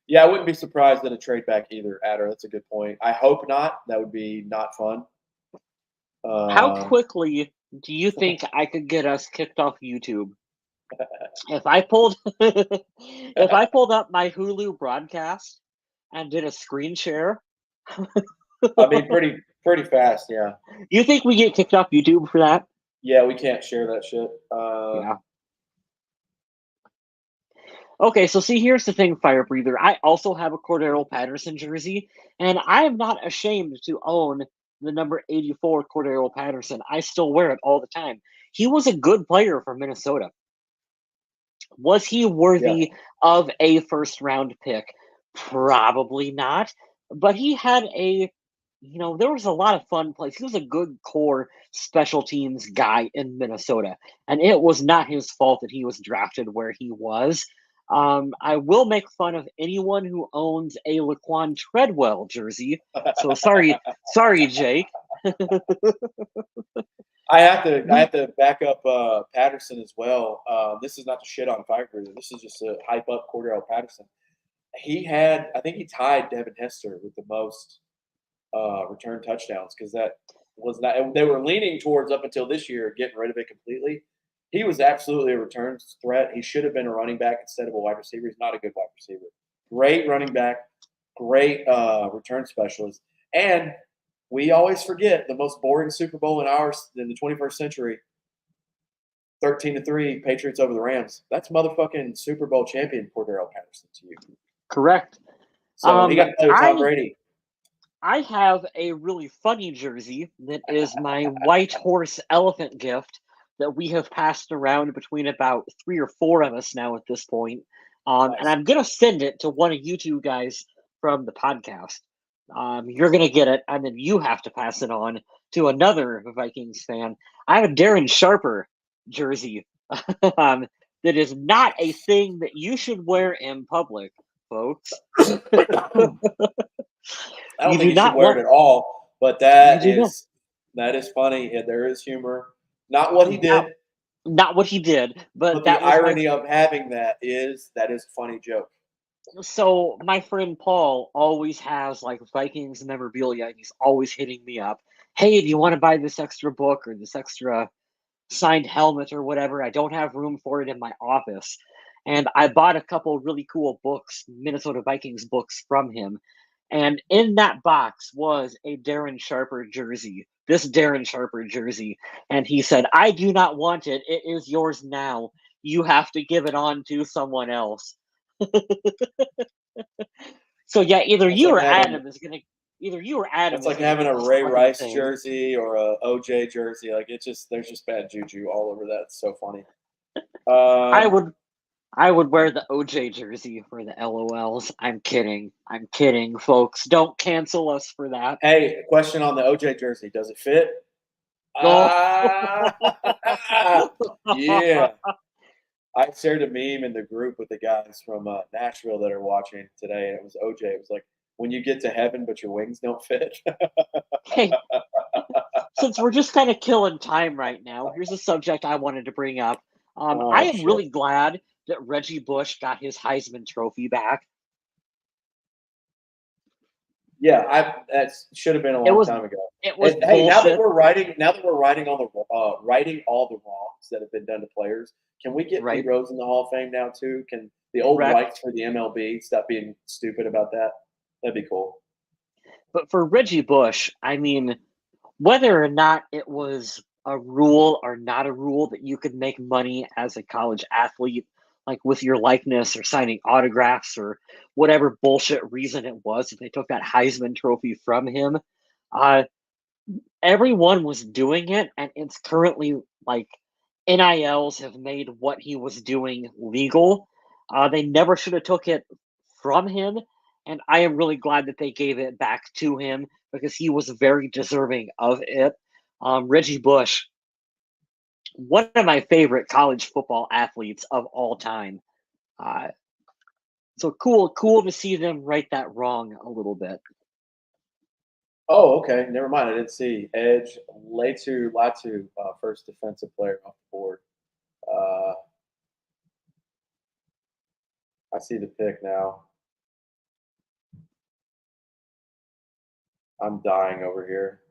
Yeah, I wouldn't be surprised at a trade back either, Adder. That's a good point. I hope not. That would be not fun. How quickly do you think I could get us kicked off YouTube? If I pulled up my Hulu broadcast and did a screen share, I mean, pretty fast, yeah. You think we get kicked off YouTube for that? Yeah, we can't share that shit. Yeah. Okay, so see, here's the thing, Fire Breather. I also have a Cordero Patterson jersey, and I am not ashamed to own the number 84 Cordero Patterson. I still wear it all the time. He was a good player for Minnesota. Was he worthy of a first-round pick? Probably not. But he had there was a lot of fun plays. He was a good core special teams guy in Minnesota, and it was not his fault that he was drafted where he was. I will make fun of anyone who owns a Laquan Treadwell jersey. So sorry, Jake. I have to back up Patterson as well. This is not to shit on Fire Cruiser. This is just to hype up Cordell Patterson. I think he tied Devin Hester with the most return touchdowns because that was not. They were leaning towards up until this year getting rid of it completely. He was absolutely a return threat. He should have been a running back instead of a wide receiver. He's not a good wide receiver. Great running back, great return specialist, and we always forget the most boring Super Bowl in the 21st century. 13-3, Patriots over the Rams. That's motherfucking Super Bowl champion Cordero Patterson to you. Correct. So he got to play with Tom Brady. I have a really funny jersey that is my white horse elephant gift that we have passed around between about 3 or 4 of us now at this point. Nice. And I'm going to send it to one of you two guys from the podcast. You're going to get it, and then you have to pass it on to another Vikings fan. I have a Darren Sharper jersey that is not a thing that you should wear in public, folks. I don't think you should wear it at all, but that is funny. Yeah, there is humor. Not what he did. Not what he did, but the irony of having that is a funny joke. So my friend Paul always has like Vikings memorabilia, and he's always hitting me up. Hey, do you want to buy this extra book or this extra signed helmet or whatever? I don't have room for it in my office. And I bought a couple really cool books, Minnesota Vikings books from him. And in that box was a Darren Sharper jersey, this Darren Sharper jersey. And he said, I do not want it. It is yours now. You have to give it on to someone else. So yeah, either you or Adam. It's like having a Ray Rice jersey or a OJ jersey. Like there's just bad juju all over that. It's so funny. I would wear the OJ jersey for the LOLs. I'm kidding, folks. Don't cancel us for that. Hey, question on the OJ jersey: does it fit? Yeah. I shared a meme in the group with the guys from Nashville that are watching today, and it was OJ. It was like, when you get to heaven, but your wings don't fit. Hey, since we're just kind of killing time right now, here's a subject I wanted to bring up. I am really glad that Reggie Bush got his Heisman Trophy back. Yeah, that should have been a long time ago. It was hey, now that we're writing all the wrongs that have been done to players, can we get Pete Rose in the Hall of Fame now too? Can the old rights for the MLB stop being stupid about that? That'd be cool. But for Reggie Bush, I mean, whether or not it was a rule or not a rule that you could make money as a college athlete, like with your likeness or signing autographs or whatever bullshit reason it was, if they took that Heisman Trophy from him, everyone was doing it, and it's currently like NILs have made what he was doing legal. They never should have took it from him, and I am really glad that they gave it back to him because he was very deserving of it. Reggie Bush, one of my favorite college football athletes of all time. So cool to see them right that wrong a little bit. Oh, okay. Never mind. I didn't see Edge Latu, first defensive player off the board. I see the pick now. I'm dying over here.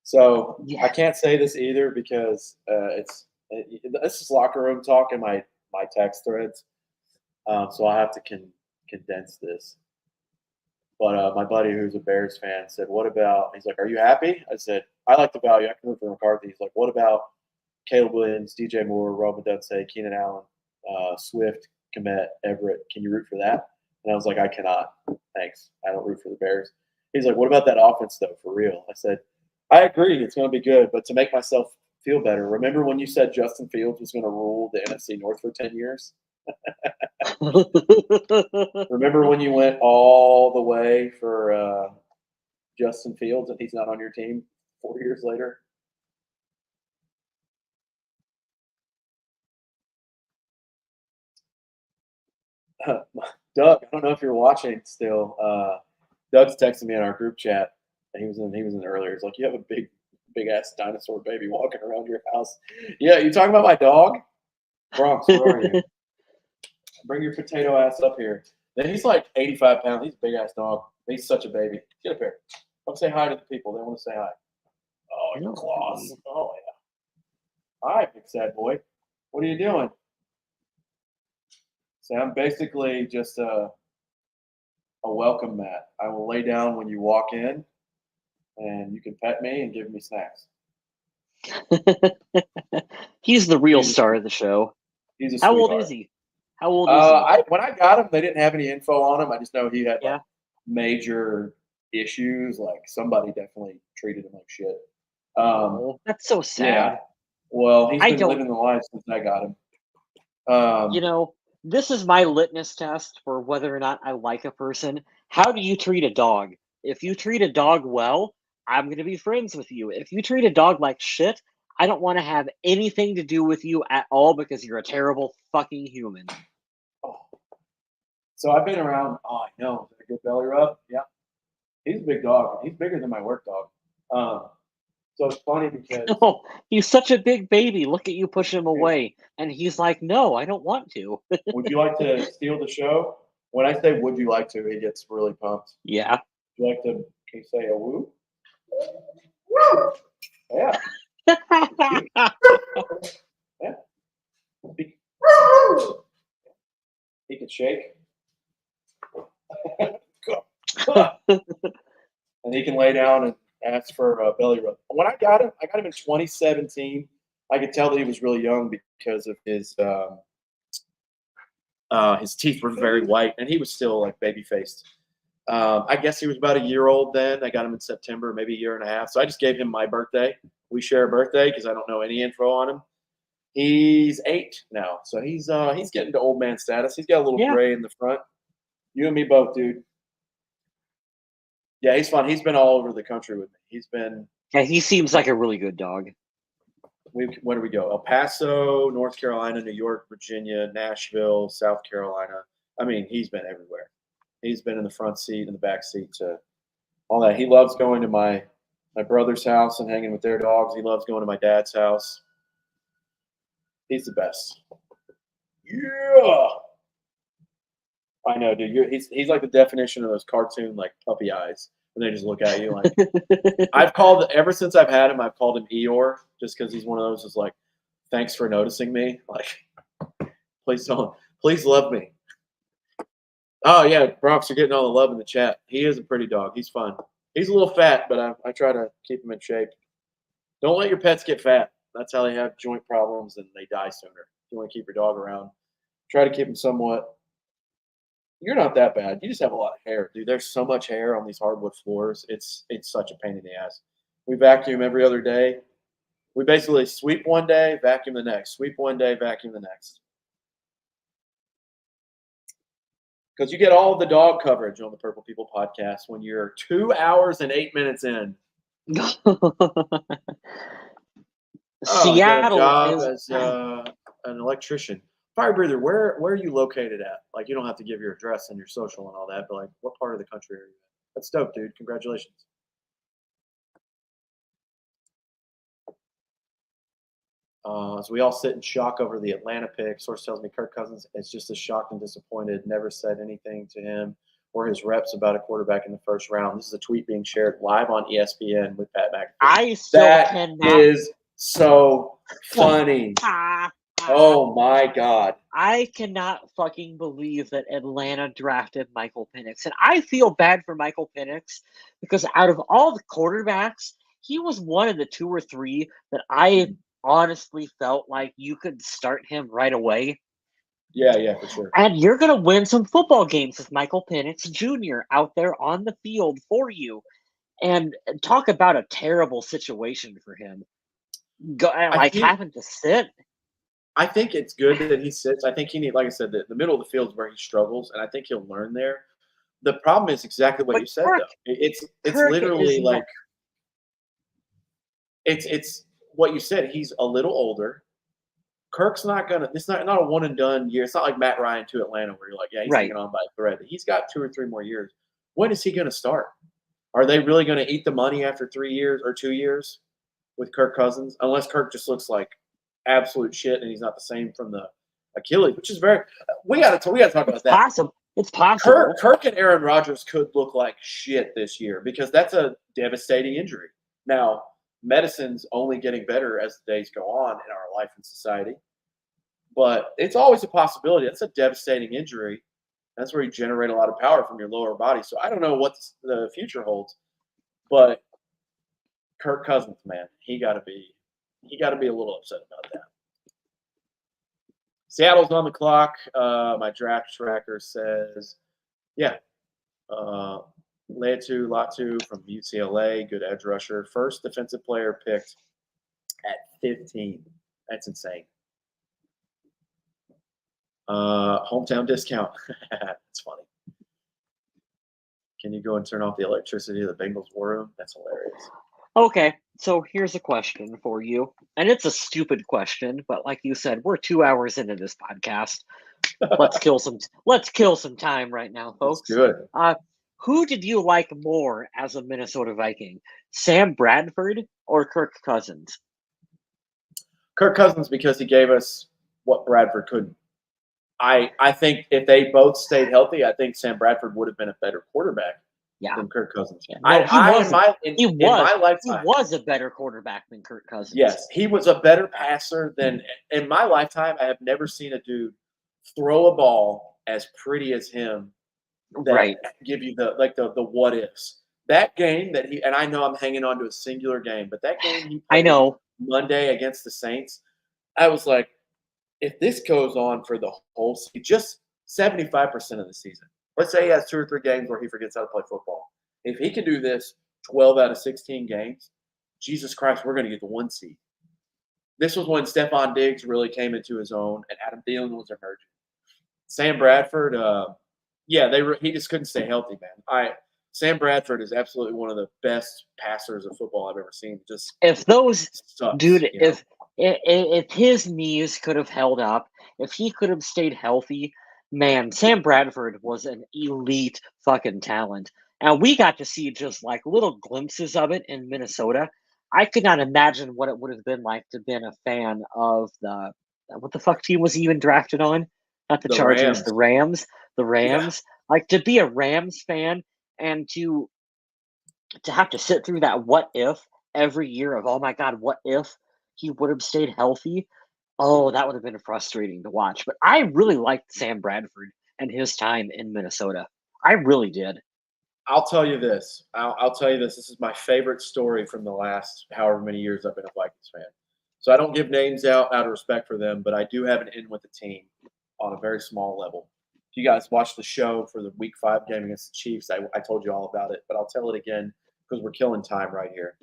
So yeah. I can't say this either because this is locker room talk in my text threads. So I have to condense this. But my buddy who's a Bears fan said, what about – he's like, are you happy? I said, I like the value. I can root for McCarthy. He's like, what about Caleb Williams, DJ Moore, Roman Dunsey, Keenan Allen, Swift, Kmet, Everett? Can you root for that? And I was like, I cannot. Thanks. I don't root for the Bears. He's like, what about that offense, though, for real? I said, I agree. It's going to be good. But to make myself feel better, remember when you said Justin Fields was going to rule the NFC North for 10 years? Remember when you went all the way for Justin Fields and he's not on your team 4 years later? Doug, I don't know if you're watching still. Doug's texting me in our group chat. And he was in earlier. He's like, you have a big big ass dinosaur baby walking around your house. Yeah, you talking about my dog? Bronx, where are you? Bring your potato ass up here. Then he's like 85 pounds. He's a big ass dog. He's such a baby. Get up here. Come say hi to the people. They want to say hi. Oh, your claws. Oh yeah. Hi, big sad boy. What are you doing? So I'm basically just a welcome mat. I will lay down when you walk in, and you can pet me and give me snacks. He's the real He's a- star of the show. He's a How old sweetheart. is he? How old is he? When I got him, they didn't have any info on him. I just know he had Yeah. like major issues. Like somebody definitely treated him like shit. Oh, that's so sad. Yeah. Well, he's I been don't- living the life since I got him. You know, this is my litmus test for whether or not I like a person. How do you treat a dog? If you treat a dog well, I'm going to be friends with you. If you treat a dog like shit, I don't want to have anything to do with you at all because you're a terrible fucking human. Oh. So I've been around. Oh, I know. Is that a good belly rub? Yeah. He's a big dog. He's bigger than my work dog. So it's funny because Oh, he's such a big baby. Look at you push him away. And he's like, no, I don't want to. would you like to steal the show? When I say would you like to, he gets really pumped. Yeah. Would you like to? Can you say a woo? Woo! Yeah. Yeah. He can shake. And he can lay down and ask for a belly rub. When I got him in 2017. I could tell that he was really young because of his teeth were very white, and he was still like baby faced. I guess he was about a year old then. I got him in September, maybe a year and a half. So I just gave him my birthday. We share a birthday because I don't know any info on him. He's 8 now, so he's getting to old man status. He's got a little gray in the front. You and me both, dude. Yeah, he's fun. He's been all over the country with me. Yeah, he seems like a really good dog. Where do we go? El Paso, North Carolina, New York, Virginia, Nashville, South Carolina. I mean, he's been everywhere. He's been in the front seat and the back seat to all that. He loves going to my brother's house and hanging with their dogs. He loves going to my dad's house. He's the best. Yeah. I know, dude. He's like the definition of those cartoon like puppy eyes when they just look at you like. Ever since I've had him, I've called him Eeyore just because he's one of those. Is like, thanks for noticing me. Like, please love me. Oh yeah, Bronx, you're getting all the love in the chat. He is a pretty dog. He's fun. He's a little fat, but I try to keep him in shape. Don't let your pets get fat. That's how they have joint problems and they die sooner. If you want to keep your dog around, try to keep him somewhat. You're not that bad. You just have a lot of hair, dude. There's so much hair on these hardwood floors. It's such a pain in the ass. We vacuum every other day. We basically sweep one day, vacuum the next. Sweep one day, vacuum the next. Because you get all of the dog coverage on the Purple People podcast when you're 2 hours and 8 minutes in. Seattle job is as an electrician. Fire breather, where are you located at? Like, you don't have to give your address and your social and all that, but like, what part of the country are you in? That's dope, dude. Congratulations. As we all sit in shock over the Atlanta pick, source tells me Kirk Cousins is just as shocked and disappointed, never said anything to him or his reps about a quarterback in the first round. This is a tweet being shared live on ESPN with Pat McAfee. That is so funny. Oh my God. I cannot fucking believe that Atlanta drafted Michael Penix. And I feel bad for Michael Penix because out of all the quarterbacks, he was one of the 2 or 3 that I honestly felt like you could start him right away. Yeah, for sure. And you're going to win some football games with Michael Penix Jr. out there on the field for you. And talk about a terrible situation for him. Having to sit. I think it's good that he sits. I think he needs, like I said, the middle of the field is where he struggles, and I think he'll learn there. The problem is exactly what you said, though. It's literally like it's what you said. He's a little older. Kirk's not gonna. It's not a one and done year. It's not like Matt Ryan to Atlanta, where you're like, yeah, he's hanging on by a thread. He's got 2 or 3 more years. When is he going to start? Are they really going to eat the money after 3 years or 2 years? with Kirk Cousins, unless Kirk just looks like absolute shit and he's not the same from the Achilles, which is very. We got to talk about that. Possible. It's possible. Kirk and Aaron Rodgers could look like shit this year because that's a devastating injury. Now, medicine's only getting better as the days go on in our life and society, but it's always a possibility. That's a devastating injury. That's where you generate a lot of power from your lower body. So I don't know what the future holds, but Kirk Cousins, man, he got to be a little upset about that. Seattle's on the clock. My draft tracker says, yeah, Laiatu Latu from UCLA, good edge rusher. First defensive player picked at 15. That's insane. Hometown discount. That's funny. Can you go and turn off the electricity of the Bengals war room? That's hilarious. Okay, so here's a question for you. And it's a stupid question, but like you said, we're 2 hours into this podcast. Let's kill some time right now, folks. That's good. Who did you like more as a Minnesota Viking? Sam Bradford or Kirk Cousins? Kirk Cousins, because he gave us what Bradford couldn't. I think if they both stayed healthy, I think Sam Bradford would have been a better quarterback than Kirk Cousins. Yeah. No, in my lifetime, he was a better quarterback than Kirk Cousins. Yes, he was a better passer than in my lifetime. I have never seen a dude throw a ball as pretty as him. That give you the what ifs. That game that he and I know I'm hanging on to a singular game, but that game he played Monday against the Saints, I was like, if this goes on for the whole season, just 75% of the season. Let's say he has 2 or 3 games where he forgets how to play football. If he can do this 12 out of 16 games, Jesus Christ, we're going to get the 1 seed. This was when Stephon Diggs really came into his own and Adam Thielen was emerging. Sam Bradford, he just couldn't stay healthy, man. Sam Bradford is absolutely one of the best passers of football I've ever seen. Just if his knees could have held up, if he could have stayed healthy, man, Sam Bradford was an elite fucking talent. And we got to see just like little glimpses of it in Minnesota. I could not imagine what it would have been like to have been a fan of what the fuck team was he even drafted on? Not the Chargers, the Rams. The Rams. Yeah. Like to be a Rams fan and to have to sit through that what if every year of, oh my God, what if he would have stayed healthy? Oh, that would have been frustrating to watch. But I really liked Sam Bradford and his time in Minnesota. I really did. I'll tell you this. I'll tell you this. This is my favorite story from the last however many years I've been a Vikings fan. So I don't give names out of respect for them, but I do have an in with the team on a very small level. If you guys watched the show for the Week 5 game against the Chiefs, I told you all about it, but I'll tell it again because we're killing time right here.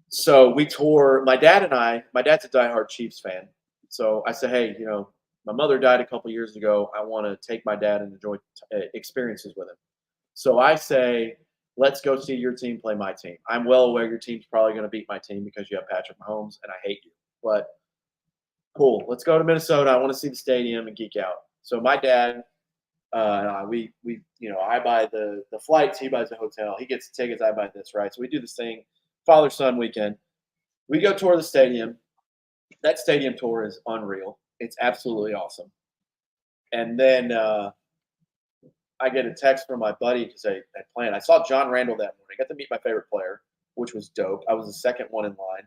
So we toured, my dad's a diehard Chiefs fan. So I said, hey, my mother died a couple years ago. I want to take my dad and enjoy experiences with him. So I say, let's go see your team play my team. I'm well aware your team's probably going to beat my team because you have Patrick Mahomes and I hate you. But cool, let's go to Minnesota. I want to see the stadium and geek out. So my dad, I buy the flights, he buys the hotel, he gets the tickets, I buy this, right? So we do this thing, father-son weekend. We go tour the stadium. That stadium tour is unreal. It's absolutely awesome. And then I get a text from my buddy because I planned. I saw John Randall that morning. I got to meet my favorite player, which was dope. I was the second one in line.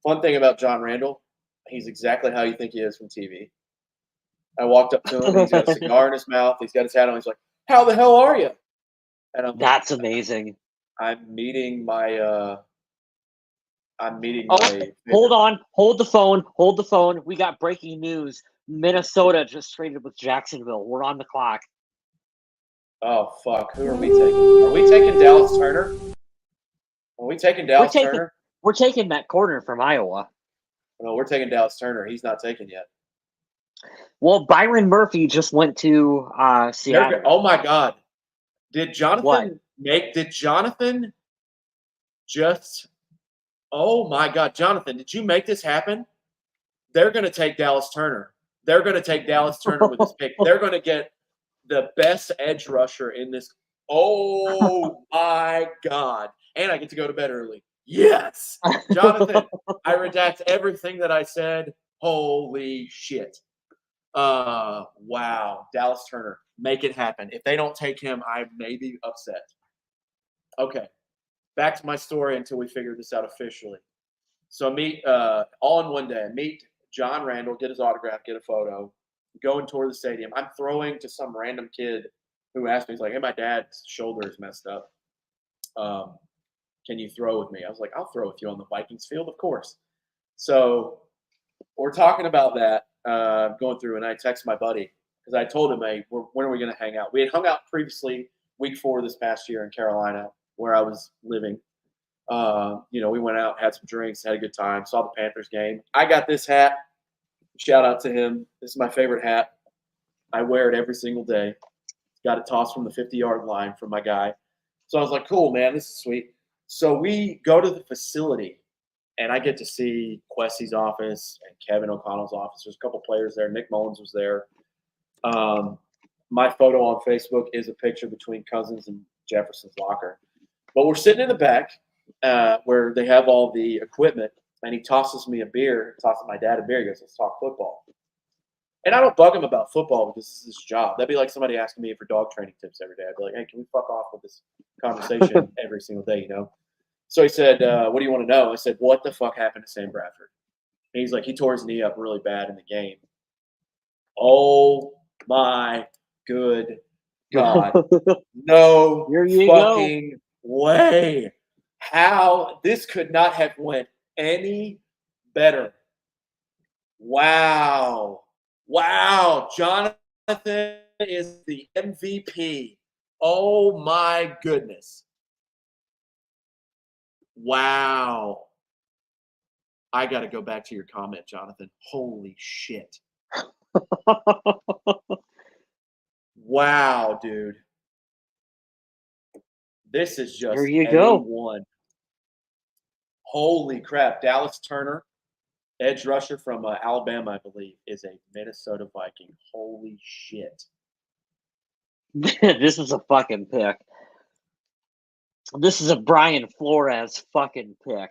Fun thing about John Randall, he's exactly how you think he is from TV. I walked up to him. He's got a cigar in his mouth. He's got his hat on. He's like, "How the hell are you?" And I'm That's amazing. I'm meeting my. Hold on. Hold the phone. We got breaking news. Minnesota just traded with Jacksonville. We're on the clock. Oh, fuck. Who are we taking? Are we taking Dallas Turner? Are we taking Dallas Turner? We're taking that corner from Iowa. No, we're taking Dallas Turner. He's not taken yet. Well, Byron Murphy just went to Seattle. Oh, my God. Did Jonathan just – oh, my God. Jonathan, did you make this happen? They're going to take Dallas Turner. They're going to take Dallas Turner with this pick. They're going to get the best edge rusher in this. Oh, my God. And I get to go to bed early. Yes. Jonathan, I redact everything that I said. Holy shit. Wow. Dallas Turner, make it happen. If they don't take him, I may be upset. Okay. Back to my story until we figure this out officially. So I meet all in one day. I meet John Randall, get his autograph, get a photo, go and tour the stadium. I'm throwing to some random kid who asked me, he's like, hey, my dad's shoulder is messed up. Can you throw with me? I was like, I'll throw with you on the Vikings field, of course. So we're talking about that, going through, and I text my buddy because I told him, hey, when are we going to hang out? We had hung out previously week 4 this past year in Carolina where I was living. We went out, had some drinks, had a good time, saw the Panthers game. I got this hat. Shout out to him. This is my favorite hat. I wear it every single day. Got it tossed from the 50-yard line from my guy. So I was like, cool, man, this is sweet. So we go to the facility, and I get to see Quessie's office and Kevin O'Connell's office. There's a couple players there. Nick Mullins was there. My photo on Facebook is a picture between Cousins and Jefferson's locker. But we're sitting in the back where they have all the equipment, and he tosses me a beer, tosses my dad a beer. He goes, let's talk football. And I don't bug him about football because this is his job. That'd be like somebody asking me for dog training tips every day. I'd be like, hey, can we fuck off with this conversation every single day, So he said, what do you want to know? I said, what the fuck happened to Sam Bradford? And he's like, he tore his knee up really bad in the game. Oh, my good God. No fucking way. How? This could not have went any better. Wow. Wow. Jonathan is the MVP. Oh, my goodness. Wow. I got to go back to your comment, Jonathan. Holy shit. Wow, dude. This is just There you go. A1. Holy crap. Dallas Turner, edge rusher from Alabama, I believe, is a Minnesota Viking. Holy shit. This is a fucking pick. This is a Brian Flores fucking pick.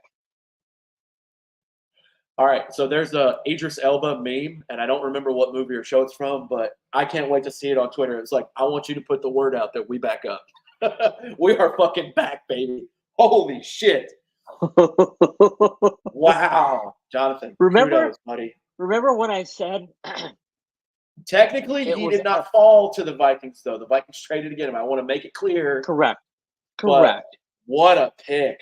All right, so there's a Idris Elba meme, and I don't remember what movie or show it's from, but I can't wait to see it on Twitter. It's like, I want you to put the word out that we back up. We are fucking back, baby. Holy shit. Wow. Jonathan, kudos, buddy. Remember when I said technically he did not fall to the Vikings, though. The Vikings traded to get him. I want to make it clear. Correct. What a pick.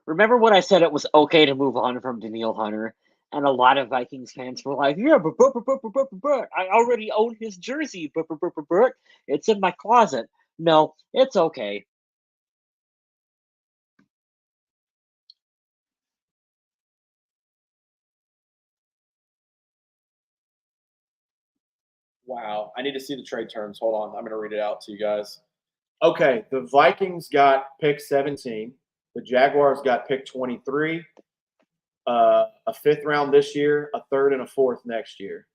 Remember when I said it was okay to move on from Danielle Hunter? And a lot of Vikings fans were like, yeah, but I already own his jersey. It's in my closet. No, it's okay. Wow. I need to see the trade terms. Hold on. I'm going to read it out to you guys. Okay. The Vikings got pick 17. The Jaguars got pick 23. A 5th round this year, a 3rd and a 4th next year.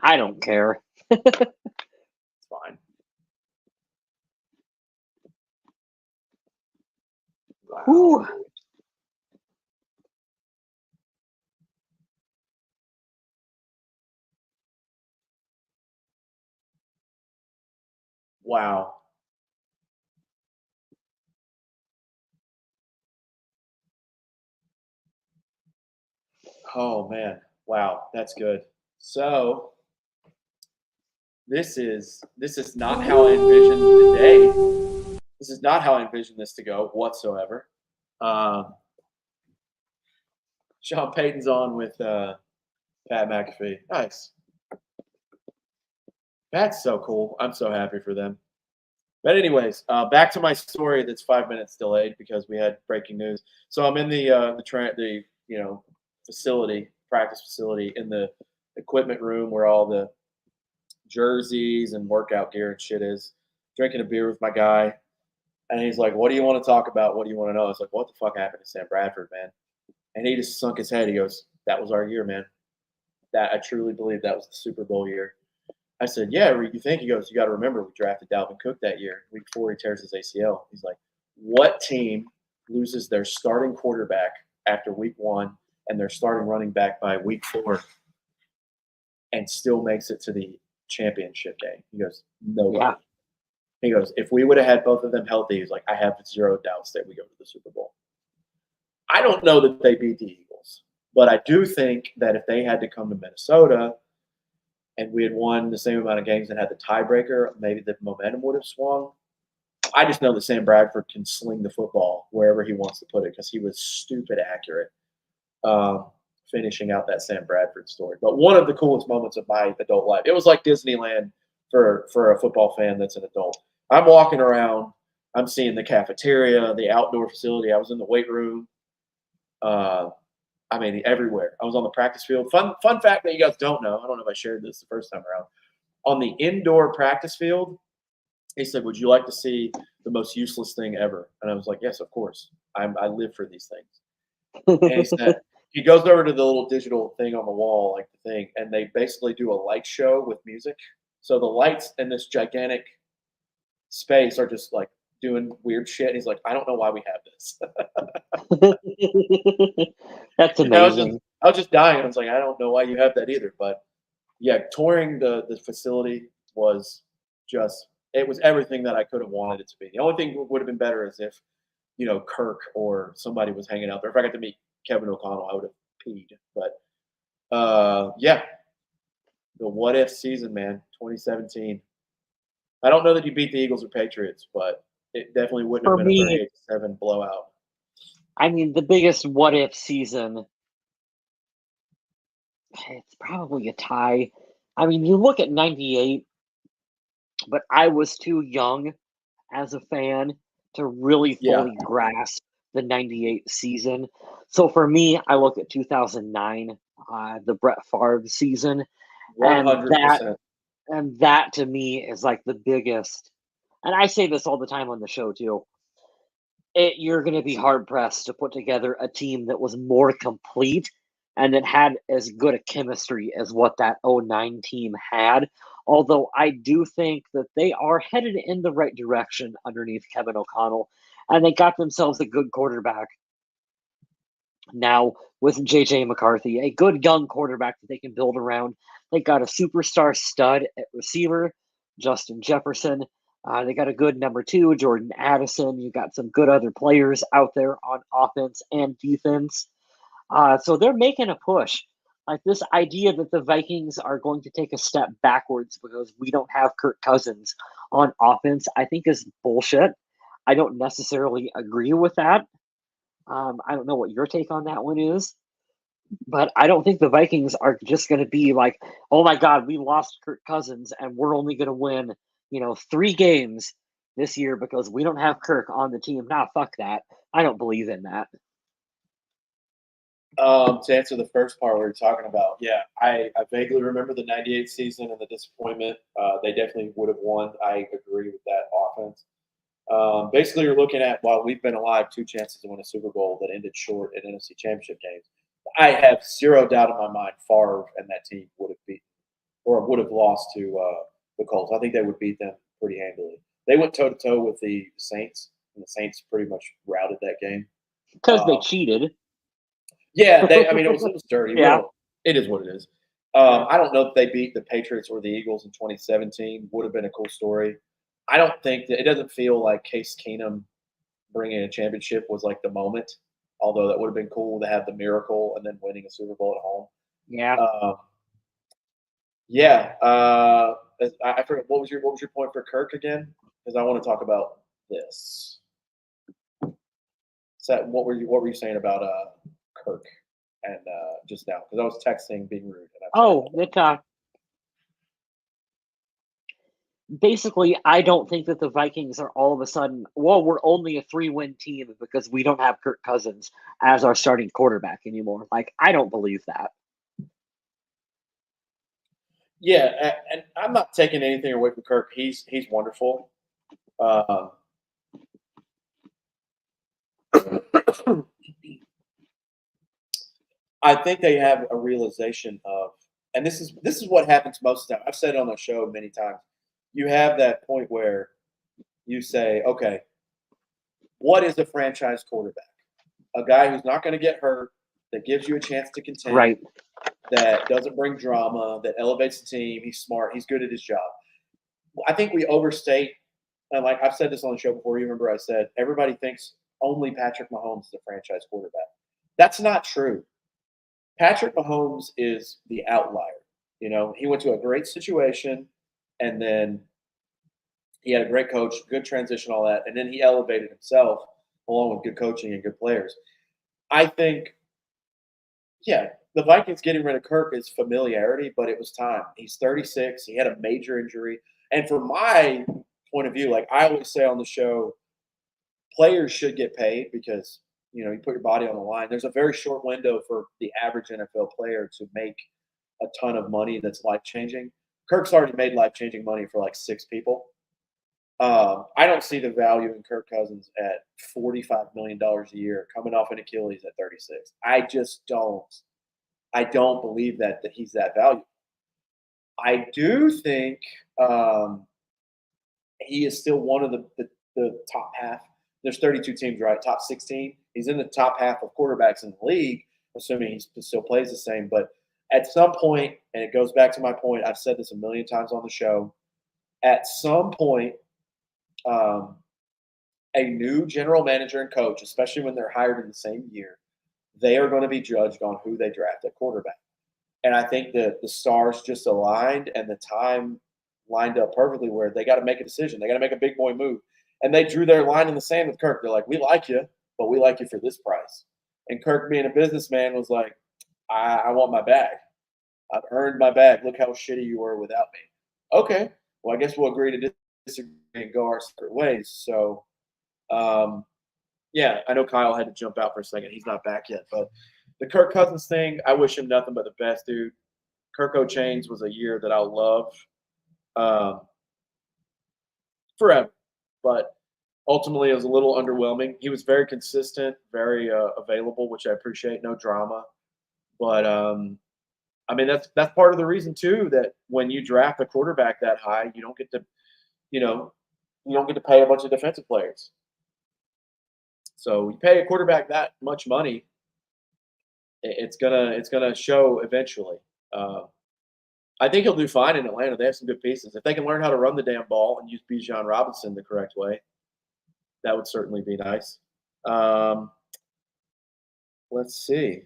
I don't care. It's fine. Wow. Wow. Oh, man. Wow. That's good. So this is not how I envisioned the day. This is not how I envisioned this to go whatsoever. Sean Payton's on with Pat McAfee. Nice. That's so cool. I'm so happy for them. But anyways, back to my story that's 5 minutes delayed because we had breaking news. So I'm in the facility, practice facility, in the equipment room where all the jerseys and workout gear and shit is, drinking a beer with my guy. And he's like, what do you want to talk about? What do you want to know? I was like, what the fuck happened to Sam Bradford, man? And he just sunk his head. He goes, that was our year, man. That I truly believe that was the Super Bowl year. I said, yeah, you think? He goes, you got to remember, we drafted Dalvin Cook that year. Week 4, he tears his ACL. He's like, what team loses their starting quarterback after week 1 and their starting running back by week 4 and still makes it to the championship game? He goes, nobody. Yeah. He goes, if we would have had both of them healthy, he's like, I have zero doubts that we go to the Super Bowl. I don't know that they beat the Eagles, but I do think that if they had to come to Minnesota and we had won the same amount of games and had the tiebreaker, maybe the momentum would have swung. I just know that Sam Bradford can sling the football wherever he wants to put it because he was stupid accurate finishing out that Sam Bradford story. But one of the coolest moments of my adult life, it was like Disneyland for a football fan that's an adult. I'm walking around. I'm seeing the cafeteria, the outdoor facility. I was in the weight room. I mean, everywhere. I was on the practice field. Fun fact that you guys don't know. I don't know if I shared this the first time around. On the indoor practice field, he said, "Would you like to see the most useless thing ever?" And I was like, "Yes, of course. I live for these things." And he said, he goes over to the little digital thing on the wall, like the thing, and they basically do a light show with music. So the lights in this gigantic space are just like doing weird shit. And he's like, "I don't know why we have this." That's And I was amazing. just dying. I was like, "I don't know why you have that either." But yeah, touring the facility was just it was everything that I could have wanted it to be. The only thing would have been better is if Kirk or somebody was hanging out there. If I got to meet Kevin O'Connell, I would have peed. But yeah, the what if season, man, 2017. I don't know that you beat the Eagles or Patriots, but it definitely wouldn't have For been a me, 38-7 blowout. I mean, the biggest what if season, it's probably a tie. I mean, you look at 98, but I was too young as a fan to really Yeah, fully grasp the 98 season. So for me, I look at 2009, the Brett Favre season, and that 100%. and that to me is like the biggest. And I say this all the time on the show too. You're going to be hard pressed to put together a team that was more complete and that had as good a chemistry as what that '09 team had. Although I do think that they are headed in the right direction underneath Kevin O'Connell, and they got themselves a good quarterback now with JJ McCarthy, a good young quarterback that they can build around. They got a superstar stud at receiver, Justin Jefferson. They got a good number 2, Jordan Addison. You got some good other players out there on offense and defense. So they're making a push. Like this idea that the Vikings are going to take a step backwards because we don't have Kirk Cousins on offense, I think is bullshit. I don't necessarily agree with that. I don't know what your take on that one is, but I don't think the Vikings are just going to be like, oh my God, we lost Kirk Cousins and we're only going to win, 3 games this year because we don't have Kirk on the team. Nah, fuck that. I don't believe in that. To answer the first part we were talking about, yeah, I vaguely remember the 98 season and the disappointment. They definitely would have won. I agree with that offense. Basically, you're looking at, while we've been alive, 2 chances to win a Super Bowl that ended short in NFC Championship games. I have zero doubt in my mind Favre and that team would have beaten or would have lost to the Colts. I think they would beat them pretty handily. They went toe to toe with the Saints, and the Saints pretty much routed that game. Because they Um, cheated. yeah, I mean, it was dirty. Yeah. It is what it is. I don't know if they beat the Patriots or the Eagles in 2017. Would have been a cool story. I don't think that it doesn't feel like Case Keenum bringing a championship was like the moment. Although that would have been cool to have the miracle and then winning a Super Bowl at home. Yeah. Yeah, I forget what was your point for Kirk again? Because I want to talk about this. So what were you saying about Kirk and just now? Because I was texting being rude. And Oh, it's basically, I don't think that the Vikings are all of a sudden, well, we're only a 3-win team because we don't have Kirk Cousins as our starting quarterback anymore. Like, I don't believe that. yeah, and I'm not taking anything away from Kirk. He's wonderful. Um, I think they have a realization of, and this is what happens most of the time. I've said it on the show many times. You have that point where you say, okay, what is a franchise quarterback? A guy who's not going to get hurt, that gives you a chance to contend, Right. that doesn't bring drama, that elevates the team. He's smart. He's good at his job. I think we overstate, and like I've said this on the show before. You remember I said everybody thinks only Patrick Mahomes is a franchise quarterback. That's not true. Patrick Mahomes is the outlier. You know, he went to a great situation, and then he had a great coach, good transition, all that, and then he elevated himself along with good coaching and good players. I think, yeah, the Vikings getting rid of Kirk is familiarity, but it was time. He's 36. He had a major injury. And from my point of view, like I always say on the show, players should get paid because, you know, you put your body on the line. There's a very short window for the average NFL player to make a ton of money that's life-changing. Kirk's already made life-changing money for like 6 people. I don't see the value in Kirk Cousins at $45 million a year coming off an Achilles at 36. I just don't. I don't believe that he's that valuable. I do think he is still one of the top half. There's 32 teams, right? Top 16. He's in the top half of quarterbacks in the league, assuming he still plays the same. But at some point, and it goes back to my point, I've said this a million times on the show, at some point, a new general manager and coach, especially when they're hired in the same year, they are going to be judged on who they draft at quarterback. And I think that the stars just aligned and the time lined up perfectly where they got to make a decision. They got to make a big boy move. And they drew their line in the sand with Kirk. They're like, we like you, but we like you for this price. And Kirk, being a businessman, was like, I want my bag. I've earned my bag. Look how shitty you were without me. Okay, well, I guess we'll agree to disagree and go our separate ways. So, yeah, I know Kyle had to jump out for a second. He's not back yet. But the Kirk Cousins thing, I wish him nothing but the best, dude. Kirk O'Chains was a year that I'll love forever. But ultimately, it was a little underwhelming. He was very consistent, very available, which I appreciate. No drama. But, I mean, that's part of the reason, too, that when you draft a quarterback that high, you don't get to, you don't get to pay a bunch of defensive players. So you pay a quarterback that much money, it's gonna show eventually. I think he'll do fine in Atlanta. They have some good pieces. If they can learn how to run the damn ball and use Bijan Robinson the correct way, that would certainly be nice. Let's see.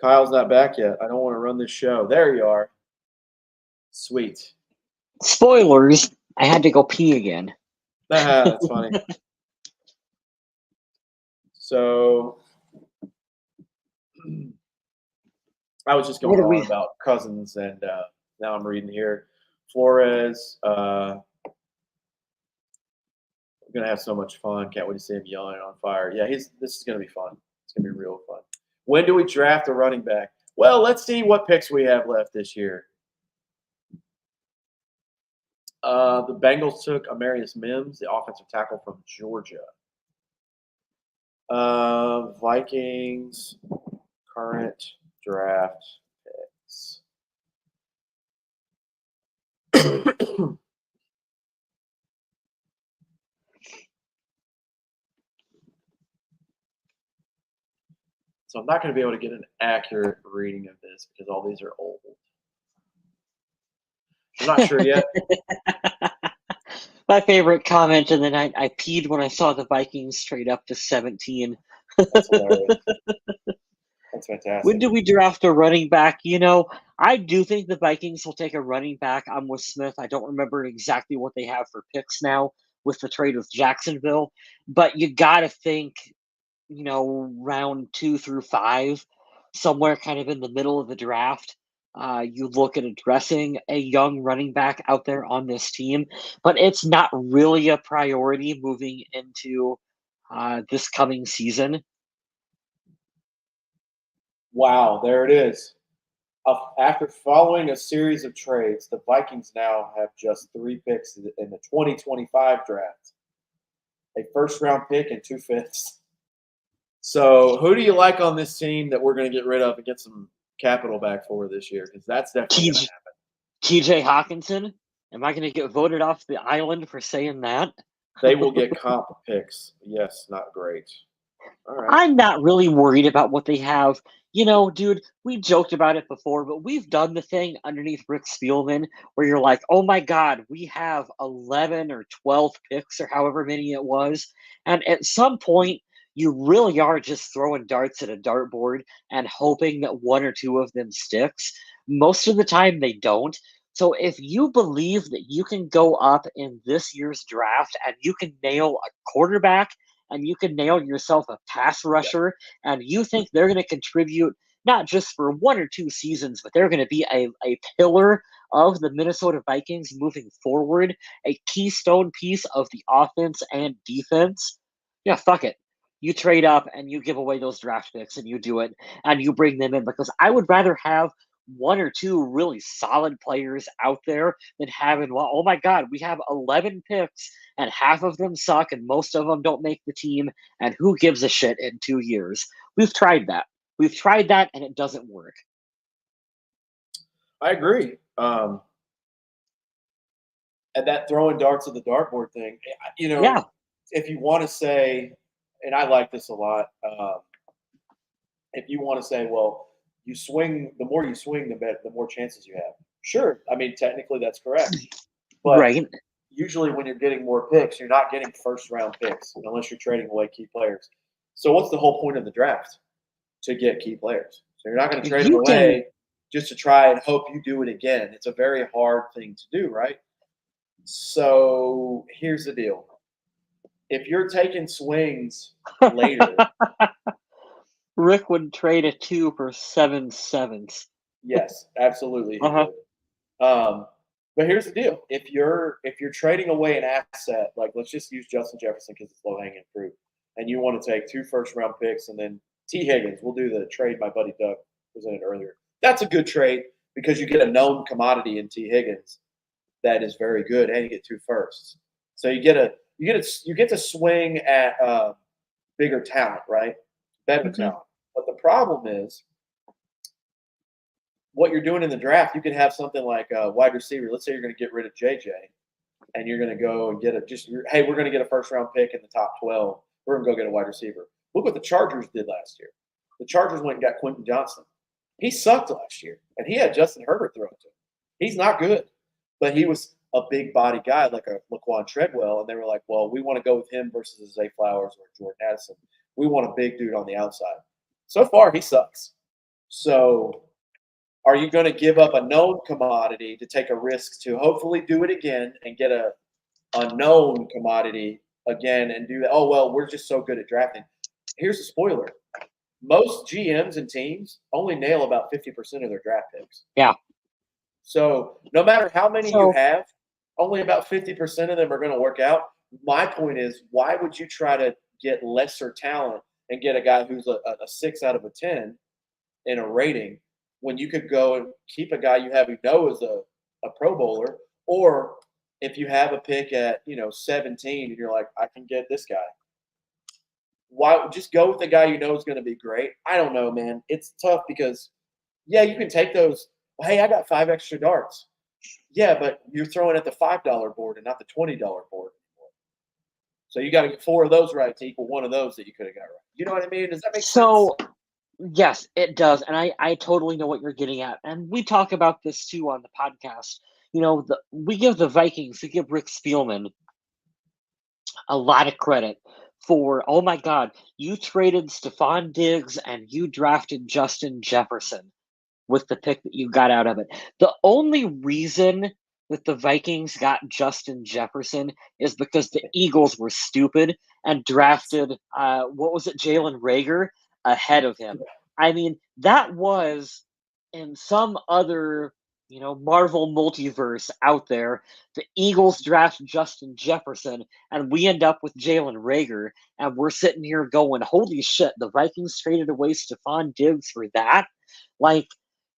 Kyle's not back yet. I don't want to run this show. There you are. Sweet. Spoilers. I had to go pee again. That's funny. So I was just going on about Cousins, and now I'm reading here. Flores, we're gonna have so much fun. Can't wait to see him yelling on fire. Yeah, this is gonna be fun. It's gonna be real fun. When do we draft a running back? Well, let's see what picks we have left this year. The Bengals took Amarius Mims, the offensive tackle from Georgia. Vikings current draft picks. So I'm not going to be able to get an accurate reading of this because all these are old. I'm not sure yet. My favorite comment of the night, I peed when I saw the Vikings trade up to 17. That's hilarious. That's fantastic. When do we draft a running back? You know, I do think the Vikings will take a running back. I'm with Smith. I don't remember exactly what they have for picks now with the trade with Jacksonville. But you got to think, you know, round 2 through 5, somewhere kind of in the middle of the draft. You look at addressing a young running back out there on this team, but it's not really a priority moving into this coming season. Wow, there it is. After following a series of trades, the Vikings now have just 3 picks in the 2025 draft. A first-round pick and 2 fifths. So who do you like on this team that we're going to get rid of and get some capital back for this year? Because that's definitely going to happen. TJ Hawkinson? Am I going to get voted off the island for saying that? They will get comp picks. Yes, not great. All right. I'm not really worried about what they have. Dude, we joked about it before, but we've done the thing underneath Rick Spielman where you're like, oh my God, we have 11 or 12 picks or however many it was. And at some point, you really are just throwing darts at a dartboard and hoping that one or two of them sticks. Most of the time, they don't. So if you believe that you can go up in this year's draft and you can nail a quarterback and you can nail yourself a pass rusher, and you think they're going to contribute not just for one or two seasons, but they're going to be a pillar of the Minnesota Vikings moving forward, a keystone piece of the offense and defense, yeah, fuck it. You trade up and you give away those draft picks and you do it and you bring them in because I would rather have one or two really solid players out there than having, well, oh my God, we have 11 picks and half of them suck and most of them don't make the team. And who gives a shit in 2 years? We've tried that. We've tried that and it doesn't work. I agree. And that throwing darts at the dartboard thing, Yeah. if you want to say, and I like this a lot, if you want to say, well, you swing, the more you swing, the more chances you have. Sure. I mean, technically that's correct. But right. Usually when you're getting more picks, you're not getting first round picks unless you're trading away key players. So what's the whole point of the draft? To get key players. So you're not going to trade them away just to try and hope you do it again. It's a very hard thing to do, right? So here's the deal. If you're taking swings later, Rick would trade a 2 for 7 7s. yes, absolutely. But here's the deal: if you're trading away an asset, like let's just use Justin Jefferson because it's low hanging fruit, and you want to take 2 first round picks and then T Higgins, we'll do the trade my buddy Doug presented earlier. That's a good trade because you get a known commodity in T Higgins that is very good, and you get 2 firsts. So you get to swing at bigger talent, right? Better talent. But the problem is what you're doing in the draft. You could have something like a wide receiver. Let's say you're going to get rid of JJ, and you're going to go and get hey, we're going to get a first round pick in the top 12. We're going to go get a wide receiver. Look what the Chargers did last year. The Chargers went and got Quentin Johnson. He sucked last year, and he had Justin Herbert throw it to him. He's not good, but he was a big body guy like a Laquan Treadwell, and they were like, well, we want to go with him versus Zay Flowers or Jordan Addison. We want a big dude on the outside. So far, he sucks. So are you going to give up a known commodity to take a risk to hopefully do it again and get a known commodity again and do that? Oh, well, we're just so good at drafting. Here's a spoiler. Most GMs and teams only nail about 50% of their draft picks. Yeah. So no matter how many you have, only about 50% of them are going to work out. My point is, why would you try to get lesser talent and get a guy who's a 6 out of a 10 in a rating when you could go and keep a guy you have is a Pro Bowler, or if you have a pick at 17 and you're like, I can get this guy. Why just go with the guy you know is going to be great? I don't know, man. It's tough because, yeah, you can take those. Well, hey, I got 5 extra darts. Yeah, but you're throwing at the $5 board and not the $20 board anymore. So you got to get 4 of those right to equal one of those that you could have got right. You know what I mean? Does that make sense? So, yes, it does. And I totally know what you're getting at. And we talk about this too on the podcast. We give the Vikings, we give Rick Spielman a lot of credit for, oh my God, you traded Stephon Diggs and you drafted Justin Jefferson with the pick that you got out of it. The only reason that the Vikings got Justin Jefferson is because the Eagles were stupid and drafted, Jalen Reagor ahead of him. I mean, that was in some other, Marvel multiverse out there. The Eagles draft Justin Jefferson, and we end up with Jalen Reagor, and we're sitting here going, holy shit, the Vikings traded away Stephon Diggs for that? Like,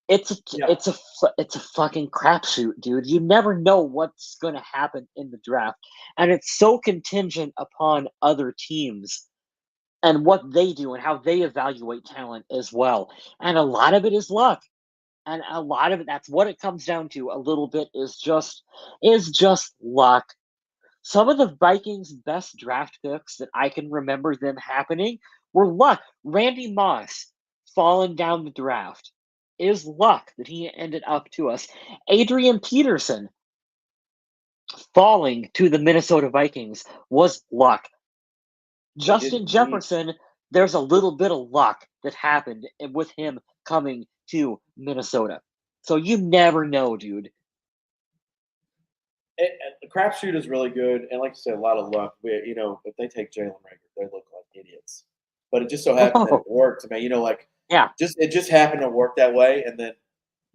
it's a fucking crapshoot, dude. You never know what's going to happen in the draft, and it's so contingent upon other teams and what they do and how they evaluate talent as well. And a lot of it is luck, and a lot of it, that's what it comes down to. A little bit is just luck. some of the Vikings' best draft picks that I can remember them happening were luck. Randy Moss falling down the draft is luck that he ended up to us. Adrian Peterson falling to the Minnesota Vikings was luck. Justin Jefferson, there's a little bit of luck that happened with him coming to Minnesota. So you never know, dude. The crapshoot is really good, and like you said, a lot of luck. If they take Jalen Rager, they look like idiots. But it just so happened that it worked. I mean, Yeah. it just happened to work that way. And then,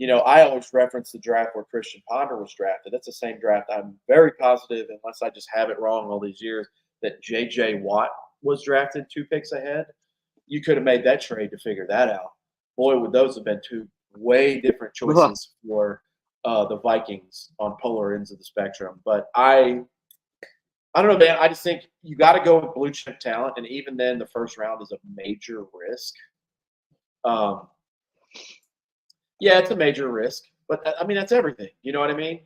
I always reference the draft where Christian Ponder was drafted. That's the same draft. I'm very positive, unless I just have it wrong all these years, that J.J. Watt was drafted 2 picks ahead. You could have made that trade to figure that out. Boy, would those have been 2 way different choices for the Vikings on polar ends of the spectrum. But I don't know, man. I just think you got to go with blue chip talent, and even then, the first round is a major risk. Yeah, it's a major risk, but I mean that's everything. You know what I mean?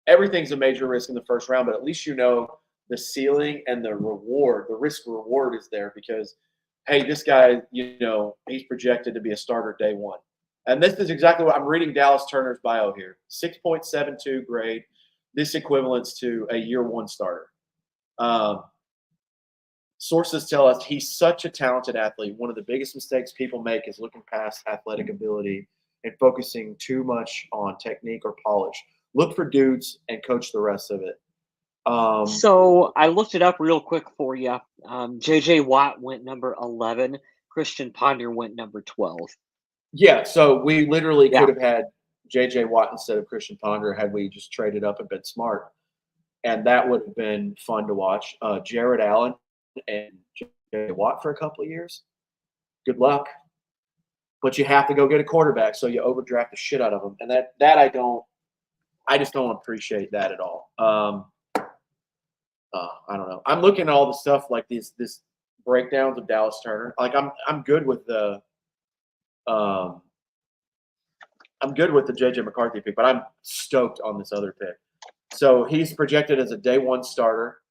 Everything's a major risk in the first round, but at least the ceiling and the reward, the risk reward is there because, hey, this guy, he's projected to be a starter day one. And this is exactly what I'm reading Dallas Turner's bio here. 6.72 grade. This equivalents to a year one starter. Sources tell us he's such a talented athlete. One of the biggest mistakes people make is looking past athletic ability and focusing too much on technique or polish. Look for dudes and coach the rest of it. So I looked it up real quick for you. J.J. Watt went number 11. Christian Ponder went number 12. Yeah, so we literally could have had J.J. Watt instead of Christian Ponder had we just traded up and been smart. And that would have been fun to watch. Jared Allen and J.J. Watt for a couple of years. Good luck. But you have to go get a quarterback, so you overdraft the shit out of them. And that I just don't appreciate that at all. I don't know. I'm looking at all the stuff like this breakdowns of Dallas Turner. Like I'm good with the JJ McCarthy pick, but I'm stoked on this other pick. So he's projected as a day one starter,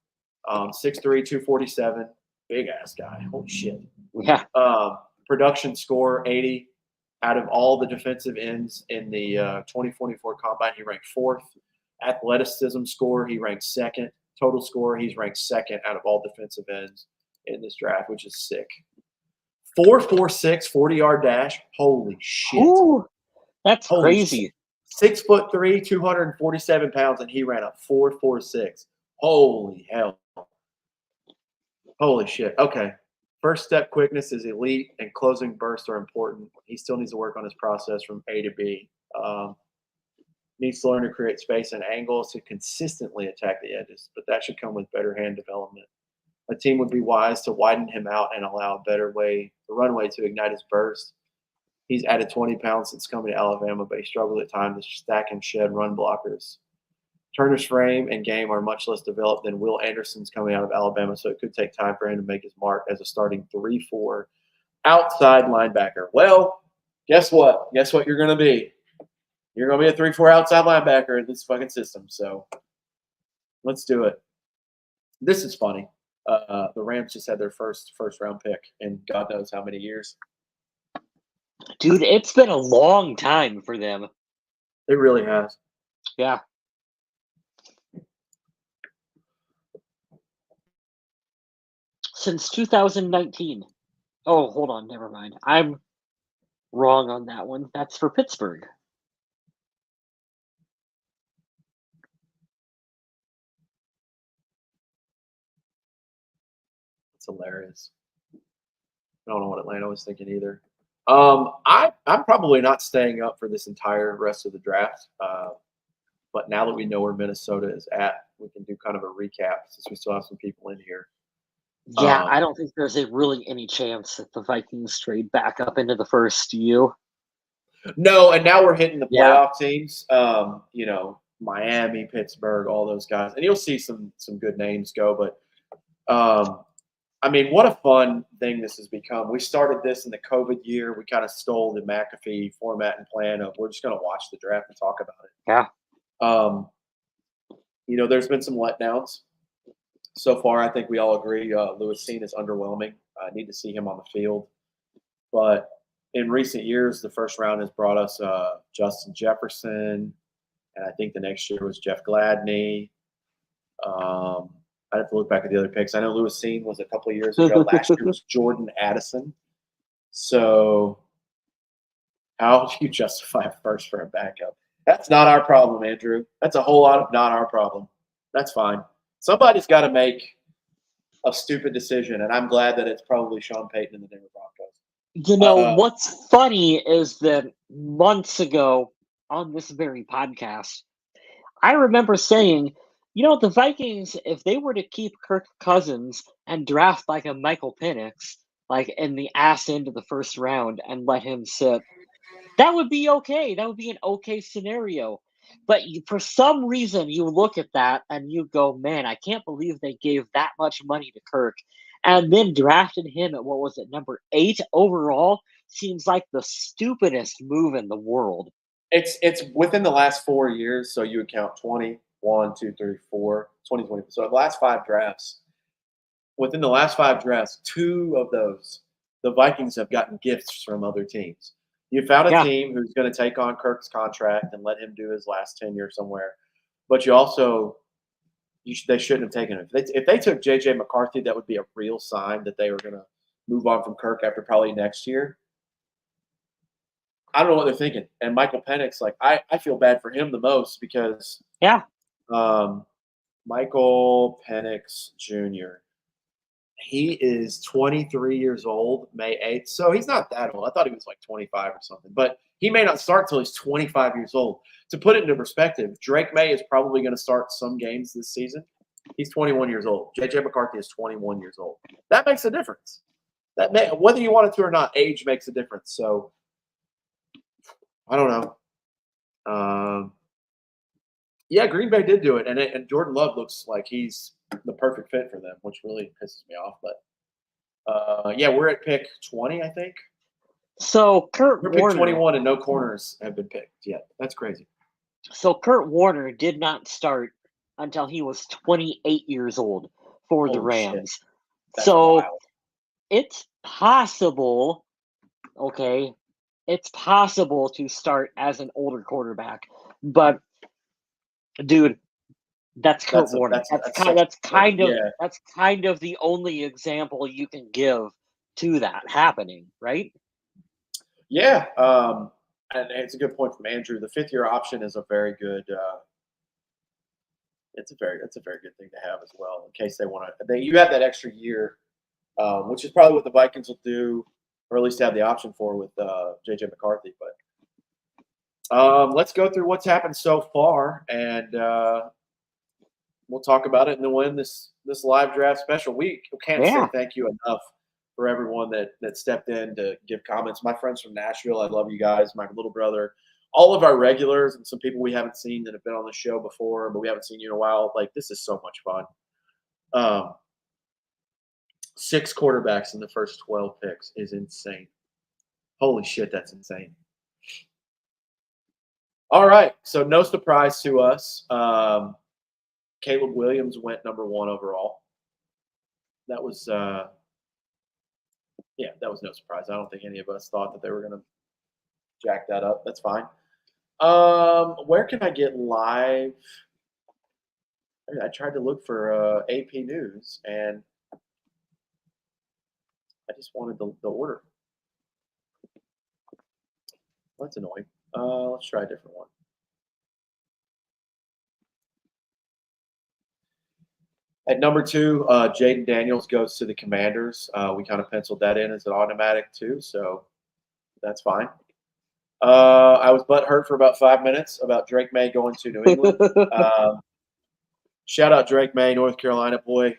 6'3", 247, big ass guy. Holy shit. Yeah. Production score 80 out of all the defensive ends in the 2024 combine. He ranked 4th. Athleticism score, he ranked 2nd. Total score, he's ranked 2nd out of all defensive ends in this draft, which is sick. 4.46 40-yard dash. Holy shit. Ooh, that's crazy. 6'3", 247 pounds, and he ran a 4.46. Holy hell. Holy shit. Okay. First step quickness is elite, and closing bursts are important. He still needs to work on his process from A to B. Needs to learn to create space and angles to consistently attack the edges, but that should come with better hand development. A team would be wise to widen him out and allow a better runway to ignite his burst. He's added 20 pounds since coming to Alabama, but he struggled at times to stack and shed run blockers. Turner's frame and game are much less developed than Will Anderson's coming out of Alabama, so it could take time for him to make his mark as a starting 3-4 outside linebacker. Well, guess what? Guess what you're going to be? You're going to be a 3-4 outside linebacker in this fucking system. So let's do it. This is funny. The Rams just had their first round pick in God knows how many years. Dude, it's been a long time for them. It really has. Yeah. Since 2019. Oh, hold on. Never mind. I'm wrong on that one. That's for Pittsburgh. It's hilarious. I don't know what Atlanta was thinking either. I'm probably not staying up for this entire rest of the draft. But now that we know where Minnesota is at, we can do kind of a recap since we still have some people in here. Yeah, I don't think there's really any chance that the Vikings trade back up into the first U. No, and now we're hitting the playoff teams. Miami, Pittsburgh, all those guys, and you'll see some good names go. But I mean, what a fun thing this has become. We started this in the COVID year. We kind of stole the McAfee format and plan of we're just going to watch the draft and talk about it. Yeah. There's been some letdowns so far. I think we all agree Lewis Cine is underwhelming. I need to see him on the field. But in recent years, the first round has brought us Justin Jefferson, and I think the next year was Jeff Gladney. I'd have to look back at the other picks. I know Lewis Cine was a couple of years ago. Last year was Jordan Addison. So how do you justify a first for a backup? That's not our problem, Andrew. That's a whole lot of not our problem. That's fine. Somebody's got to make a stupid decision, and I'm glad that it's probably Sean Payton and the Denver Broncos. What's funny is that months ago on this very podcast, I remember saying, the Vikings, if they were to keep Kirk Cousins and draft like a Michael Penix, like in the ass end of the first round and let him sit, that would be okay. That would be an okay scenario. But for some reason, you look at that and you go, man, I can't believe they gave that much money to Kirk and then drafted him at, what was it, number 8 overall? Seems like the stupidest move in the world. It's within the last 4 years, so you would count 21, 2, 3, 4, 2020. So the last 5 drafts, within the last 5 drafts, 2 of those, the Vikings have gotten gifts from other teams. You found a team who's going to take on Kirk's contract and let him do his last tenure somewhere, but you also they shouldn't have taken him. If they took J.J. McCarthy, that would be a real sign that they were going to move on from Kirk after probably next year. I don't know what they're thinking. And Michael Penix, I feel bad for him the most because Michael Penix Jr., he is 23 years old, May 8th. So he's not that old. I thought he was like 25 or something. But he may not start till he's 25 years old. To put it into perspective, Drake May is probably going to start some games this season. He's 21 years old. J.J. McCarthy is 21 years old. That makes a difference. Whether you want it to or not, age makes a difference. So I don't know. Green Bay did do it. And Jordan Love looks like he's the perfect fit for them, which really pisses me off. But we're at pick 20, I think. So we're pick 21, and no corners have been picked yet. That's crazy. So Kurt Warner did not start until he was 28 years old for the Rams. So wild. It's possible, okay, it's possible to start as an older quarterback, but dude, that's Kurt Warner. That's kind of the only example you can give to that happening, right? Yeah, and it's a good point from Andrew. The 5th-year option is a very good. It's a very good thing to have as well in case they want to. You have that extra year, which is probably what the Vikings will do, or at least have the option for with J.J. McCarthy. But let's go through what's happened so far, and we'll talk about it and then win this live draft special. We can't say thank you enough for everyone that stepped in to give comments. My friends from Nashville, I love you guys. My little brother, all of our regulars, and some people we haven't seen that have been on the show before, but we haven't seen you in a while. This is so much fun. 6 quarterbacks in the first 12 picks is insane. Holy shit, that's insane. All right, so no surprise to us. Caleb Williams went number 1 overall. That was that was no surprise. I don't think any of us thought that they were going to jack that up. That's fine. Where can I get live? I tried to look for AP News, and I just wanted the order. That's annoying. Let's try a different one. At number 2, Jaden Daniels goes to the Commanders. We kind of penciled that in as an automatic too, so that's fine. I was butthurt for about 5 minutes about Drake May going to New England. Shout out Drake May, North Carolina boy.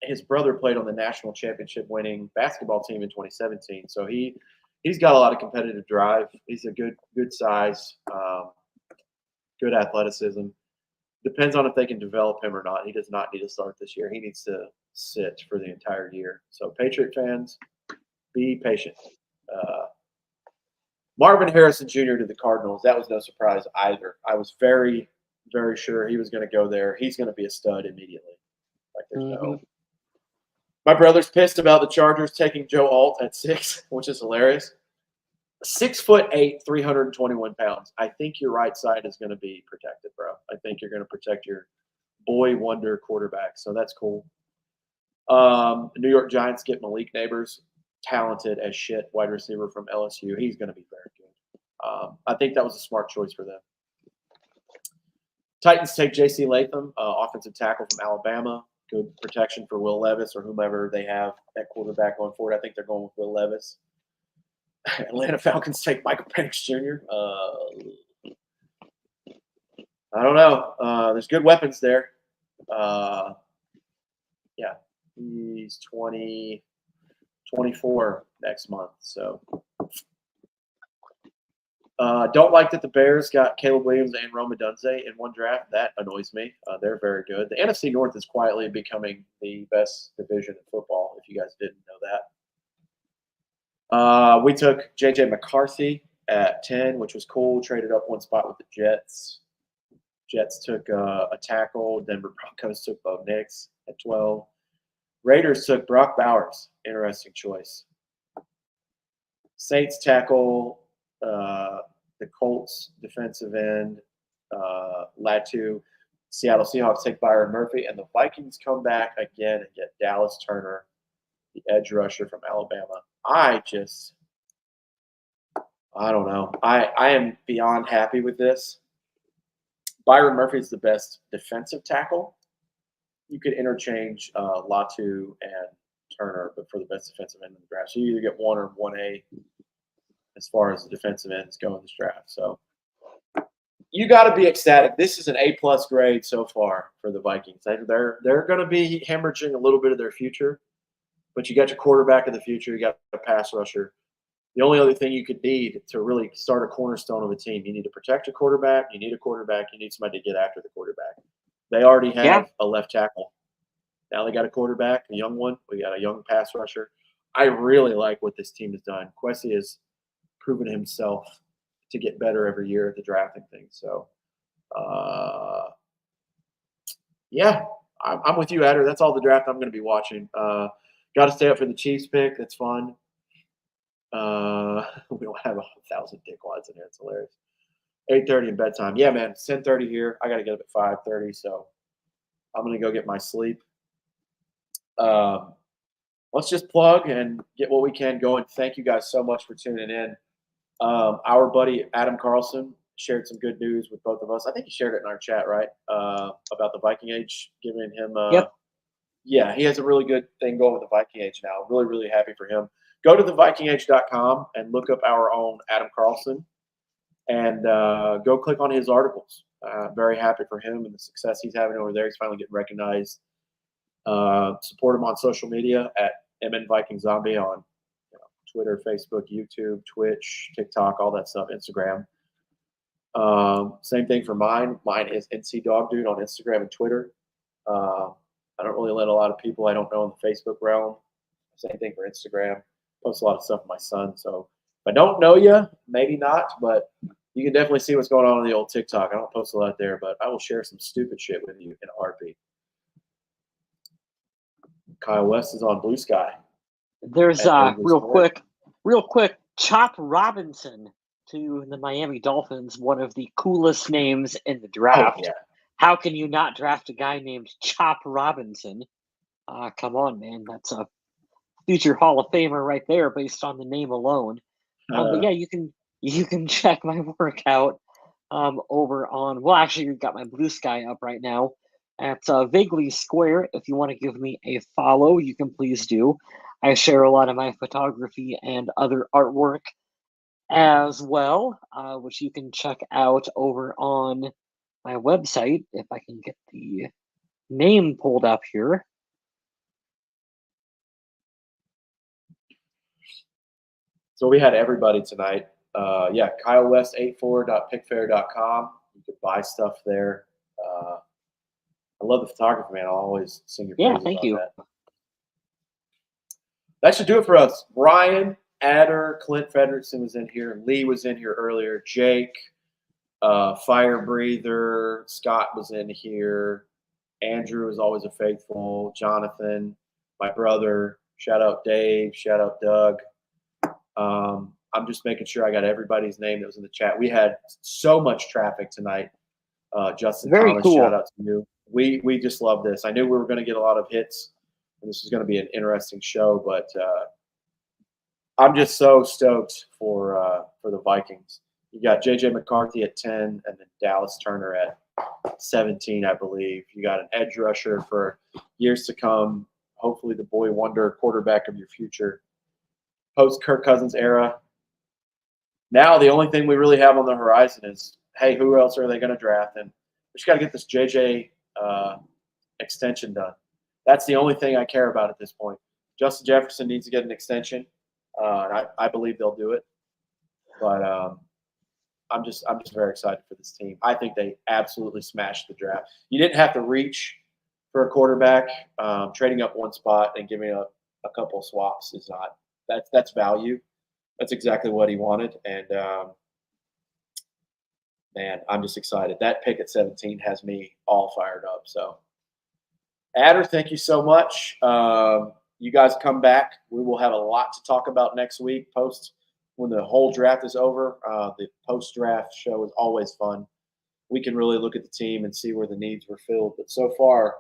His brother played on the national championship winning basketball team in 2017, so he's got a lot of competitive drive. He's a good size, good athleticism. Depends on if they can develop him or not. He does not need to start this year. He needs to sit for the entire year. So Patriot fans, be patient. Marvin Harrison Jr. to the Cardinals. That was no surprise either. I was very very sure he was going to go there. He's going to be a stud immediately. Like there's no. My brother's pissed about the Chargers taking Joe Alt at 6, which is hilarious. 6'8", 321 pounds. I think your right side is going to be protected, bro. I think you're going to protect your boy wonder quarterback. So that's cool. The New York Giants get Malik Neighbors, talented as shit wide receiver from LSU. He's going to be very good. I think that was a smart choice for them. Titans take J.C. Latham, offensive tackle from Alabama. Good protection for Will Levis or whomever they have at quarterback going forward. I think they're going with Will Levis. Atlanta Falcons take Michael Penix Jr. I don't know. There's good weapons there. Yeah, he's 24 next month. So don't like that the Bears got Caleb Williams and Rome Odunze in one draft. That annoys me. They're very good. The NFC North is quietly becoming the best division in football, if you guys didn't know that. We took J.J. McCarthy at 10, which was cool. Traded up one spot with the Jets. Jets took a tackle. Denver Broncos took Bo Nix at 12. Raiders took Brock Bowers. Interesting choice. Saints tackle the Colts defensive end, Latu. Seattle Seahawks take Byron Murphy. And the Vikings come back again and get Dallas Turner, the edge rusher from Alabama. I don't know. I am beyond happy with this. Byron Murphy is the best defensive tackle. You could interchange Latu and Turner, but for the best defensive end in the draft. So you either get 1 or 1A as far as the defensive ends go in this draft. So you got to be ecstatic. This is an A-plus grade so far for the Vikings. They're going to be hemorrhaging a little bit of their future, but you got your quarterback of the future. You got a pass rusher. The only other thing you could need to really start a cornerstone of a team, you need to protect your quarterback. You need a quarterback. You need somebody to get after the quarterback. They already have a left tackle. Now they got a quarterback, a young one. We got a young pass rusher. I really like what this team has done. Kwesi has proven himself to get better every year at the drafting thing. So, yeah, I'm with you, Adder. That's all the draft I'm going to be watching. Got to stay up for the Chiefs pick. That's fun. We don't have 1,000 dickwads in here. It's hilarious. 8:30 in bedtime. Yeah, man. It's 10:30 here. I got to get up at 5:30, so I'm going to go get my sleep. Let's just plug and get what we can going. Thank you guys so much for tuning in. Our buddy Adam Carlson shared some good news with both of us. I think he shared it in our chat, right? About the Viking Age, giving him Yep. Yeah, he has a really good thing going with the Viking Age now. Really, really happy for him. Go to thevikingage.com and look up our own Adam Carlson and go click on his articles. Very happy for him and the success he's having over there. He's finally getting recognized. Support him on social media at MNVikingZombie on Twitter, Facebook, YouTube, Twitch, TikTok, all that stuff, Instagram. Same thing for mine. Mine is NC Dog Dude on Instagram and Twitter. I don't really let a lot of people I don't know in the Facebook realm. Same thing for Instagram. Post a lot of stuff with my son. So if I don't know you, maybe not, but you can definitely see what's going on the old TikTok. I don't post a lot there, but I will share some stupid shit with you in a heartbeat. Kyle West is on Blue Sky. There's real quick, Chop Robinson to the Miami Dolphins, one of the coolest names in the draft. Oh, yeah. How can you not draft a guy named Chop Robinson? Come on, man. That's a future Hall of Famer right there based on the name alone. But yeah, you can check my workout over on, well, actually, you've got my Blue Sky up right now. At Vaguely Square. If you want to give me a follow, you can please do. I share a lot of my photography and other artwork as well, which you can check out over on my website, if I can get the name pulled up here. So we had everybody tonight. Yeah, KyleWest84.pickfair.com. You could buy stuff there. I love the photography, man. I'll always sing your praises. Thank you. That should do it for us. Brian, Adder, Clint Frederickson was in here. Lee was in here earlier. Jake, Fire Breather, Scott was in here. Andrew is always a faithful. Jonathan, my brother. Shout out Dave. Shout out Doug. I'm just making sure I got everybody's name that was in the chat. We had so much traffic tonight. Justin Very Thomas, cool. shout out to you. We just love this. I knew we were going to get a lot of hits, and this was going to be an interesting show. But I'm just so stoked for the Vikings. You got J.J. McCarthy at 10, and then Dallas Turner at 17, I believe. You got an edge rusher for years to come. Hopefully, the boy wonder quarterback of your future. Post Kirk Cousins era. Now the only thing we really have on the horizon is, hey, who else are they going to draft? And we just got to get this JJ extension done. That's the only thing I care about at this point. Justin Jefferson needs to get an extension, and I believe they'll do it. But I'm just very excited for this team. I think they absolutely smashed the draft. You didn't have to reach for a quarterback. Trading up one spot and giving up a couple swaps is not. That's value. That's exactly what he wanted, and man, I'm just excited. That pick at 17 has me all fired up. So, Adder, thank you so much. You guys come back. We will have a lot to talk about next week. When the whole draft is over, the post-draft show is always fun. We can really look at the team and see where the needs were filled. But so far,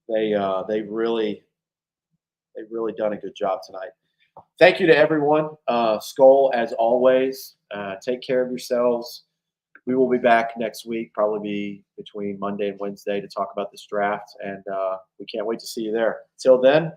they've really done a good job tonight. Thank you to everyone. Skull, as always, take care of yourselves. We will be back next week, probably be between Monday and Wednesday to talk about this draft, and we can't wait to see you there. Till then,